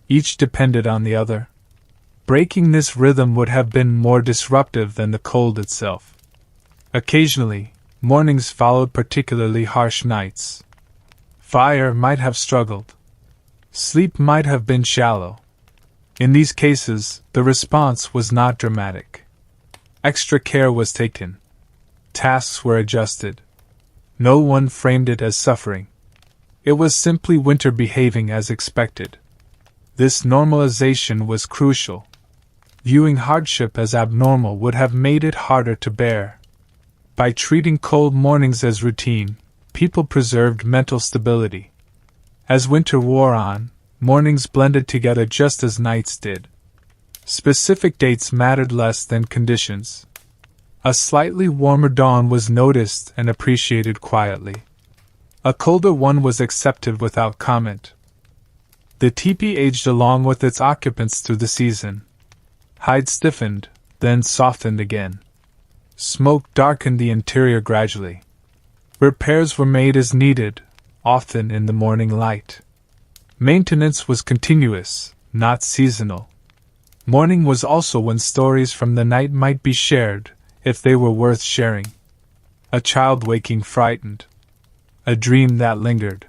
Speaker 1: Each depended on the other. Breaking this rhythm would have been more disruptive than the cold itself. Occasionally, mornings followed particularly harsh nights. Fire might have struggled. Sleep might have been shallow. In these cases, the response was not dramatic. Extra care was taken. Tasks were adjusted. No one framed it as suffering. It was simply winter behaving as expected. This normalization was crucial. Viewing hardship as abnormal would have made it harder to bear. By treating cold mornings as routine, people preserved mental stability. As winter wore on, mornings blended together just as nights did. Specific dates mattered less than conditions. A slightly warmer dawn was noticed and appreciated quietly. A colder one was accepted without comment. The teepee aged along with its occupants through the season. Hide stiffened, then softened again. Smoke darkened the interior gradually. Repairs were made as needed, often in the morning light. Maintenance was continuous, not seasonal. Morning was also when stories from the night might be shared, if they were worth sharing. A child waking frightened. A dream that lingered.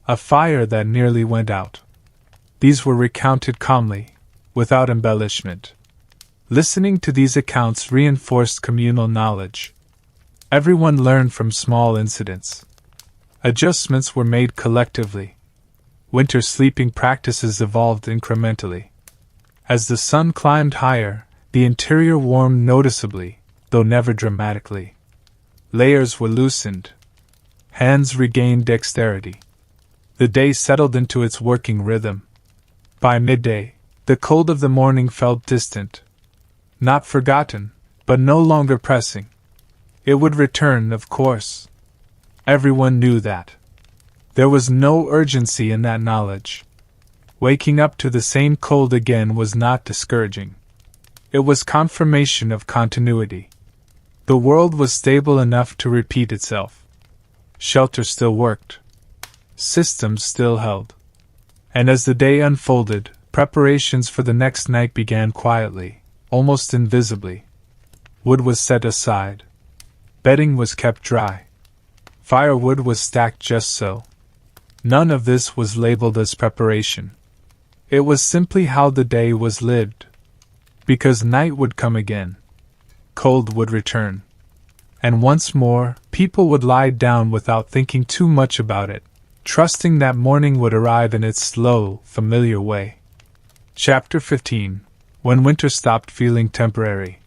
Speaker 1: A fire that nearly went out. These were recounted calmly, without embellishment. Listening to these accounts reinforced communal knowledge. Everyone learned from small incidents. Adjustments were made collectively. Winter sleeping practices evolved incrementally. As the sun climbed higher, the interior warmed noticeably, though never dramatically. Layers were loosened. Hands regained dexterity. The day settled into its working rhythm. By midday, the cold of the morning felt distant. Not forgotten, but no longer pressing. It would return, of course. Everyone knew that. There was no urgency in that knowledge. Waking up to the same cold again was not discouraging. It was confirmation of continuity. The world was stable enough to repeat itself. Shelter still worked. Systems still held. And as the day unfolded, preparations for the next night began quietly, almost invisibly. Wood was set aside. Bedding was kept dry. Firewood was stacked just so. None of this was labeled as preparation. It was simply how the day was lived. Because night would come again. Cold would return. And once more, people would lie down without thinking too much about it, trusting that morning would arrive in its slow, familiar way. Chapter 15. When winter stopped feeling temporary.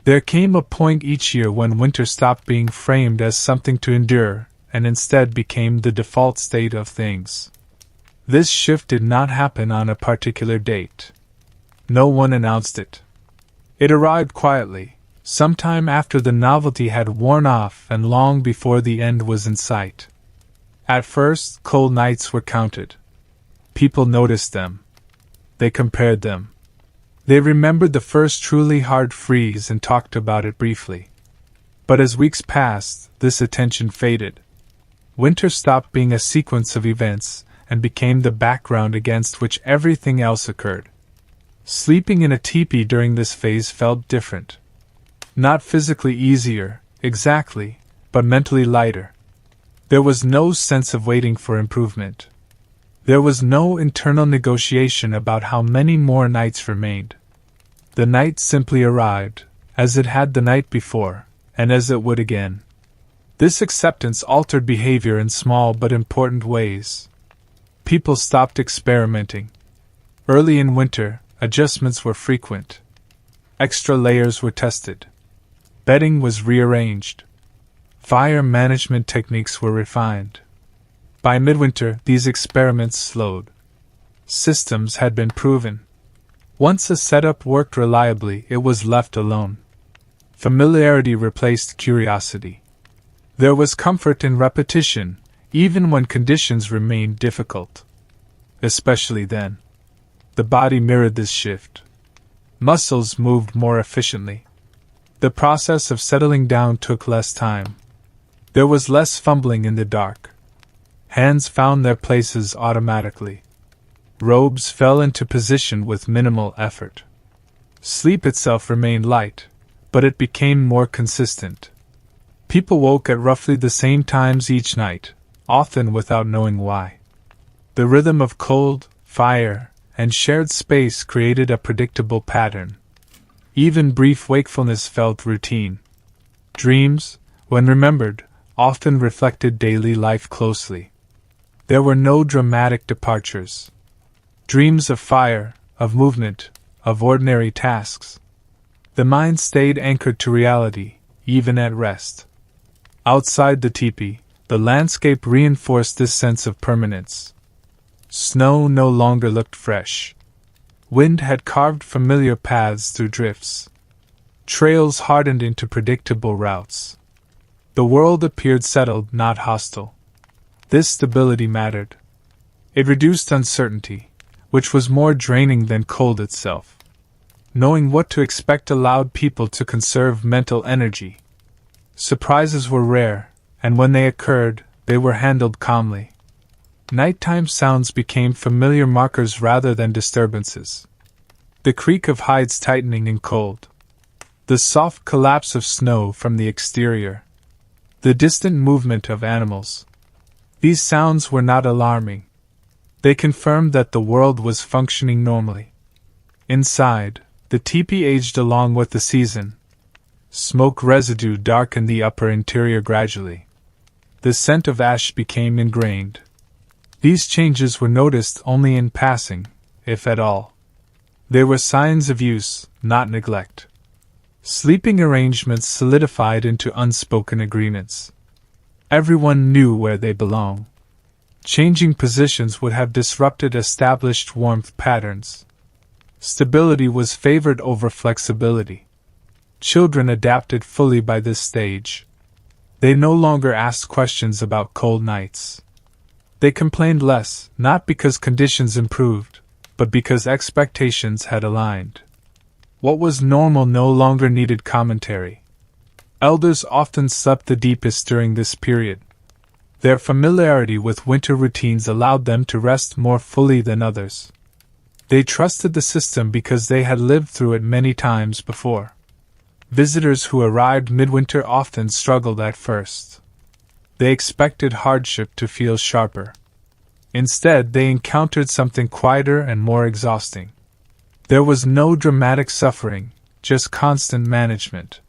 Speaker 1: There came a point each year when winter stopped being framed as something to endure, and instead became the default state of things. This shift did not happen on a particular date. No one announced it. It arrived quietly, sometime after the novelty had worn off and long before the end was in sight. At first, cold nights were counted. People noticed them. They compared them. They remembered the first truly hard freeze and talked about it briefly. But as weeks passed, this attention faded. Winter stopped being a sequence of events and became the background against which everything else occurred. Sleeping in a teepee during this phase felt different. Not physically easier, exactly, but mentally lighter. There was no sense of waiting for improvement. There was no internal negotiation about how many more nights remained. The night simply arrived, as it had the night before, and as it would again. This acceptance altered behavior in small but important ways. People stopped experimenting. Early in winter, adjustments were frequent. Extra layers were tested. Bedding was rearranged. Fire management techniques were refined. By midwinter, these experiments slowed. Systems had been proven. Once a setup worked reliably, it was left alone. Familiarity replaced curiosity. There was comfort in repetition, even when conditions remained difficult. Especially then. The body mirrored this shift. Muscles moved more efficiently. The process of settling down took less time. There was less fumbling in the dark. Hands found their places automatically. Robes fell into position with minimal effort. Sleep itself remained light, but it became more consistent. People woke at roughly the same times each night, often without knowing why. The rhythm of cold, fire, and shared space created a predictable pattern. Even brief wakefulness felt routine. Dreams, when remembered, often reflected daily life closely. There were no dramatic departures. Dreams of fire, of movement, of ordinary tasks. The mind stayed anchored to reality, even at rest. Outside the teepee, the landscape reinforced this sense of permanence. Snow no longer looked fresh. Wind had carved familiar paths through drifts. Trails hardened into predictable routes. The world appeared settled, not hostile. This stability mattered. It reduced uncertainty, which was more draining than cold itself. Knowing what to expect allowed people to conserve mental energy. Surprises were rare, and when they occurred, they were handled calmly. Nighttime sounds became familiar markers rather than disturbances. The creak of hides tightening in cold. The soft collapse of snow from the exterior. The distant movement of animals. These sounds were not alarming. They confirmed that the world was functioning normally. Inside, the teepee aged along with the season. Smoke residue darkened the upper interior gradually. The scent of ash became ingrained. These changes were noticed only in passing, if at all. They were signs of use, not neglect. Sleeping arrangements solidified into unspoken agreements. Everyone knew where they belonged. Changing positions would have disrupted established warmth patterns. Stability was favored over flexibility. Children adapted fully by this stage. They no longer asked questions about cold nights. They complained less, not because conditions improved, but because expectations had aligned. What was normal no longer needed commentary. Elders often slept the deepest during this period. Their familiarity with winter routines allowed them to rest more fully than others. They trusted the system because they had lived through it many times before. Visitors who arrived midwinter often struggled at first. They expected hardship to feel sharper. Instead, they encountered something quieter and more exhausting. There was no dramatic suffering, just constant management.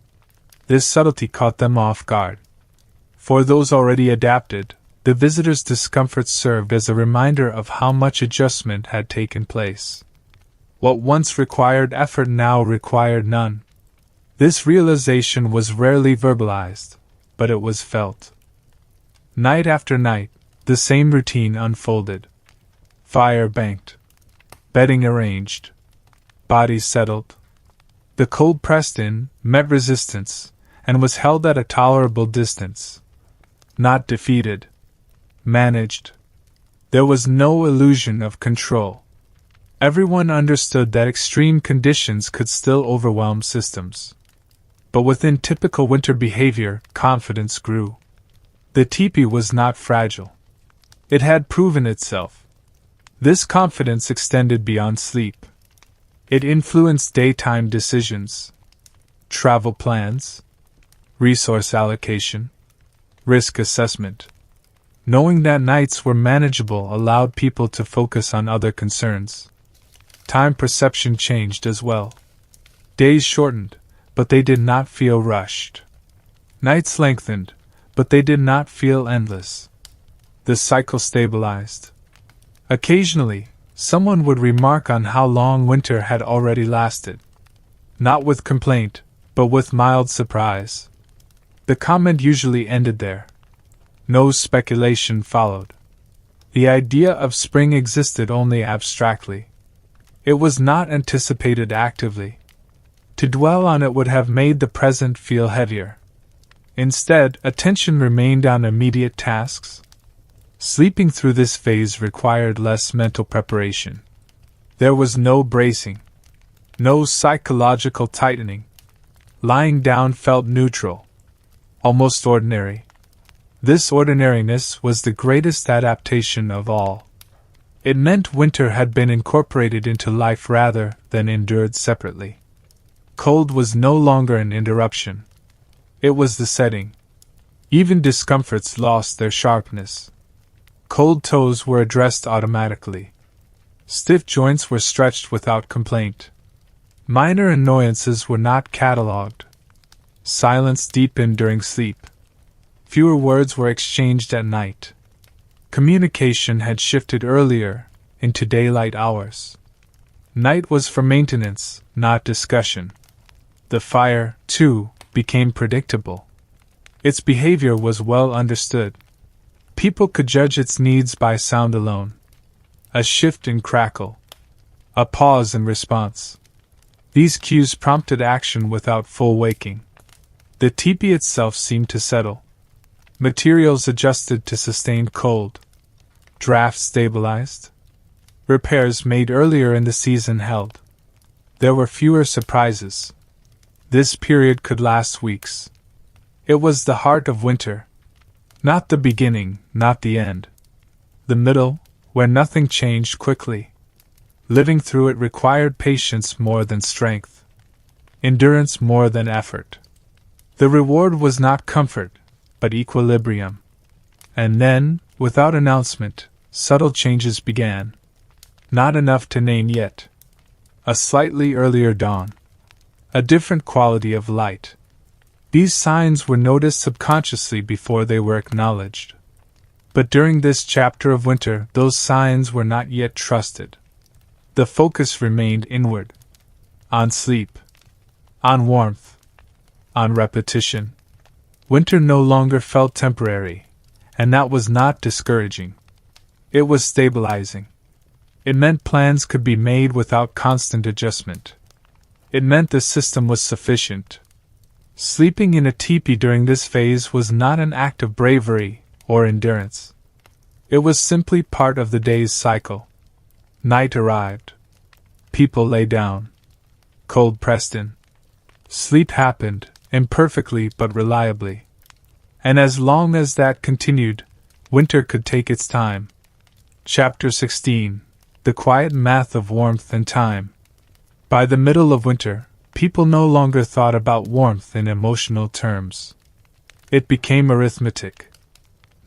Speaker 1: This subtlety caught them off guard. For those already adapted, the visitors' discomfort served as a reminder of how much adjustment had taken place. What once required effort now required none. This realization was rarely verbalized, but it was felt. Night after night, the same routine unfolded. Fire banked. Bedding arranged. Bodies settled. The cold pressed in, met resistance, and was held at a tolerable distance. Not defeated. Managed. There was no illusion of control. Everyone understood that extreme conditions could still overwhelm systems. But within typical winter behavior, confidence grew. The tipi was not fragile. It had proven itself. This confidence extended beyond sleep. It influenced daytime decisions, travel plans, resource allocation, risk assessment. Knowing that nights were manageable allowed people to focus on other concerns. Time perception changed as well. Days shortened, but they did not feel rushed. Nights lengthened, but they did not feel endless. The cycle stabilized. Occasionally, someone would remark on how long winter had already lasted. Not with complaint, but with mild surprise. The comment usually ended there. No speculation followed. The idea of spring existed only abstractly. It was not anticipated actively. To dwell on it would have made the present feel heavier. Instead, attention remained on immediate tasks. Sleeping through this phase required less mental preparation. There was no bracing, no psychological tightening. Lying down felt neutral, almost ordinary. This ordinariness was the greatest adaptation of all. It meant winter had been incorporated into life rather than endured separately. Cold was no longer an interruption. It was the setting. Even discomforts lost their sharpness. Cold toes were addressed automatically. Stiff joints were stretched without complaint. Minor annoyances were not catalogued. Silence deepened during sleep. Fewer words were exchanged at night. Communication had shifted earlier, into daylight hours. Night was for maintenance, not discussion. The fire, too, became predictable. Its behavior was well understood. People could judge its needs by sound alone. A shift in crackle. A pause in response. These cues prompted action without full waking. The tipi itself seemed to settle. Materials adjusted to sustained cold. Drafts stabilized. Repairs made earlier in the season held. There were fewer surprises. This period could last weeks. It was the heart of winter. Not the beginning, not the end. The middle, where nothing changed quickly. Living through it required patience more than strength. Endurance more than effort. The reward was not comfort, but equilibrium. And then, without announcement, subtle changes began. Not enough to name yet. A slightly earlier dawn. A different quality of light. These signs were noticed subconsciously before they were acknowledged. But during this chapter of winter, those signs were not yet trusted. The focus remained inward. On sleep. On warmth. On repetition. Winter no longer felt temporary, and that was not discouraging. It was stabilizing. It meant plans could be made without constant adjustment. It meant the system was sufficient. Sleeping in a tipi during this phase was not an act of bravery or endurance. It was simply part of the day's cycle. Night arrived. People lay down. Cold pressed in. Sleep happened, imperfectly but reliably. And as long as that continued, winter could take its time. Chapter 16. The Quiet Math of Warmth and Time. By the middle of winter, people no longer thought about warmth in emotional terms. It became arithmetic.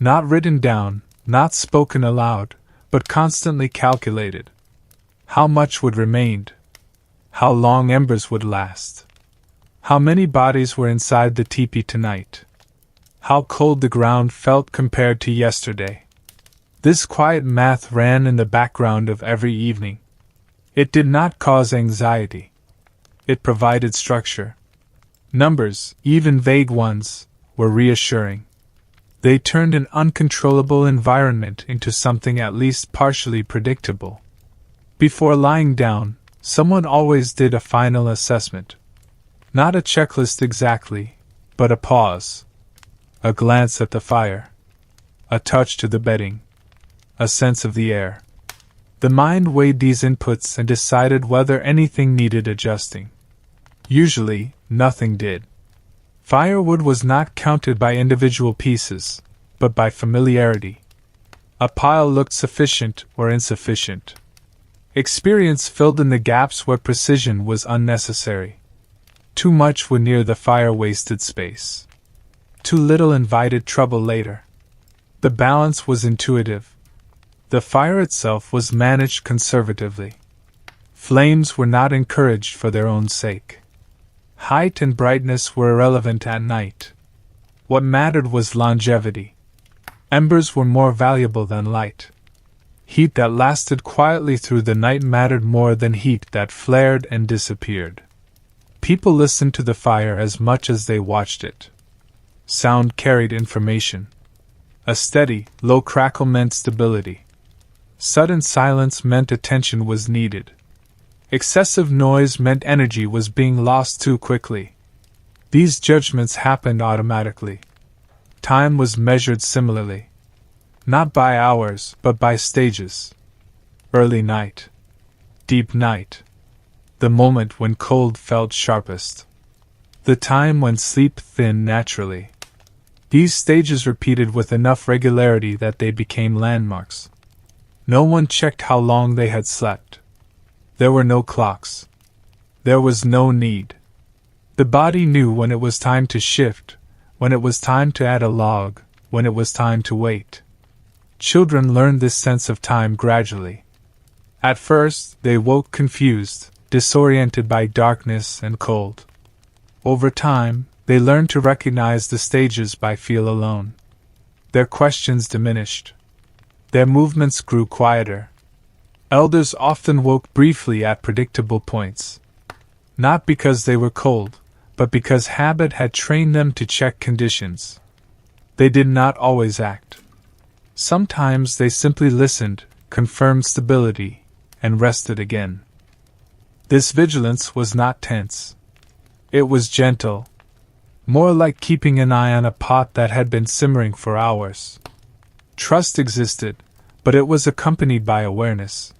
Speaker 1: Not written down, not spoken aloud, but constantly calculated. How much would remain? How long embers would last? How many bodies were inside the teepee tonight? How cold the ground felt compared to yesterday? This quiet math ran in the background of every evening. It did not cause anxiety. It provided structure. Numbers, even vague ones, were reassuring. They turned an uncontrollable environment into something at least partially predictable. Before lying down, someone always did a final assessment. Not a checklist exactly, but a pause. A glance at the fire. A touch to the bedding. A sense of the air. The mind weighed these inputs and decided whether anything needed adjusting. Usually, nothing did. Firewood was not counted by individual pieces, but by familiarity. A pile looked sufficient or insufficient. Experience filled in the gaps where precision was unnecessary. Too much when near the fire wasted space. Too little invited trouble later. The balance was intuitive. The fire itself was managed conservatively. Flames were not encouraged for their own sake. Height and brightness were irrelevant at night. What mattered was longevity. Embers were more valuable than light. Heat that lasted quietly through the night mattered more than heat that flared and disappeared. People listened to the fire as much as they watched it. Sound carried information. A steady, low crackle meant stability. Sudden silence meant attention was needed. Excessive noise meant energy was being lost too quickly. These judgments happened automatically. Time was measured similarly. Not by hours, but by stages. Early night. Deep night. The moment when cold felt sharpest. The time when sleep thinned naturally. These stages repeated with enough regularity that they became landmarks. No one checked how long they had slept. There were no clocks. There was no need. The body knew when it was time to shift, when it was time to add a log, when it was time to wait. Children learned this sense of time gradually. At first, they woke confused, disoriented by darkness and cold. Over time, they learned to recognize the stages by feel alone. Their questions diminished. Their movements grew quieter. Elders often woke briefly at predictable points. Not because they were cold, but because habit had trained them to check conditions. They did not always act. Sometimes they simply listened, confirmed stability, and rested again. This vigilance was not tense. It was gentle. More like keeping an eye on a pot that had been simmering for hours. Trust existed, but it was accompanied by awareness.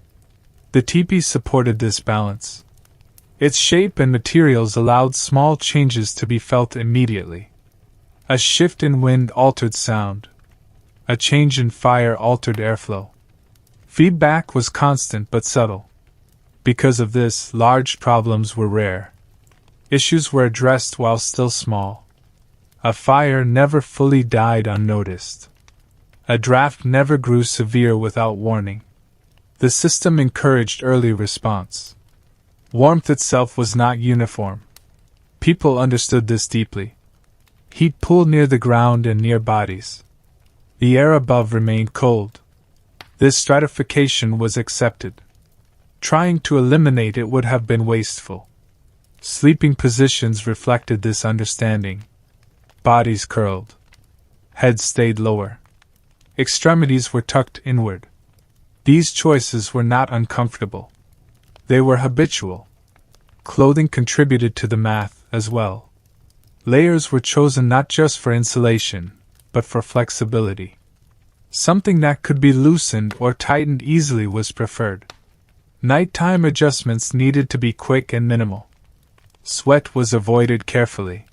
Speaker 1: The teepee supported this balance. Its shape and materials allowed small changes to be felt immediately. A shift in wind altered sound. A change in fire altered airflow. Feedback was constant but subtle. Because of this, large problems were rare. Issues were addressed while still small. A fire never fully died unnoticed. A draft never grew severe without warning. The system encouraged early response. Warmth itself was not uniform. People understood this deeply. Heat pooled near the ground and near bodies. The air above remained cold. This stratification was accepted. Trying to eliminate it would have been wasteful. Sleeping positions reflected this understanding. Bodies curled. Heads stayed lower. Extremities were tucked inward. These choices were not uncomfortable. They were habitual. Clothing contributed to the math as well. Layers were chosen not just for insulation, but for flexibility. Something that could be loosened or tightened easily was preferred. Nighttime adjustments needed to be quick and minimal. Sweat was avoided carefully.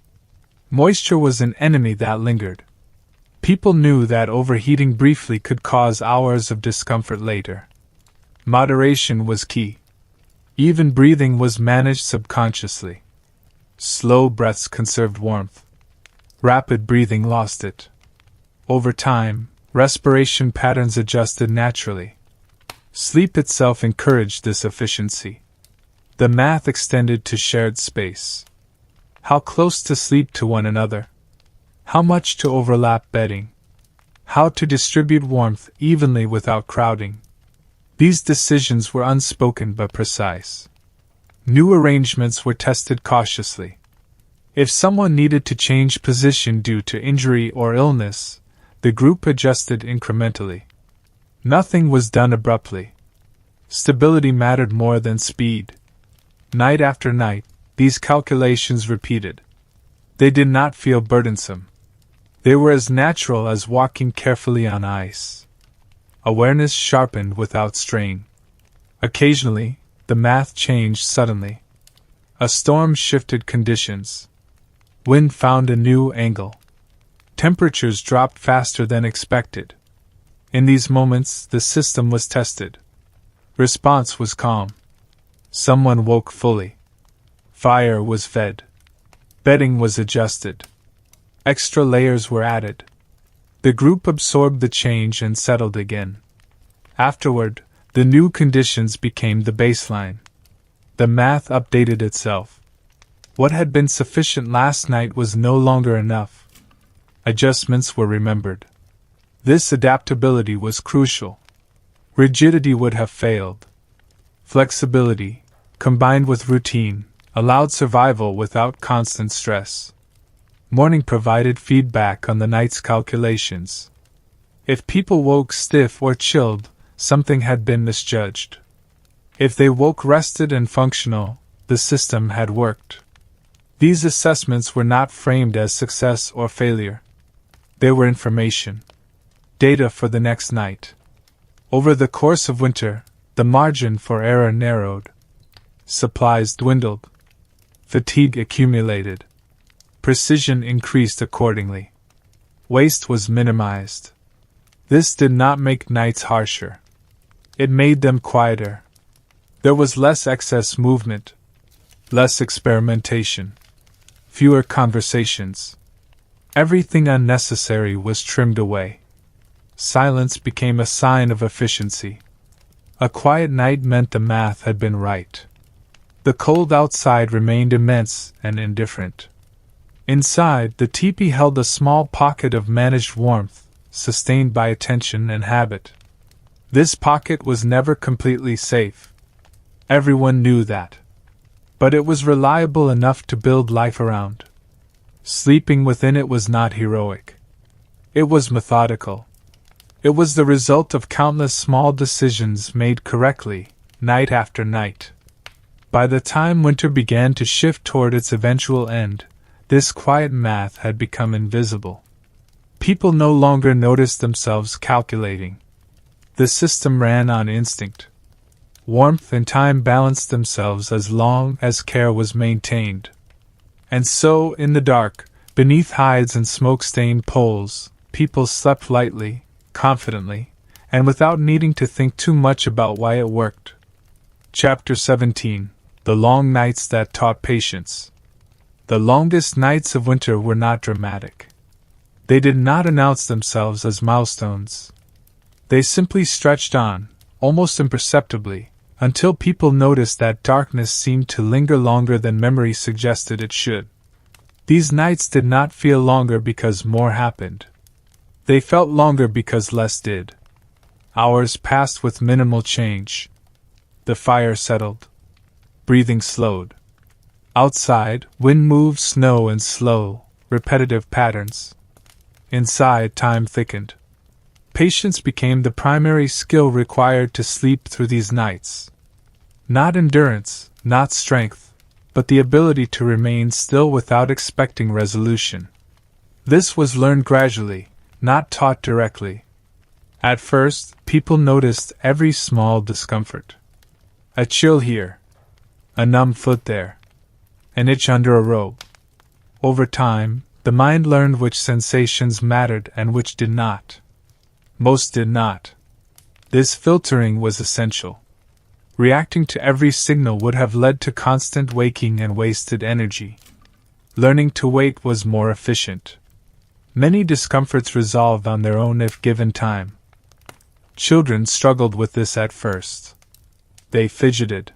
Speaker 1: Moisture was an enemy that lingered. People knew that overheating briefly could cause hours of discomfort later. Moderation was key. Even breathing was managed subconsciously. Slow breaths conserved warmth. Rapid breathing lost it. Over time, respiration patterns adjusted naturally. Sleep itself encouraged this efficiency. The math extended to shared space. How close to sleep to one another? How much to overlap bedding? How to distribute warmth evenly without crowding? These decisions were unspoken but precise. New arrangements were tested cautiously. If someone needed to change position due to injury or illness, the group adjusted incrementally. Nothing was done abruptly. Stability mattered more than speed. Night after night, these calculations repeated. They did not feel burdensome. They were as natural as walking carefully on ice. Awareness sharpened without strain. Occasionally, the math changed suddenly. A storm shifted conditions. Wind found a new angle. Temperatures dropped faster than expected. In these moments, the system was tested. Response was calm. Someone woke fully. Fire was fed. Bedding was adjusted. Extra layers were added. The group absorbed the change and settled again. Afterward, the new conditions became the baseline. The math updated itself. What had been sufficient last night was no longer enough. Adjustments were remembered. This adaptability was crucial. Rigidity would have failed. Flexibility, combined with routine, allowed survival without constant stress. Morning provided feedback on the night's calculations. If people woke stiff or chilled, something had been misjudged. If they woke rested and functional, the system had worked. These assessments were not framed as success or failure. They were information. Data for the next night. Over the course of winter, the margin for error narrowed. Supplies dwindled. Fatigue accumulated. Precision increased accordingly. Waste was minimized. This did not make nights harsher. It made them quieter. There was less excess movement, less experimentation, fewer conversations. Everything unnecessary was trimmed away. Silence became a sign of efficiency. A quiet night meant the math had been right. The cold outside remained immense and indifferent. Inside, the teepee held a small pocket of managed warmth, sustained by attention and habit. This pocket was never completely safe. Everyone knew that. But it was reliable enough to build life around. Sleeping within it was not heroic. It was methodical. It was the result of countless small decisions made correctly, night after night. By the time winter began to shift toward its eventual end, this quiet math had become invisible. People no longer noticed themselves calculating. The system ran on instinct. Warmth and time balanced themselves as long as care was maintained. And so, in the dark, beneath hides and smoke-stained poles, people slept lightly, confidently, and without needing to think too much about why it worked. Chapter 17: The Long Nights That Taught Patience. The longest nights of winter were not dramatic. They did not announce themselves as milestones. They simply stretched on, almost imperceptibly, until people noticed that darkness seemed to linger longer than memory suggested it should. These nights did not feel longer because more happened. They felt longer because less did. Hours passed with minimal change. The fire settled. Breathing slowed. Outside, wind moved snow in slow, repetitive patterns. Inside, time thickened. Patience became the primary skill required to sleep through these nights. Not endurance, not strength, but the ability to remain still without expecting resolution. This was learned gradually, not taught directly. At first, people noticed every small discomfort. A chill here. A numb foot there. An itch under a robe. Over time, the mind learned which sensations mattered and which did not. Most did not. This filtering was essential. Reacting to every signal would have led to constant waking and wasted energy. Learning to wait was more efficient. Many discomforts resolved on their own if given time. Children struggled with this at first. They fidgeted.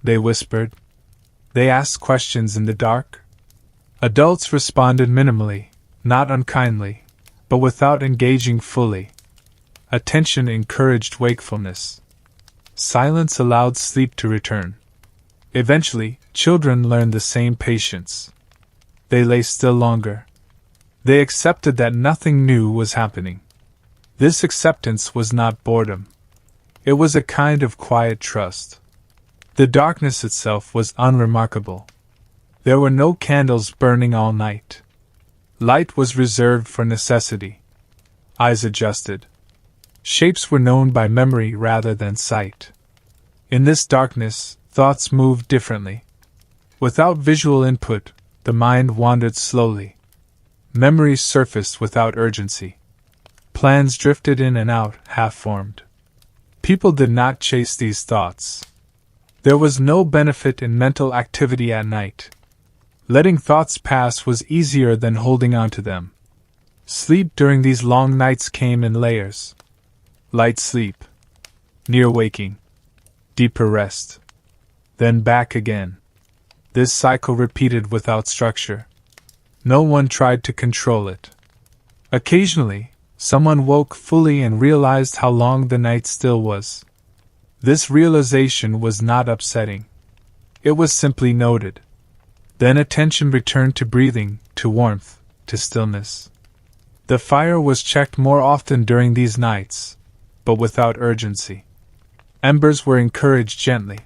Speaker 1: They whispered. They asked questions in the dark. Adults responded minimally, not unkindly, but without engaging fully. Attention encouraged wakefulness. Silence allowed sleep to return. Eventually, children learned the same patience. They lay still longer. They accepted that nothing new was happening. This acceptance was not boredom. It was a kind of quiet trust. The darkness itself was unremarkable. There were no candles burning all night. Light was reserved for necessity. Eyes adjusted. Shapes were known by memory rather than sight. In this darkness, thoughts moved differently. Without visual input, the mind wandered slowly. Memories surfaced without urgency. Plans drifted in and out, half-formed. People did not chase these thoughts. There was no benefit in mental activity at night. Letting thoughts pass was easier than holding on to them. Sleep during these long nights came in layers. Light sleep. Near waking. Deeper rest. Then back again. This cycle repeated without structure. No one tried to control it. Occasionally, someone woke fully and realized how long the night still was. This realization was not upsetting. It was simply noted. Then attention returned to breathing, to warmth, to stillness. The fire was checked more often during these nights, but without urgency. Embers were encouraged gently.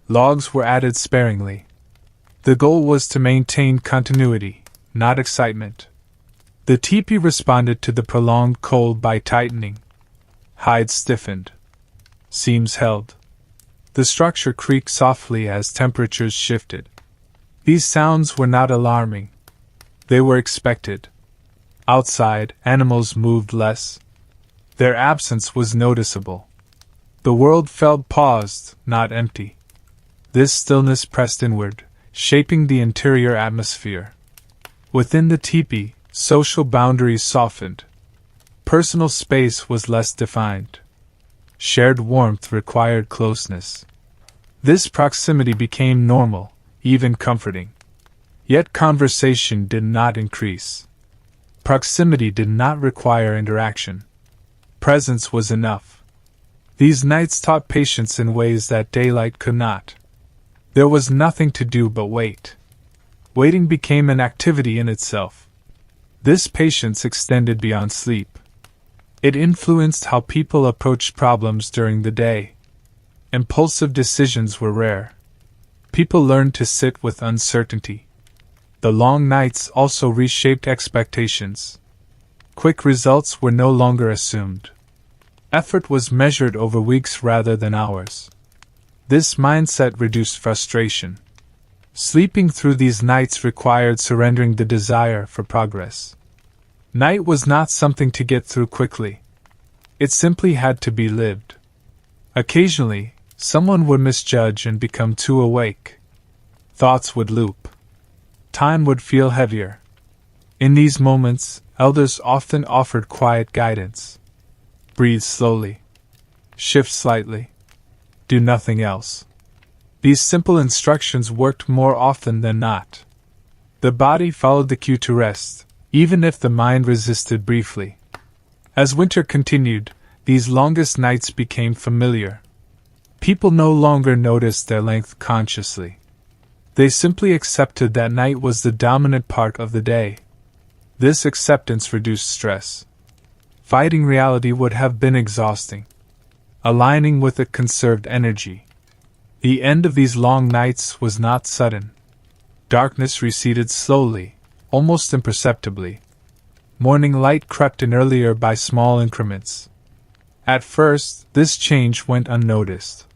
Speaker 1: Logs were added sparingly. The goal was to maintain continuity, not excitement. The tipi responded to the prolonged cold by tightening. Hides stiffened. Seams held. The structure creaked softly as temperatures shifted. These sounds were not alarming. They were expected. Outside, animals moved less. Their absence was noticeable. The world felt paused, not empty. This stillness pressed inward, shaping the interior atmosphere. Within the tipi, social boundaries softened. Personal space was less defined. Shared warmth required closeness. This proximity became normal, even comforting. Yet conversation did not increase. Proximity did not require interaction. Presence was enough. These nights taught patience in ways that daylight could not. There was nothing to do but wait. Waiting became an activity in itself. This patience extended beyond sleep. It influenced how people approached problems during the day. Impulsive decisions were rare. People learned to sit with uncertainty. The long nights also reshaped expectations. Quick results were no longer assumed. Effort was measured over weeks rather than hours. This mindset reduced frustration. Sleeping through these nights required surrendering the desire for progress. Night was not something to get through quickly. It simply had to be lived. Occasionally, someone would misjudge and become too awake. Thoughts would loop. Time would feel heavier. In these moments, elders often offered quiet guidance. Breathe slowly. Shift slightly. Do nothing else. These simple instructions worked more often than not. The body followed the cue to rest, even if the mind resisted briefly. As winter continued, these longest nights became familiar. People no longer noticed their length consciously. They simply accepted that night was the dominant part of the day. This acceptance reduced stress. Fighting reality would have been exhausting. Aligning with it conserved energy. The end of these long nights was not sudden. Darkness receded slowly, almost imperceptibly. Morning light crept in earlier by small increments. At first, this change went unnoticed.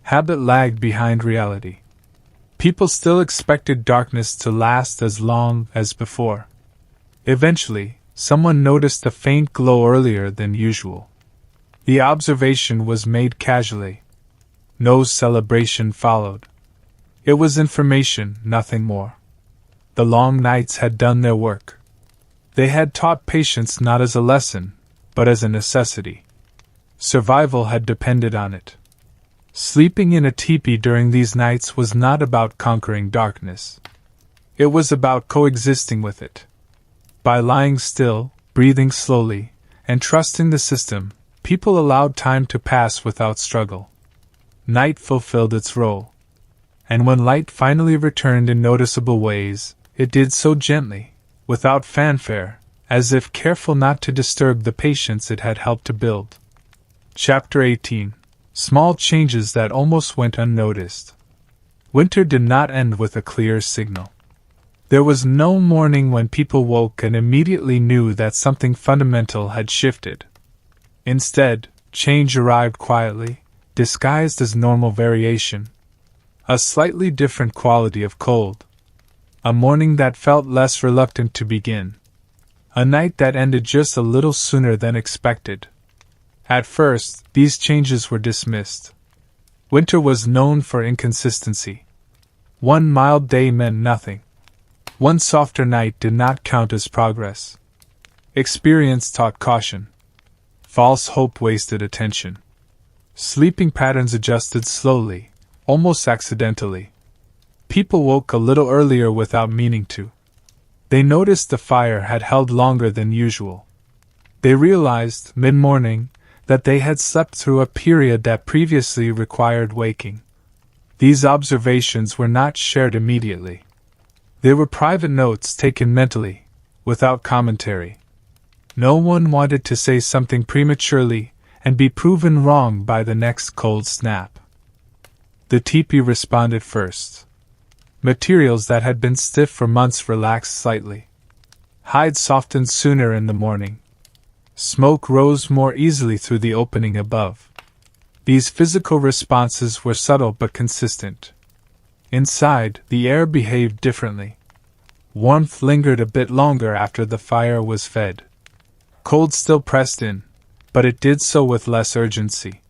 Speaker 1: Habit lagged behind reality. People still expected darkness to last as long as before. Eventually, someone noticed a faint glow earlier than usual. The observation was made casually. No celebration followed. It was information, nothing more. The long nights had done their work. They had taught patience not as a lesson, but as a necessity. Survival had depended on it. Sleeping in a teepee during these nights was not about conquering darkness. It was about coexisting with it. By lying still, breathing slowly, and trusting the system, people allowed time to pass without struggle. Night fulfilled its role. And when light finally returned in noticeable ways, it did so gently, without fanfare, as if careful not to disturb the patience it had helped to build. Chapter 18. Small changes that almost went unnoticed. Winter did not end with a clear signal. There was no morning when people woke and immediately knew that something fundamental had shifted. Instead, change arrived quietly, disguised as normal variation. A slightly different quality of cold. A morning that felt less reluctant to begin. A night that ended just a little sooner than expected. At first, these changes were dismissed. Winter was known for inconsistency. One mild day meant nothing. One softer night did not count as progress. Experience taught caution. False hope wasted attention. Sleeping patterns adjusted slowly, almost accidentally. People woke a little earlier without meaning to. They noticed the fire had held longer than usual. They realized, mid-morning, that they had slept through a period that previously required waking. These observations were not shared immediately. They were private notes taken mentally, without commentary. No one wanted to say something prematurely and be proven wrong by the next cold snap. The teepee responded first. Materials that had been stiff for months relaxed slightly. Hide softened sooner in the morning. Smoke rose more easily through the opening above. These physical responses were subtle but consistent. Inside, the air behaved differently. Warmth lingered a bit longer after the fire was fed. Cold still pressed in, but it did so with less urgency.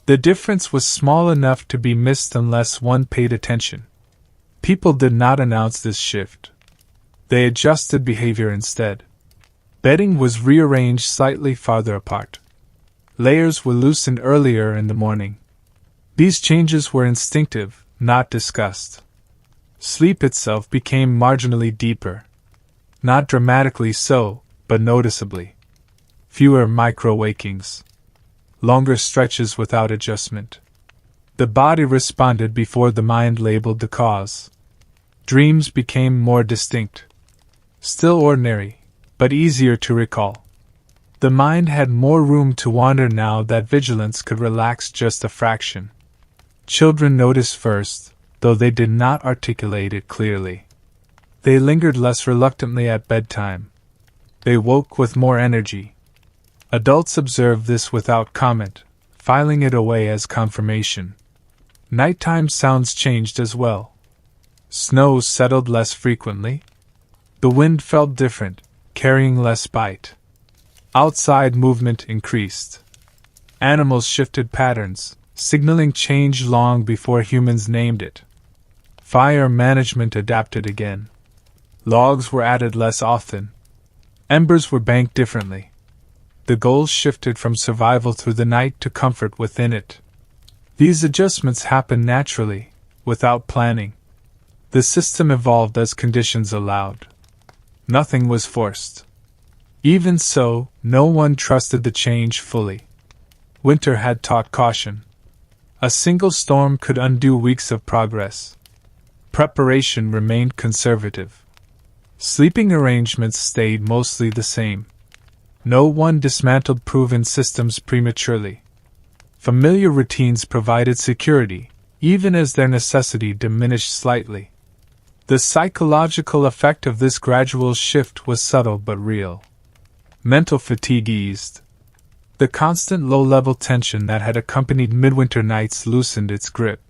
Speaker 1: The difference was small enough to be missed unless one paid attention. People did not announce this shift. They adjusted behavior instead. Bedding was rearranged slightly farther apart. Layers were loosened earlier in the morning. These changes were instinctive, not discussed. Sleep itself became marginally deeper. Not dramatically so, but noticeably. Fewer micro-wakings. Longer stretches without adjustment. The body responded before the mind labeled the cause. Dreams became more distinct. Still ordinary, but easier to recall. The mind had more room to wander now that vigilance could relax just a fraction. Children noticed first, though they did not articulate it clearly. They lingered less reluctantly at bedtime. They woke with more energy. Adults observed this without comment, filing it away as confirmation. Nighttime sounds changed as well. Snow settled less frequently. The wind felt different, carrying less bite. Outside movement increased. Animals shifted patterns, signaling change long before humans named it. Fire management adapted again. Logs were added less often. Embers were banked differently. The goals shifted from survival through the night to comfort within it. These adjustments happened naturally, without planning. The system evolved as conditions allowed. Nothing was forced. Even so, no one trusted the change fully. Winter had taught caution. A single storm could undo weeks of progress. Preparation remained conservative. Sleeping arrangements stayed mostly the same. No one dismantled proven systems prematurely. Familiar routines provided security, even as their necessity diminished slightly. The psychological effect of this gradual shift was subtle but real. Mental fatigue eased. The constant low-level tension that had accompanied midwinter nights loosened its grip.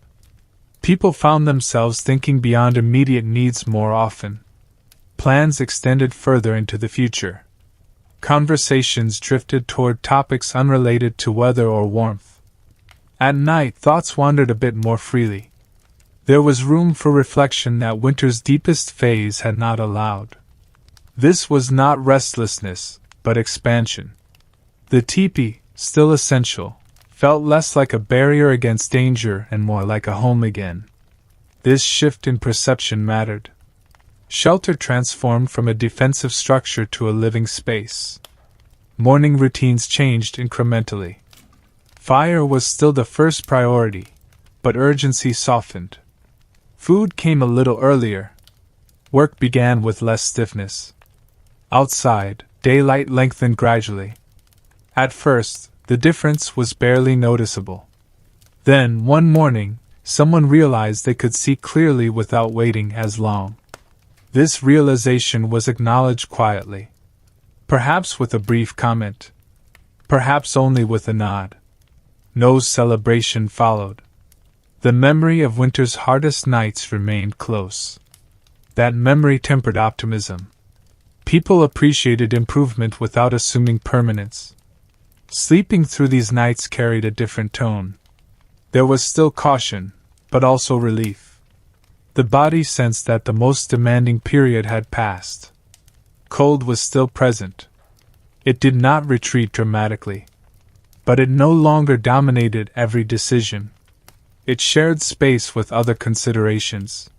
Speaker 1: People found themselves thinking beyond immediate needs more often. Plans extended further into the future. Conversations drifted toward topics unrelated to weather or warmth. At night, thoughts wandered a bit more freely. There was room for reflection that winter's deepest phase had not allowed. This was not restlessness, but expansion. The tipi, still essential, felt less like a barrier against danger and more like a home again. This shift in perception mattered. Shelter transformed from a defensive structure to a living space. Morning routines changed incrementally. Fire was still the first priority, but urgency softened. Food came a little earlier. Work began with less stiffness. Outside, daylight lengthened gradually. At first, the difference was barely noticeable. Then, one morning, someone realized they could see clearly without waiting as long. This realization was acknowledged quietly. Perhaps with a brief comment. Perhaps only with a nod. No celebration followed. The memory of winter's hardest nights remained close. That memory tempered optimism. People appreciated improvement without assuming permanence. Sleeping through these nights carried a different tone. There was still caution, but also relief. The body sensed that the most demanding period had passed. Cold was still present. It did not retreat dramatically. But it no longer dominated every decision. It shared space with other considerations.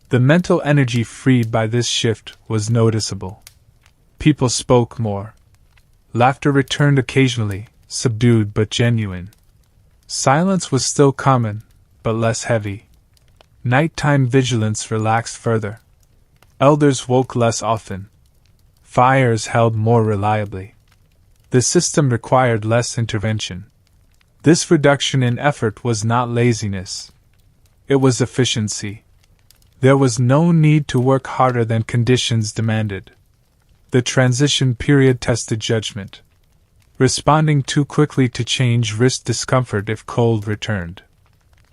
Speaker 1: The mental energy freed by this shift was noticeable. People spoke more. Laughter returned occasionally, subdued but genuine. Silence was still common, but less heavy. Nighttime vigilance relaxed further. Elders woke less often. Fires held more reliably. The system required less intervention. This reduction in effort was not laziness. It was efficiency. There was no need to work harder than conditions demanded. The transition period tested judgment. Responding too quickly to change risked discomfort if cold returned.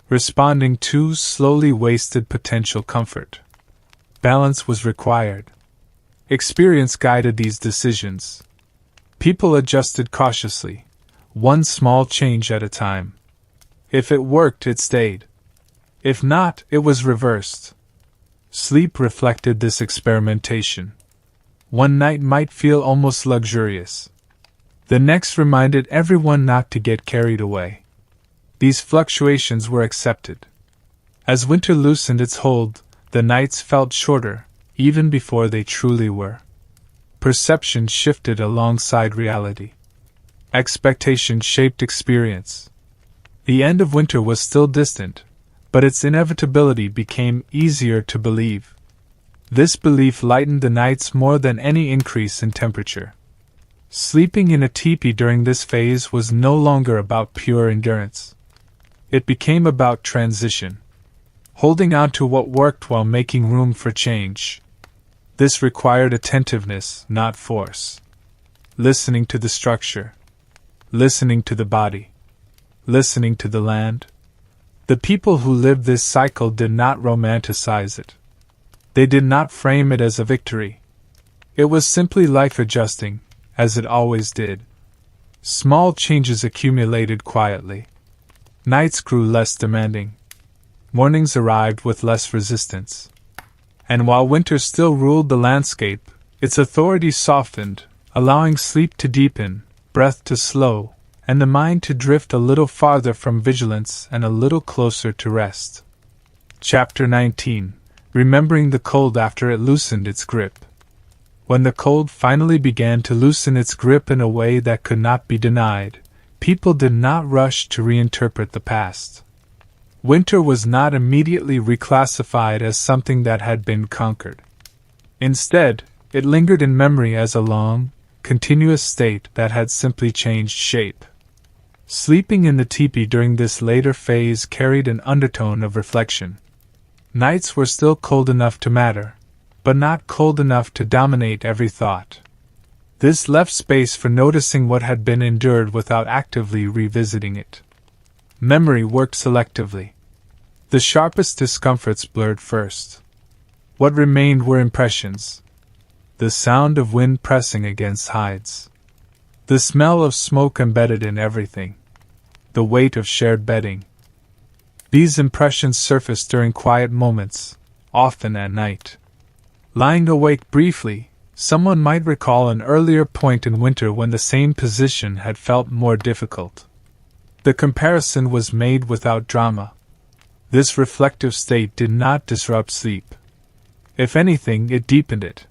Speaker 1: Responding too slowly wasted potential comfort. Balance was required. Experience guided these decisions. People adjusted cautiously, one small change at a time. If it worked, it stayed. If not, it was reversed. Sleep reflected this experimentation. One night might feel almost luxurious. The next reminded everyone not to get carried away. These fluctuations were accepted. As winter loosened its hold, the nights felt shorter, even before they truly were. Perception shifted alongside reality. Expectation shaped experience. The end of winter was still distant, but its inevitability became easier to believe. This belief lightened the nights more than any increase in temperature. Sleeping in a teepee during this phase was no longer about pure endurance. It became about transition. Holding on to what worked while making room for change. This required attentiveness, not force. Listening to the structure. Listening to the body. Listening to the land. The people who lived this cycle did not romanticize it. They did not frame it as a victory. It was simply life adjusting, as it always did. Small changes accumulated quietly. Nights grew less demanding. Mornings arrived with less resistance. And while winter still ruled the landscape, its authority softened, allowing sleep to deepen, breath to slow, and the mind to drift a little farther from vigilance and a little closer to rest. Chapter 19. Remembering the cold after it loosened its grip. When the cold finally began to loosen its grip in a way that could not be denied, people did not rush to reinterpret the past. Winter was not immediately reclassified as something that had been conquered. Instead, it lingered in memory as a long, continuous state that had simply changed shape. Sleeping in the teepee during this later phase carried an undertone of reflection. Nights were still cold enough to matter, but not cold enough to dominate every thought. This left space for noticing what had been endured without actively revisiting it. Memory worked selectively. The sharpest discomforts blurred first. What remained were impressions. The sound of wind pressing against hides. The smell of smoke embedded in everything. The weight of shared bedding. These impressions surface during quiet moments, often at night. Lying awake briefly, someone might recall an earlier point in winter when the same position had felt more difficult. The comparison was made without drama. This reflective state did not disrupt sleep. If anything, it deepened it.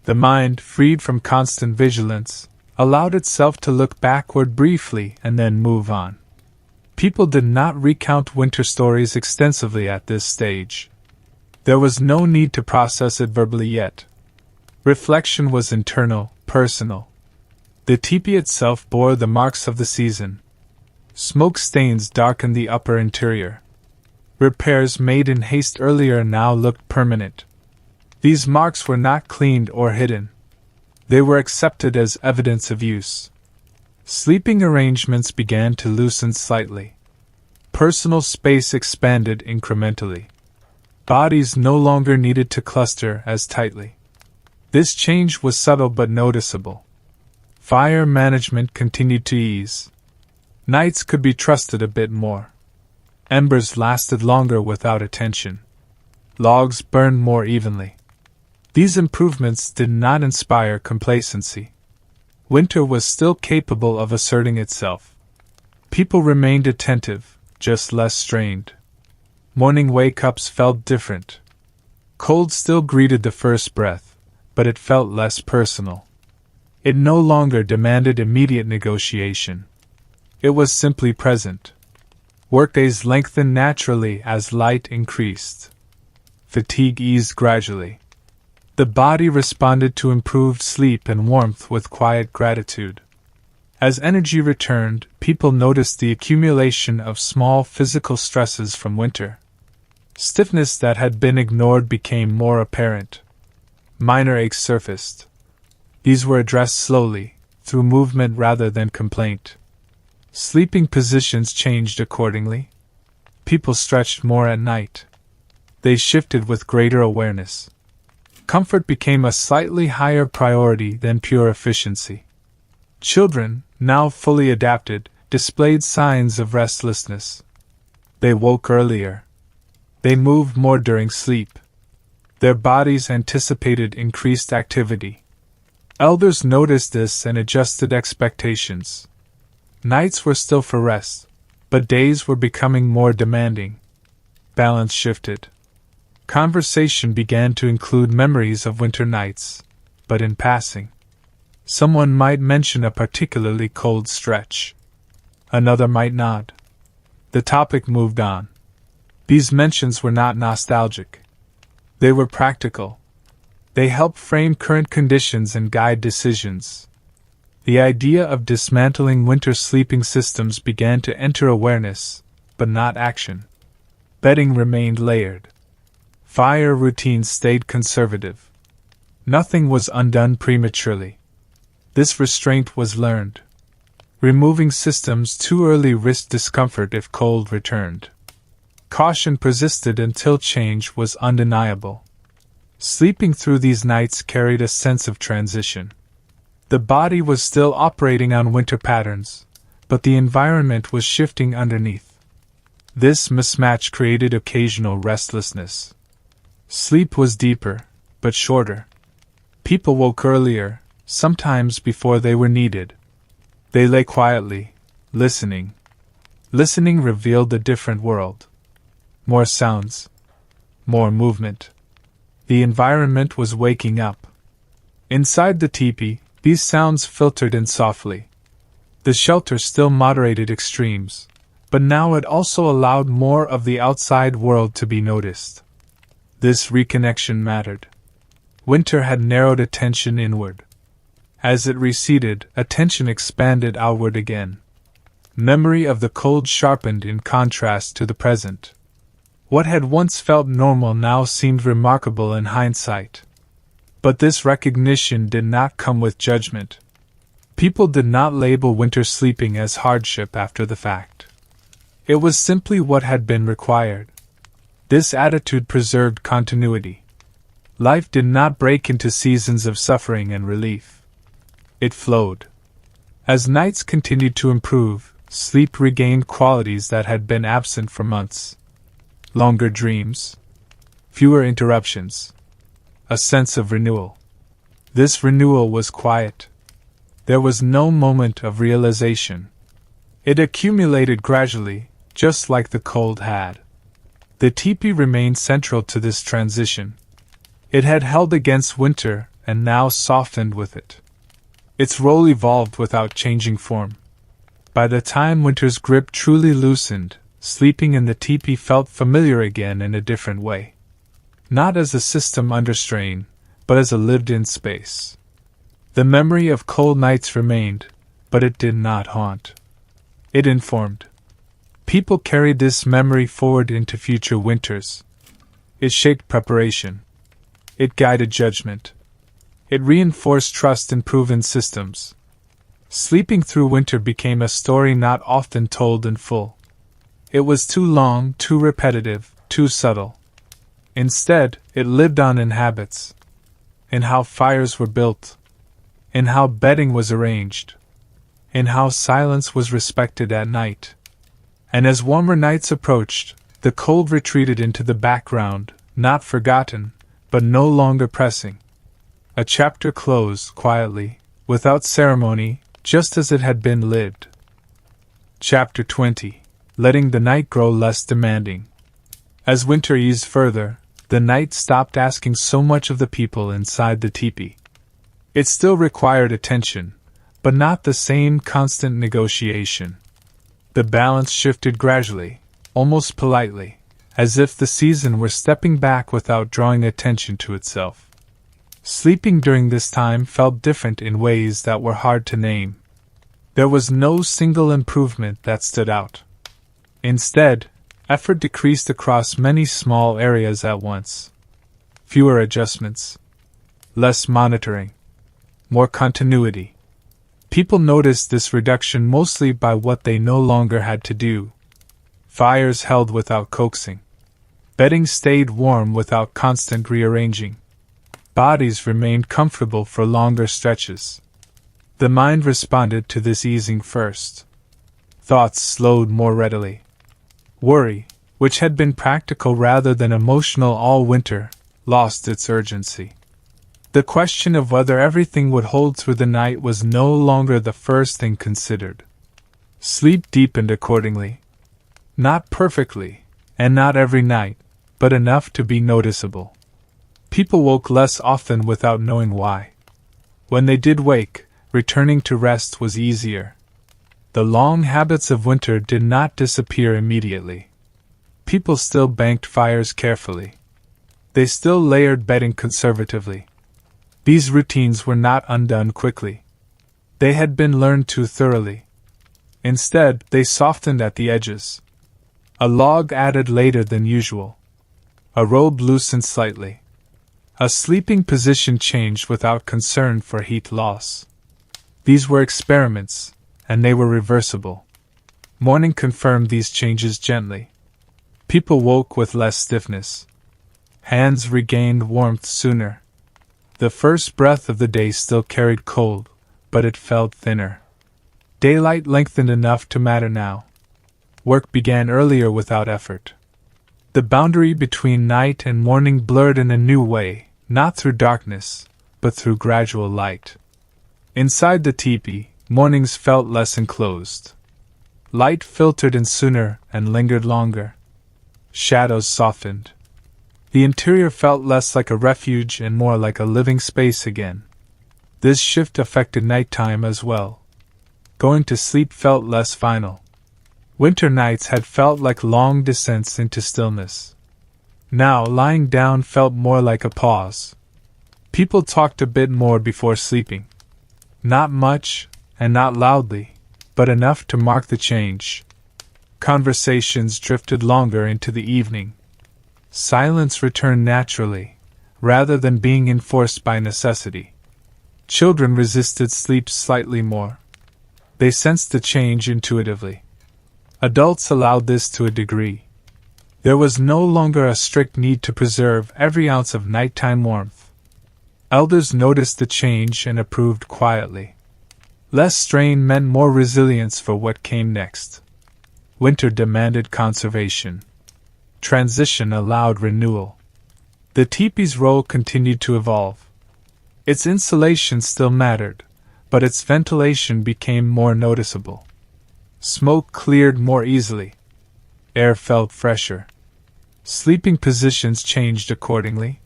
Speaker 1: The mind, freed from constant vigilance, allowed itself to look backward briefly and then move on. People did not recount winter stories extensively at this stage. There was no need to process it verbally yet. Reflection was internal, personal. The tipi itself bore the marks of the season. Smoke stains darkened the upper interior. Repairs made in haste earlier now looked permanent. These marks were not cleaned or hidden. They were accepted as evidence of use. Sleeping arrangements began to loosen slightly. Personal space expanded incrementally. Bodies no longer needed to cluster as tightly. This change was subtle but noticeable. Fire management continued to ease. Nights could be trusted a bit more. Embers lasted longer without attention. Logs burned more evenly. These improvements did not inspire complacency. Winter was still capable of asserting itself. People remained attentive, just less strained. Morning wake-ups felt different. Cold still greeted the first breath, but it felt less personal. It no longer demanded immediate negotiation. It was simply present. Workdays lengthened naturally as light increased. Fatigue eased gradually. The body responded to improved sleep and warmth with quiet gratitude. As energy returned, people noticed the accumulation of small physical stresses from winter. Stiffness that had been ignored became more apparent. Minor aches surfaced. These were addressed slowly, through movement rather than complaint. Sleeping positions changed accordingly. People stretched more at night. They shifted with greater awareness. Comfort became a slightly higher priority than pure efficiency. Children, now fully adapted, displayed signs of restlessness. They woke earlier. They moved more during sleep. Their bodies anticipated increased activity. Elders noticed this and adjusted expectations. Nights were still for rest, but days were becoming more demanding. Balance shifted. Conversation began to include memories of winter nights, but in passing. Someone might mention a particularly cold stretch. Another might nod. The topic moved on. These mentions were not nostalgic. They were practical. They helped frame current conditions and guide decisions. The idea of dismantling winter sleeping systems began to enter awareness, but not action. Bedding remained layered. Fire routines stayed conservative. Nothing was undone prematurely. This restraint was learned. Removing systems too early risked discomfort if cold returned. Caution persisted until change was undeniable. Sleeping through these nights carried a sense of transition. The body was still operating on winter patterns, but the environment was shifting underneath. This mismatch created occasional restlessness. Sleep was deeper, but shorter. People woke earlier, sometimes before they were needed. They lay quietly, listening. Listening revealed a different world. More sounds. More movement. The environment was waking up. Inside the tipi, these sounds filtered in softly. The shelter still moderated extremes, but now it also allowed more of the outside world to be noticed. This reconnection mattered. Winter had narrowed attention inward. As it receded, attention expanded outward again. Memory of the cold sharpened in contrast to the present. What had once felt normal now seemed remarkable in hindsight. But this recognition did not come with judgment. People did not label winter sleeping as hardship after the fact. It was simply what had been required. This attitude preserved continuity. Life did not break into seasons of suffering and relief. It flowed. As nights continued to improve, sleep regained qualities that had been absent for months. longer dreams, fewer interruptions, a sense of renewal. This renewal was quiet. There was no moment of realization. It accumulated gradually, just like the cold had. The tipi remained central to this transition. It had held against winter and now softened with it. Its role evolved without changing form. By the time winter's grip truly loosened, sleeping in the tipi felt familiar again in a different way. Not as a system under strain, but as a lived-in space. The memory of cold nights remained, but it did not haunt. It informed. People carried this memory forward into future winters. It shaped preparation. It guided judgment. It reinforced trust in proven systems. Sleeping through winter became a story not often told in full. It was too long, too repetitive, too subtle. Instead, it lived on in habits, in how fires were built, in how bedding was arranged, in how silence was respected at night. And as warmer nights approached, the cold retreated into the background, not forgotten, but no longer pressing. A chapter closed quietly, without ceremony, just as it had been lived. Chapter 20. Letting the night grow less demanding. As winter eased further, the night stopped asking so much of the people inside the tipi. It still required attention, but not the same constant negotiation. The balance shifted gradually, almost politely, as if the season were stepping back without drawing attention to itself. Sleeping during this time felt different in ways that were hard to name. There was no single improvement that stood out. Instead, effort decreased across many small areas at once. Fewer adjustments, less monitoring, more continuity. People noticed this reduction mostly by what they no longer had to do. Fires held without coaxing. Bedding stayed warm without constant rearranging. Bodies remained comfortable for longer stretches. The mind responded to this easing first. Thoughts slowed more readily. Worry, which had been practical rather than emotional all winter, lost its urgency. The question of whether everything would hold through the night was no longer the first thing considered. Sleep deepened accordingly. Not perfectly, and not every night, but enough to be noticeable. People woke less often without knowing why. When they did wake, returning to rest was easier. The long habits of winter did not disappear immediately. People still banked fires carefully. They still layered bedding conservatively. These routines were not undone quickly. They had been learned too thoroughly. Instead, they softened at the edges. A log added later than usual. A robe loosened slightly. A sleeping position changed without concern for heat loss. These were experiments, and they were reversible. Morning confirmed these changes gently. People woke with less stiffness. Hands regained warmth sooner. The first breath of the day still carried cold, but it felt thinner. Daylight lengthened enough to matter now. Work began earlier without effort. The boundary between night and morning blurred in a new way, not through darkness, but through gradual light. Inside the tipi, mornings felt less enclosed. Light filtered in sooner and lingered longer. Shadows softened. The interior felt less like a refuge and more like a living space again. This shift affected nighttime as well. Going to sleep felt less final. Winter nights had felt like long descents into stillness. Now lying down felt more like a pause. People talked a bit more before sleeping. Not much, and not loudly, but enough to mark the change. Conversations drifted longer into the evening. Silence returned naturally, rather than being enforced by necessity. Children resisted sleep slightly more. They sensed the change intuitively. Adults allowed this to a degree. There was no longer a strict need to preserve every ounce of nighttime warmth. Elders noticed the change and approved quietly. Less strain meant more resilience for what came next. Winter demanded conservation. Transition allowed renewal. The teepee's role continued to evolve. Its insulation still mattered, but its ventilation became more noticeable. Smoke cleared more easily. Air felt fresher. Sleeping positions changed accordingly.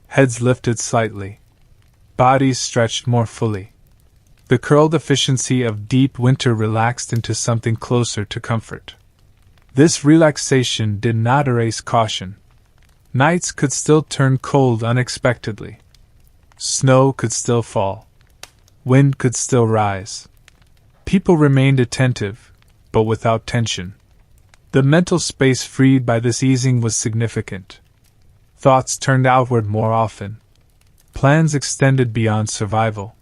Speaker 1: Heads lifted slightly. Bodies stretched more fully. The curled efficiency of deep winter relaxed into something closer to comfort. This relaxation did not erase caution. Nights could still turn cold unexpectedly. Snow could still fall. Wind could still rise. People remained attentive, but without tension. The mental space freed by this easing was significant. Thoughts turned outward more often. Plans extended beyond survival.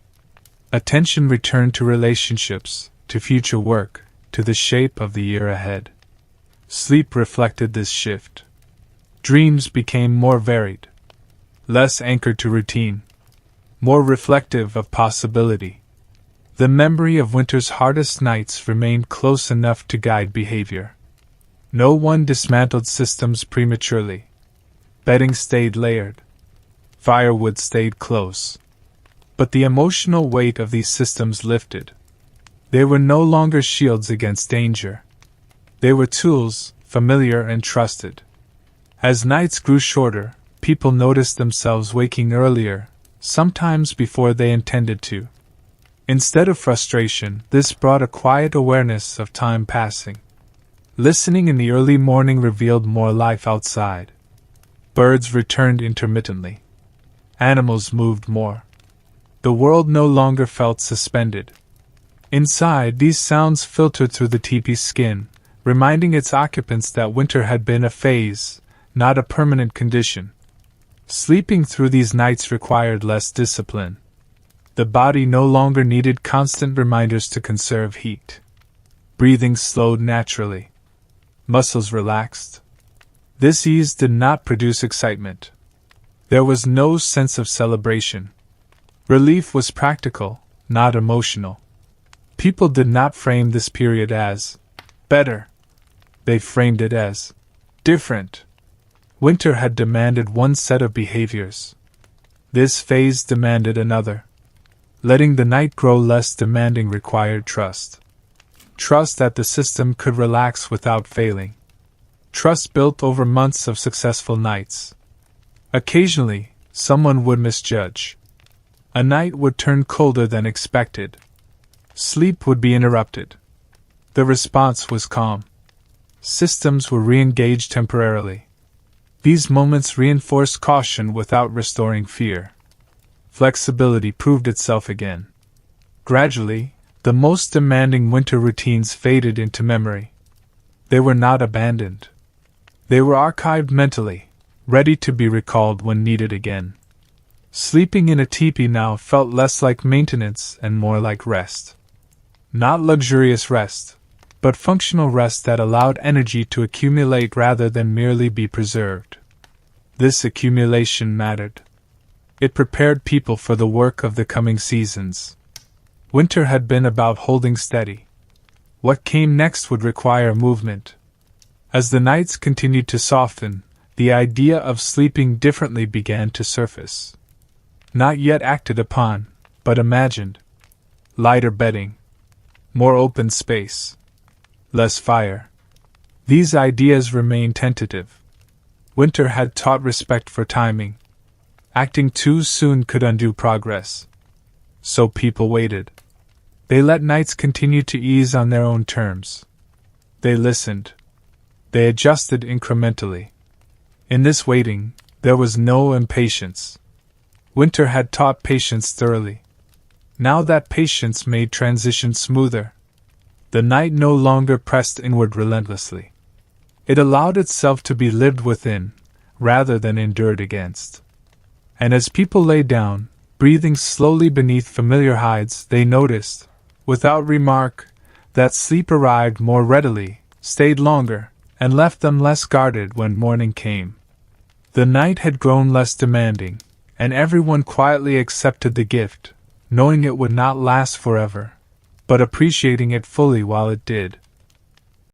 Speaker 1: Attention returned to relationships, to future work, to the shape of the year ahead. Sleep reflected this shift. Dreams became more varied, less anchored to routine, more reflective of possibility. The memory of winter's hardest nights remained close enough to guide behavior. No one dismantled systems prematurely. Bedding stayed layered. Firewood stayed close. But the emotional weight of these systems lifted. They were no longer shields against danger. They were tools, familiar and trusted. As nights grew shorter, people noticed themselves waking earlier, sometimes before they intended to. Instead of frustration, this brought a quiet awareness of time passing. Listening in the early morning revealed more life outside. Birds returned intermittently. Animals moved more. The world no longer felt suspended. Inside, these sounds filtered through the teepee's skin, reminding its occupants that winter had been a phase, not a permanent condition. Sleeping through these nights required less discipline. The body no longer needed constant reminders to conserve heat. Breathing slowed naturally. Muscles relaxed. This ease did not produce excitement. There was no sense of celebration. Relief was practical, not emotional. People did not frame this period as better. They framed it as different. Winter had demanded one set of behaviors. This phase demanded another. Letting the night grow less demanding required trust. Trust that the system could relax without failing. Trust built over months of successful nights. Occasionally, someone would misjudge. A night would turn colder than expected. Sleep would be interrupted. The response was calm. Systems were re-engaged temporarily. These moments reinforced caution without restoring fear. Flexibility proved itself again. Gradually, the most demanding winter routines faded into memory. They were not abandoned. They were archived mentally, ready to be recalled when needed again. Sleeping in a teepee now felt less like maintenance and more like rest. Not luxurious rest, but functional rest that allowed energy to accumulate rather than merely be preserved. This accumulation mattered. It prepared people for the work of the coming seasons. Winter had been about holding steady. What came next would require movement. As the nights continued to soften, the idea of sleeping differently began to surface. Not yet acted upon, but imagined. Lighter bedding. More open space. Less fire. These ideas remained tentative. Winter had taught respect for timing. Acting too soon could undo progress. So people waited. They let nights continue to ease on their own terms. They listened. They adjusted incrementally. In this waiting, there was no impatience. Winter had taught patience thoroughly. Now that patience made transition smoother. The night no longer pressed inward relentlessly. It allowed itself to be lived within, rather than endured against. And as people lay down, breathing slowly beneath familiar hides, they noticed, without remark, that sleep arrived more readily, stayed longer, and left them less guarded when morning came. The night had grown less demanding, and everyone quietly accepted the gift, knowing it would not last forever, but appreciating it fully while it did.